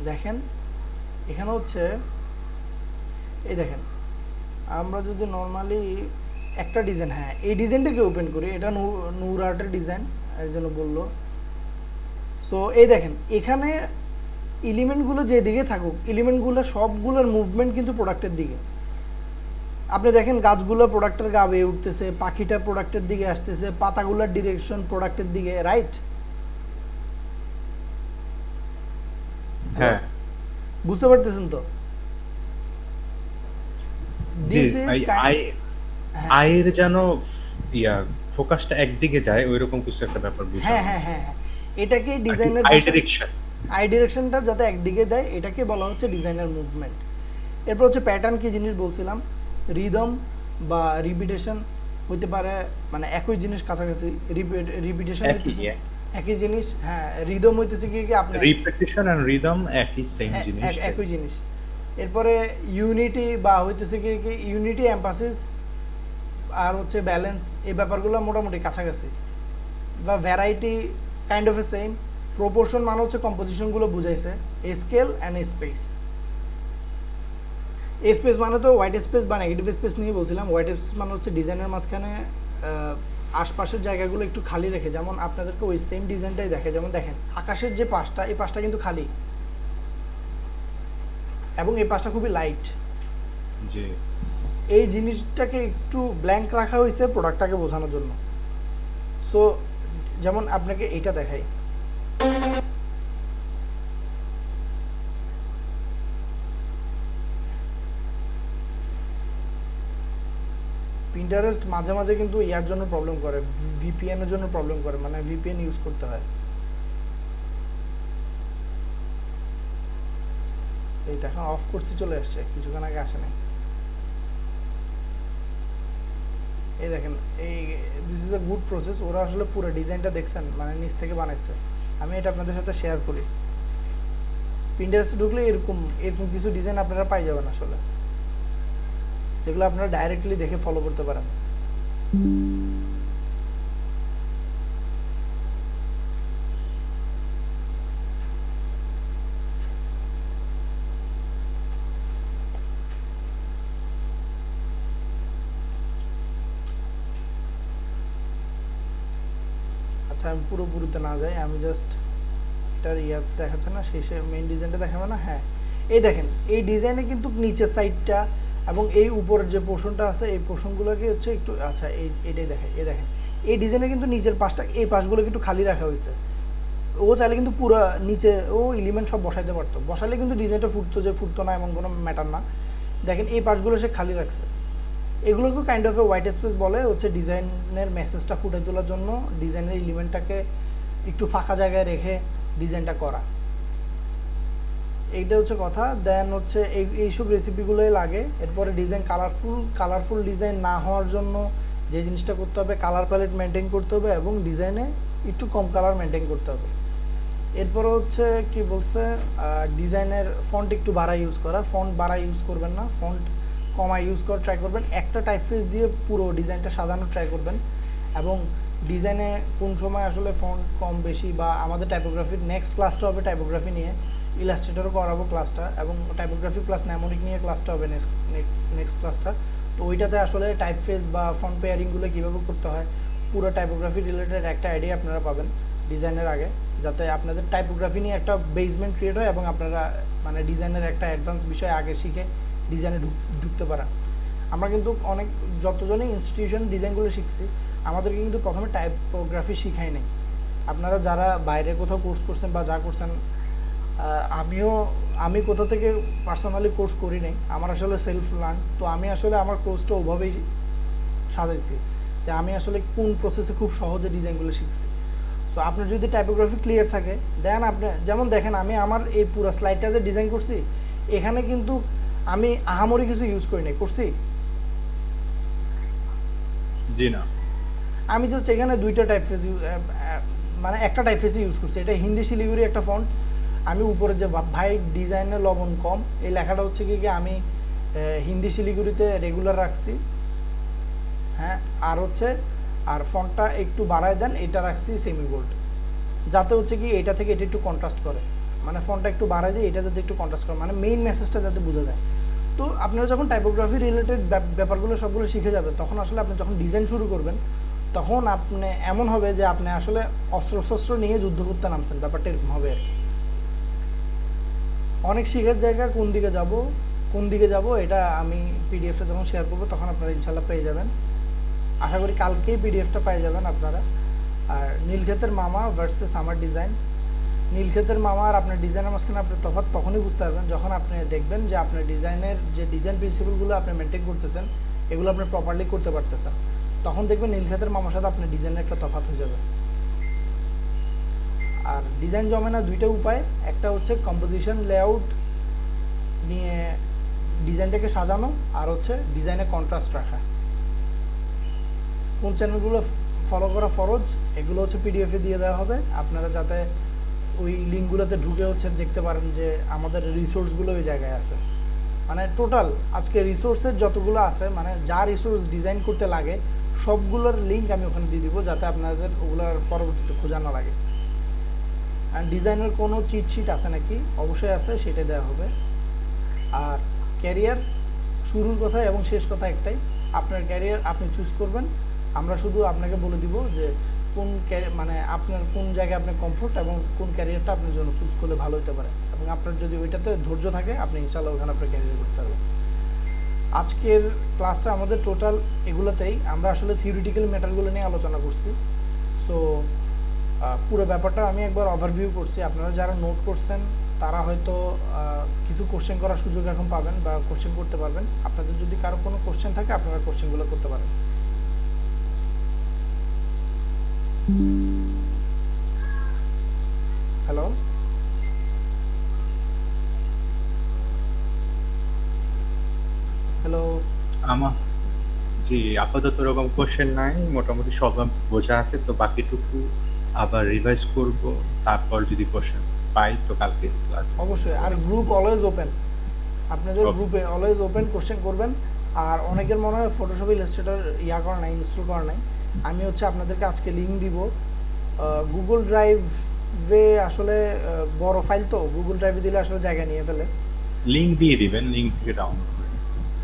দেখেন এখানে হচ্ছে এই দেখেন, আমরা যদি নর্মালি একটা ডিজাইন, হ্যাঁ এই ডিজাইনটাকে ওপেন করি, এটা নূর আর্টের ডিজাইন এর জন্য বললো। সো এই দেখেন এখানে এলিমেন্টগুলো যেদিকে থাকুক, এলিমেন্টগুলো সবগুলোর মুভমেন্ট কিন্তু প্রোডাক্টের দিকে। আপনি দেখেন গাছগুলো প্রোডাক্টের গা বেয়ে উঠতেছে, পাখিটা প্রোডাক্টের দিকে আসতেছে, পাতাগুলোর ডিরেকশন প্রোডাক্টের দিকে, রাইট? হ্যাঁ বুঝতে পারতেছেন তো? জি, This is আয়ের যেন ইয়া ফোকাসটা একদিকে যায় ওইরকম কিছু একটা ব্যাপার বুঝা। হ্যাঁ হ্যাঁ হ্যাঁ হ্যাঁ, এটাকে ডিজাইনের আই ডিরেকশন, আই ডিরেকশনটা যাতে একদিকে দেয় এটাকে বলা হচ্ছে ডিজাইনার মুভমেন্ট। এরপর হচ্ছে প্যাটার্ন, কি জিনিস বলছিলাম, রিদম বা রিপিটেশন হইতে পারে, মানে একই জিনিস কাছাকাছি, রিপিটেশন একই জিনিস, হ্যাঁ রিদম হইতেছে কি আপনি রিপিটিশন এন্ড রিদম একই সেম জিনিস, একই জিনিস। এরপরে ইউনিটি বা হইতেছে কি ইউনিটি, এমফাসিস আর হচ্ছে ব্যালেন্স, এই ব্যাপারগুলো মোটামুটি কাছাকাছি, বা variety kind of A same. Proportion মানে হচ্ছে কম্পোজিশনগুলো বুঝাইছে, স্কেল অ্যান্ড স্পেস। স্পেস মানে তো হোয়াইট স্পেস বা নেগেটিভ স্পেস নিয়ে বলছিলাম। হোয়াইট স্পেস মানে হচ্ছে ডিজাইনের মাঝখানে আশপাশের জায়গাগুলো একটু খালি রেখে, যেমন আপনাদেরকে ওই সেম ডিজাইনটাই দেখে, যেমন দেখেন আকাশের যে পাশটা, এই পাশটা কিন্তু খালি এবং এই পাশটা খুবই লাইট। জি এই জিনিসটাকে একটু ব্ল্যাঙ্ক রাখা হয়েছে প্রোডাক্টটাকে বোঝানোর জন্য। সো যেমন আপনাকে এইটা দেখাই, পিন্টারেস্ট মাঝে মাঝে কিন্তু ইয়ার জন্য প্রবলেম করে, ভিপিএন এর জন্য প্রবলেম করে, মানে ভিপিএন ইউজ করতে হয়। এই দেখেন অফ করতে চলে আসছে, কিছুক্ষণ আগে আসে নাই। এই দেখেন, এই this is a good process. ওরা আসলে পুরো ডিজাইনটা দেখছেন, মানে নিচ থেকে বানাইছে। আমি এটা আপনাদের সাথে শেয়ার করি। পিন্টারেস্টে ঢুকলে এরকম এরকম কিছু ডিজাইন আপনারা পাই যাবেন আসলে, যেগুলো আপনারা ডাইরেক্টলি দেখে ফলো করতে পারেন। আচ্ছা, আমি পুরোপুরিতে না যাই, আমি জাস্ট এটার ইয়ার দেখাচ্ছে না, শেষে মেইন ডিজাইনটা দেখাবে না। হ্যাঁ, এই দেখেন, এই ডিজাইনে কিন্তু নিচের সাইডটা এবং এই উপরের যে পোর্শনটা আছে এই পোর্শনগুলোকে হচ্ছে একটু, আচ্ছা এটাই দেখেন, এই দেখেন এই ডিজাইনে কিন্তু নিচের পাশটা, এই পাশগুলোকে একটু খালি রাখা হয়েছে। ও চাইলে কিন্তু পুরো নিচে ও এলিমেন্ট সব বসাইতে পারতো, বসালে কিন্তু ডিজাইনটা ফুটতো, যে ফুটতো না এমন কোনো ম্যাটার না। দেখেন এই পাশগুলো সে খালি রাখছে। এগুলোকে kind of a white space বলে, হচ্ছে ডিজাইনের মেসেজটা ফুটে তোলার জন্য ডিজাইনের এলিমেন্টটাকে একটু ফাঁকা জায়গায় রেখে ডিজাইনটা করা। এইটা হচ্ছে কথা। দেন হচ্ছে এইসব রেসিপিগুলোই লাগে। এরপরে ডিজাইন কালারফুল ডিজাইন না হওয়ার জন্য যে জিনিসটা করতে হবে, কালার প্যালেট মেনটেন করতে হবে এবং ডিজাইনে একটু কম কালার মেনটেন করতে হবে। এরপরে হচ্ছে কি বলছে, ডিজাইনের ফন্ট একটু বাড়া ইউজ করা। ফন্ট বাড়া ইউজ করবেন না, ফন্ট কমা ইউজ করা ট্রাই করবেন। একটা টাইপফেস দিয়ে পুরো ডিজাইনটা সাজানো ট্রাই করবেন। এবং ডিজাইনে কোন সময় আসলে ফন্ট কম বেশি, বা আমাদের টাইপোগ্রাফির নেক্সট ক্লাসটা হবে টাইপোগ্রাফি নিয়ে, ইলাস্ট্রেটরও করাবো ক্লাসটা, এবং টাইপোগ্রাফি প্লাস ন্যামোনিক নিয়ে ক্লাসটা হবে নেক্সট ক্লাসটা। তো ওইটাতে আসলে টাইপফেস বা ফন্ট পেয়ারিংগুলো কীভাবে করতে হয়, পুরো টাইপোগ্রাফি রিলেটেড একটা আইডিয়া আপনারা পাবেন ডিজাইনের আগে, যাতে আপনাদের টাইপোগ্রাফি নিয়ে একটা বেসমেন্ট ক্রিয়েট হয় এবং আপনারা মানে ডিজাইনের একটা অ্যাডভান্স বিষয় আগে শিখে ডিজাইনে ঢুকতে পারেন। আমরা কিন্তু যতজনই ইনস্টিটিউশন ডিজাইনগুলো শিখছি, আমাদেরকে কিন্তু প্রথমে টাইপোগ্রাফি শিখাই নাই। আপনারা যারা বাইরে কোথাও কোর্স করছেন বা যা করছেন, আমি কোথা থেকে পার্সোনালি কোর্স করি নাই, আমার আসলে সেলফ লার্ন। তো আমি আসলে আমার কোর্সটা ওভাবেই সাজাইছি যে আমি আসলে কোন প্রসেসে খুব সহজে ডিজাইনগুলো শিখছি। সো আপনার যদি টাইপোগ্রাফি ক্লিয়ার থাকে, দেন আপনি যেমন দেখেন, আমি আমার এই পুরো স্লাইডটা যে ডিজাইন করছি, এখানে কিন্তু আমি আহামরি কিছু ইউজ করি নাই, করছি জি না, আমি জাস্ট এখানে দুইটা টাইপফেস মানে একটা টাইপফেসই ইউজ করছি। এটা হিন্দি শিলিগুড়ি একটা ফন্ট। আমি উপরে যে ভাই ডিজাইনের লবণ কম, এই লেখাটা হচ্ছে কি আমি হিন্দি শিলিগুড়িতে রেগুলার রাখছি। হ্যাঁ, আর ফন্টটা একটু বাড়ায় দেন, এটা রাখছি সেমি বোল্ড, যাতে হচ্ছে কি এটা থেকে এটা একটু কন্ট্রাস্ট করে, মানে ফন্টটা একটু বাড়ায় দিয়ে এটা যাতে একটু কন্ট্রাস্ট করে, মানে মেইন মেসেজটা যাতে বোঝা যায়। তো আপনারা যখন টাইপোগ্রাফি রিলেটেড ব্যাপারগুলো সবগুলো শিখে যাবেন, তখন আসলে আপনি যখন ডিজাইন শুরু করবেন, তখন আপনি এমন হবে যে আপনি আসলে অস্ত্রশস্ত্র নিয়ে যুদ্ধ করতে নামছেন, ব্যাপারটা এরকম হবে আর কি। অনেক শিখার জায়গা কোন দিকে যাব এটা আমি পিডিএফটা যখন শেয়ার করবো তখন আপনারা ইনশাল্লাহ পেয়ে যাবেন। আশা করি কালকেই পিডিএফটা পেয়ে যাবেন আপনারা। আর নীলক্ষেতের মামা ভার্সেস আমার ডিজাইন, নীলক্ষেতের মামা আর আপনার ডিজাইনের মাঝখানে আপনি তফাৎ তখনই বুঝতে পারবেন যখন আপনি দেখবেন যে আপনার ডিজাইনের যে ডিজাইন প্রিন্সিপালগুলো আপনি মেনটেন করতেছেন, এগুলো আপনি প্রপারলি করতে পারতেছেন। তখন দেখবেন নীলক্ষেতের মামার সাথে আপনার ডিজাইনের একটা তফাৎ হয়ে যাবে। আর ডিজাইন জমে না দুইটা উপায়, একটা হচ্ছে কম্পোজিশন লেআউট নিয়ে ডিজাইনটাকে সাজানো, আর হচ্ছে ডিজাইনে কন্ট্রাস্ট রাখা। কোন চ্যানেলগুলো ফলো করা ফরজ, এগুলো হচ্ছে পিডিএফে দিয়ে দেওয়া হবে, আপনারা যাতে ওই লিঙ্কগুলোতে ঢুকে হচ্ছে দেখতে পারেন যে আমাদের রিসোর্সগুলো ওই জায়গায় আছে। মানে টোটাল আজকে রিসোর্সের যতগুলো আছে, মানে যা রিসোর্স ডিজাইন করতে লাগে সবগুলোর লিঙ্ক আমি ওখানে দিয়ে দিব, যাতে আপনাদের ওগুলোর পরবর্তীতে খোঁজা না লাগে। আর ডিজাইনের কোনো চিট শিট আছে নাকি, অবশ্যই আছে, সেটা দেওয়া হবে। আর ক্যারিয়ার শুরুর কথা এবং শেষ কথা একটাই, আপনার ক্যারিয়ার আপনি চুজ করবেন। আমরা শুধু আপনাকে বলে দিব যে কোন মানে আপনার কোন জায়গায় আপনার কমফোর্ট এবং কোন ক্যারিয়ারটা আপনার জন্য চুজ করলে ভালো হতে পারে, এবং আপনার যদি ওইটাতে ধৈর্য থাকে আপনি ইনশাআল্লাহ ওখানে আপনার ক্যারিয়ার করতে পারবেন। আজকের ক্লাসটা আমাদের টোটাল এগুলোতেই আমরা আসলে থিওরিটিক্যাল ম্যাটারগুলো নিয়ে আলোচনা করছি। সো পুরো ব্যাপারটা আমি একবার ওভারভিউ করছি। আপনারা যারা নোট করছেন তারা হয়তো কিছু কোশ্চেন করার সুযোগ এখন পাবেন বা কোশ্চেন করতে পারবেন। আপনাদের যদি কারো কোনো কোশ্চেন থাকে আপনারা কোশ্চেনগুলো করতে পারেন। হ্যালো, হ্যালো, আমার জি, আপাতত ওরকম কোশ্চেন নাই, মোটামুটি সব বোঝা আছে, তো বাকিটুকু আবার রিভাইজ করব, তারপর যদি কোশ্চেন পাই তো কালকে ক্লাস। অবশ্যই। আর গ্রুপ অলওয়েজ ওপেন, আপনাদের Okay. গ্রুপে অলওয়েজ ওপেন, কোশ্চেন করবেন। আর অনেকের মনে হয় ফটোশপ ইলাস্ট্রেটর ইয়া করা নাই, ইনস্টল করা নাই। আমি হচ্ছে আপনাদেরকে আজকে লিঙ্ক দিব। গুগল ড্রাইভে আসলে বড় ফাইল তো, গুগল ড্রাইভে দিলে আসলে জায়গা নিয়ে ফেলে। লিংক দিয়ে দিবেন, লিংক থেকে ডাউনলোড করে।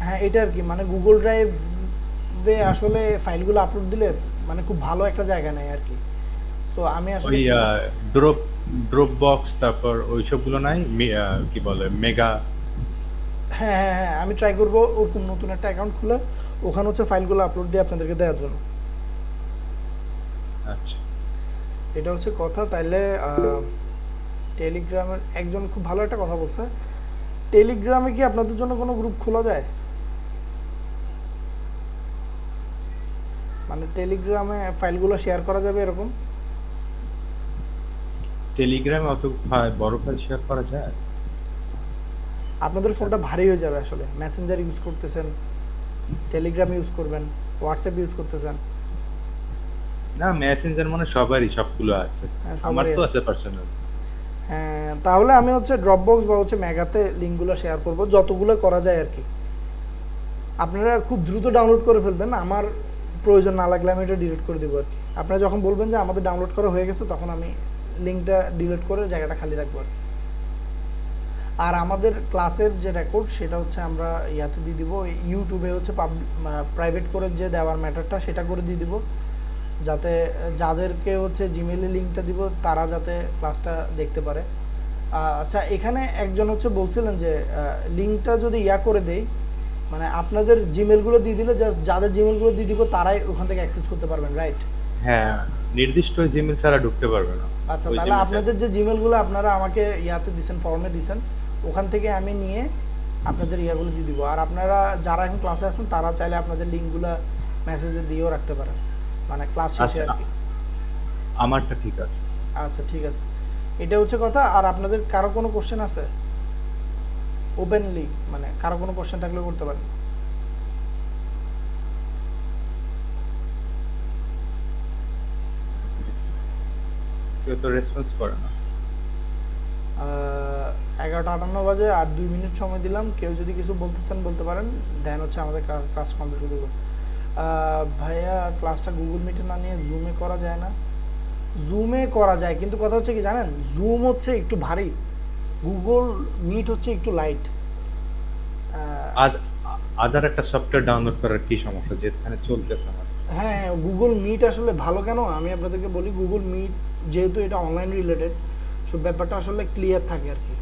হ্যাঁ, এটা আর কি, মানে গুগল ড্রাইভে আসলে ফাইলগুলো আপলোড দিলে মানে খুব ভালো একটা জায়গা নেয় আর কি। তো আমি আসলে ওই ড্রপ বক্স, তারপর ওইসবগুলো নাই, কি বলে, মেগা। হ্যাঁ হ্যাঁ হ্যাঁ, আমি ট্রাই করবো ওরকম নতুন একটা অ্যাকাউন্ট খুলে ওখানে হচ্ছে ফাইলগুলো আপলোড দিয়ে আপনাদেরকে দেওয়ার জন্য। আচ্ছা, এটা হচ্ছে কথা। তাইলে টেলিগ্রামের একজন খুব ভালো একটা কথা বলছে, টেলিগ্রামে কি আপনাদের জন্য কোনো গ্রুপ খোলা যায়? মানে টেলিগ্রামে ফাইলগুলো শেয়ার করা যাবে এরকম? টেলিগ্রামে অত বড় ফাইল শেয়ার করা যায়? আপনাদের ফোনটা ভারী হয়ে যাবে আসলে, মেসেঞ্জার ইউজ করতেছেন, টেলিগ্রাম ইউজ করবেন, হোয়াটসঅ্যাপ ইউজ করতেছেন। না, মেসেঞ্জার মানে সবারই সবগুলো আছে, হ্যাঁ, আমার সবারই তো আছে। আছে পার্সোনাল। হ্যাঁ, তাহলে আমি হচ্ছে ড্রপবক্স বা হচ্ছে মেগাতে লিঙ্কগুলো শেয়ার করব, যতগুলো করা যায় আর কি। আপনারা খুব দ্রুত ডাউনলোড করে ফেলবেন, আমার প্রয়োজন না লাগলে আমি এটা ডিলিট করে দেবো আর কি। আপনারা যখন বলবেন যে আমাদের ডাউনলোড করা হয়ে গেছে, তখন আমি লিঙ্কটা ডিলিট করে জায়গাটা খালি রাখবো আর কি। আর আমাদের ক্লাসের যে রেকর্ড সেটা হচ্ছে আমরা ইয়াতে দিয়ে দিব, ইউটিউবে হচ্ছে প্রাইভেট করে যে দেওয়ার ম্যাটারটা সেটা করে দিয়ে দিব, যাতে যাদেরকে হচ্ছে জিমেইলে লিঙ্কটা দিব তারা যাতে ক্লাসটা দেখতে পারে। আচ্ছা, এখানে একজন হচ্ছে বলছিলেন যে লিঙ্কটা যদি ইয়া করে দেই, মানে আপনাদের জিমেলগুলো দিয়ে দিলে জাস্ট যাদের জিমেলগুলো দিয়ে দিব তারাই ওখান থেকে অ্যাক্সেস করতে পারবেন, রাইট? হ্যাঁ, নির্দিষ্ট জিমেল ছাড়া ঢুকতে পারবে না। আচ্ছা, ওই তাহলে Gmail আপনাদের যে জিমেলগুলো আপনারা আমাকে ইয়াতে দিছেন, ফর্মে দিছেন, ওখান থেকে আমি নিয়ে আপনাদের ইয়াগুলো দিয়ে দিব। আর আপনারা যারা এখন ক্লাসে আছেন তারা চাইলে আপনাদের লিঙ্কগুলো মেসেজে দিয়েও রাখতে পারেন, মানে ক্লাস শেষে আর কি। আমারটা ঠিক আছে। আচ্ছা, ঠিক আছে, এটা হচ্ছে কথা। আর আপনাদের কারো কোনো কোশ্চেন আছে ওপেনলি, মানে কারো কোনো কোশ্চেন থাকলে করতে পারেন। কেউ তো রেসপন্স করে না। 11:58 বাজে, আর 2 মিনিট সময় দিলাম, কেউ যদি কিছু বলতে চান বলতে পারেন, দেন হচ্ছে আমাদের ক্লাস কমপ্লিট করে দেবো। ভাইয়া, ক্লাসটা গুগল মিটে না নিয়ে জুমে করা যায় না? জুমে করা যায়, কিন্তু কথা হচ্ছে কি জানেন, জুম হচ্ছে একটু ভারী, গুগল মিট হচ্ছে একটু লাইট। আদার একটা সফটওয়্যার ডাউনলোড করার কি সমস্যা, যেখানে চলতেছে আমার? হ্যাঁ, গুগল মিট আসলে ভালো কেন আমি আপনাদেরকে বলি, গুগল মিট যেহেতু এটা অনলাইন রিলেটেড, সব ব্যাপারটা আসলে ক্লিয়ার থাকে আর কি।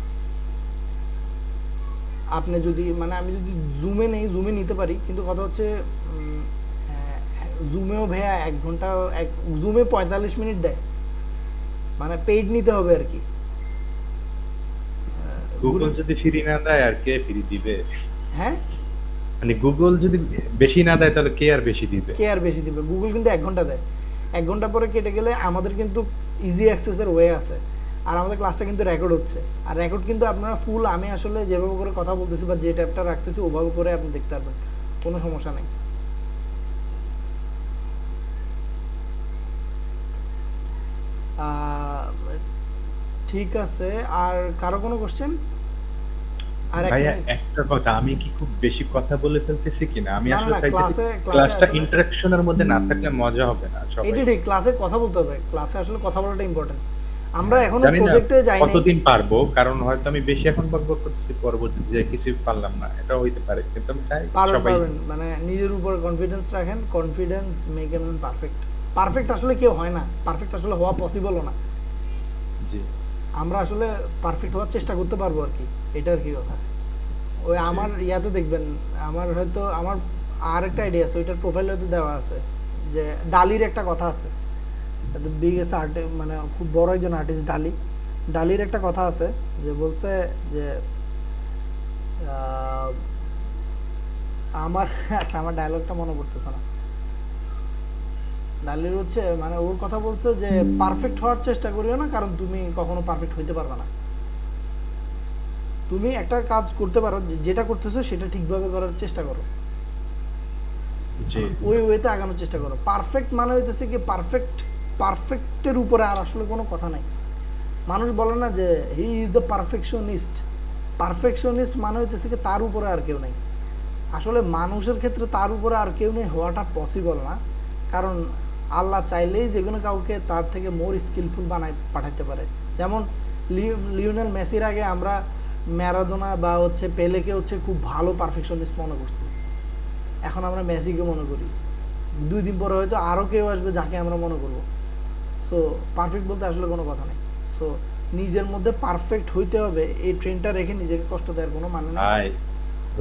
আপনি যদি মানে আমি যদি জুমে নেই, জুমে নিতে পারি, কিন্তু কথা হচ্ছে জুমেও ভাইয়া 1 ঘন্টা, জুমে 45 মিনিট দেয়, মানে পেইড নিতে হবে আর কি। গুগল যদি ফ্রি না দেয় আর কে ফ্রি দিবে? হ্যাঁ, মানে গুগল যদি বেশি না দেয় তাহলে কে আর বেশি দিবে? কে আর বেশি দিবে? গুগল কিন্তু 1 ঘন্টা দেয়, 1 ঘন্টা পরে কেটে গেলে আমাদের কিন্তু ইজি অ্যাক্সেসের ওয়ে আছে। আর আমাদের ক্লাসটা কিন্তু রেকর্ড হচ্ছে, আর রেকর্ড কিন্তু আপনারা ফুল, আমি আসলে যেভাবে করে কথা বলতেছি বা যে ট্যাবটা রাখতেছি ওভাবে করে আপনি দেখতে পারবেন, কোনো সমস্যা নেই। ঠিক আছে, আর কারো কোনো কোশ্চেন? আর ভাইয়া একটা কথা, আমি কি খুব বেশি কথা বলে ফেলতেছি কিনা? আমি না, আসলে না, চাইতেছি ক্লাসে ক্লাসটা আসলে ইন্টারেকশনের মধ্যে না থাকলে মজা হবে না সবাই। এটা ঠিক, ক্লাসে কথা বলতে হবে, ক্লাসে আসলে কথা বলাটা ইম্পর্টেন্ট। আমরা এখনো জানি না প্রজেক্টে যাই নাই। কতদিন পারবো, কারণ হয়তো আমি বেশি এখন বকবক করতেছি, পরবর্তীতে যে কিছুই পারলাম না, এটা হইতে পারে। কিন্তু আমি চাই সবাই পারবেন, মানে নিজের উপর কনফিডেন্স রাখেন, confidence make a man perfect. Perfect আসলে কেউ হয় না, পারফেক্ট আসলে হওয়া পসিবলও না। জি। আমরা আসলে পারফেক্ট হওয়ার চেষ্টা করতে পারবো আর কি, এটা আর কি কথা। ওই আমার ইয়াতে দেখবেন, আমার হয়তো আমার আর একটা আইডিয়া আছে, ওইটার প্রোফাইল হয়তো দেওয়া আছে, যে ডালির একটা কথা আছে, বিগেস্ট আর্টিস্ট, মানে খুব বড় একজন আর্টিস্ট ডালির একটা কথা আছে, যে বলছে যে আমার আচ্ছা, আমার ডায়লগটা মনে পড়তেছে না। ডালির হচ্ছে মানে ওর কথা বলছে যে পারফেক্ট হওয়ার চেষ্টা করিও না, কারণ তুমি কখনো পারফেক্ট হইতে পারবে না। তুমি একটা কাজ করতে পারো, যেটা করতেছো সেটা ঠিকভাবে করার চেষ্টা করো। জি ওই ওয়েতে আগানোর চেষ্টা করো। পারফেক্ট মানে হইতেছে কি পারফেক্টের উপরে আর আসলে কোনো কথা নাই। মানুষ বলে না যে হি ইজ দ্য পারফেকশনিস্ট মানে হইতেছে কি তার উপরে আর কেউ নাই। আসলে মানুষের ক্ষেত্রে তার উপরে আর কেউ নেই হওয়াটা পসিবল না, কারণ আল্লাহ চাইলেই যে কোনো কাউকে তার থেকে মোর স্কিলফুল বানাই পাঠাতে পারে। যেমন লিওনেল মেসির আগে আমরা ম্যারাডোনা বা হচ্ছে পেলেকে হচ্ছে খুব ভালো পারফেকশনিস্ট মনে করছি, এখন আমরা মেসিকে মনে করি। 2 দিন পরে হয়তো আরও কেউ আসবে যাকে আমরা মনে করব। সো পারফেক্ট বলতে আসলে কোনো কথা নেই। সো নিজের মধ্যে পারফেক্ট হইতে হবে, এই ট্রেনটা রেখে নিজেকে কষ্ট দেওয়ার কোনো মানে নেই। ভাই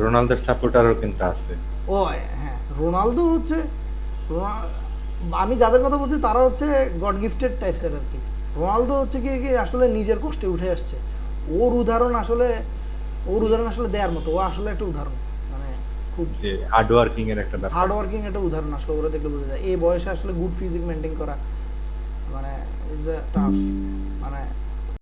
রোনালদোর সাপোর্টারও কিন্তু আছে। ও হ্যাঁ, রোনালদো হচ্ছে আমি যাদের কথা বলছি তারা হচ্ছে গড গিফটেড টাইপসের আর কি। রোনালদো হচ্ছে কি আসলে নিজের কষ্টে উঠে আসছে। ওর উদাহরণ আসলে দেওয়ার মতো। ও আসলে একটা উদাহরণ, মানে খুব যে হার্ড ওয়ার্কিং এর একটা ব্যাপার। হার্ড ওয়ার্কিং একটা উদাহরণ। আসলে ওরা দেখলে বোঝা যায় এই বয়সে আসলে গুড ফিজিক মেনটেন করা মানে ইজ টাফ। মানে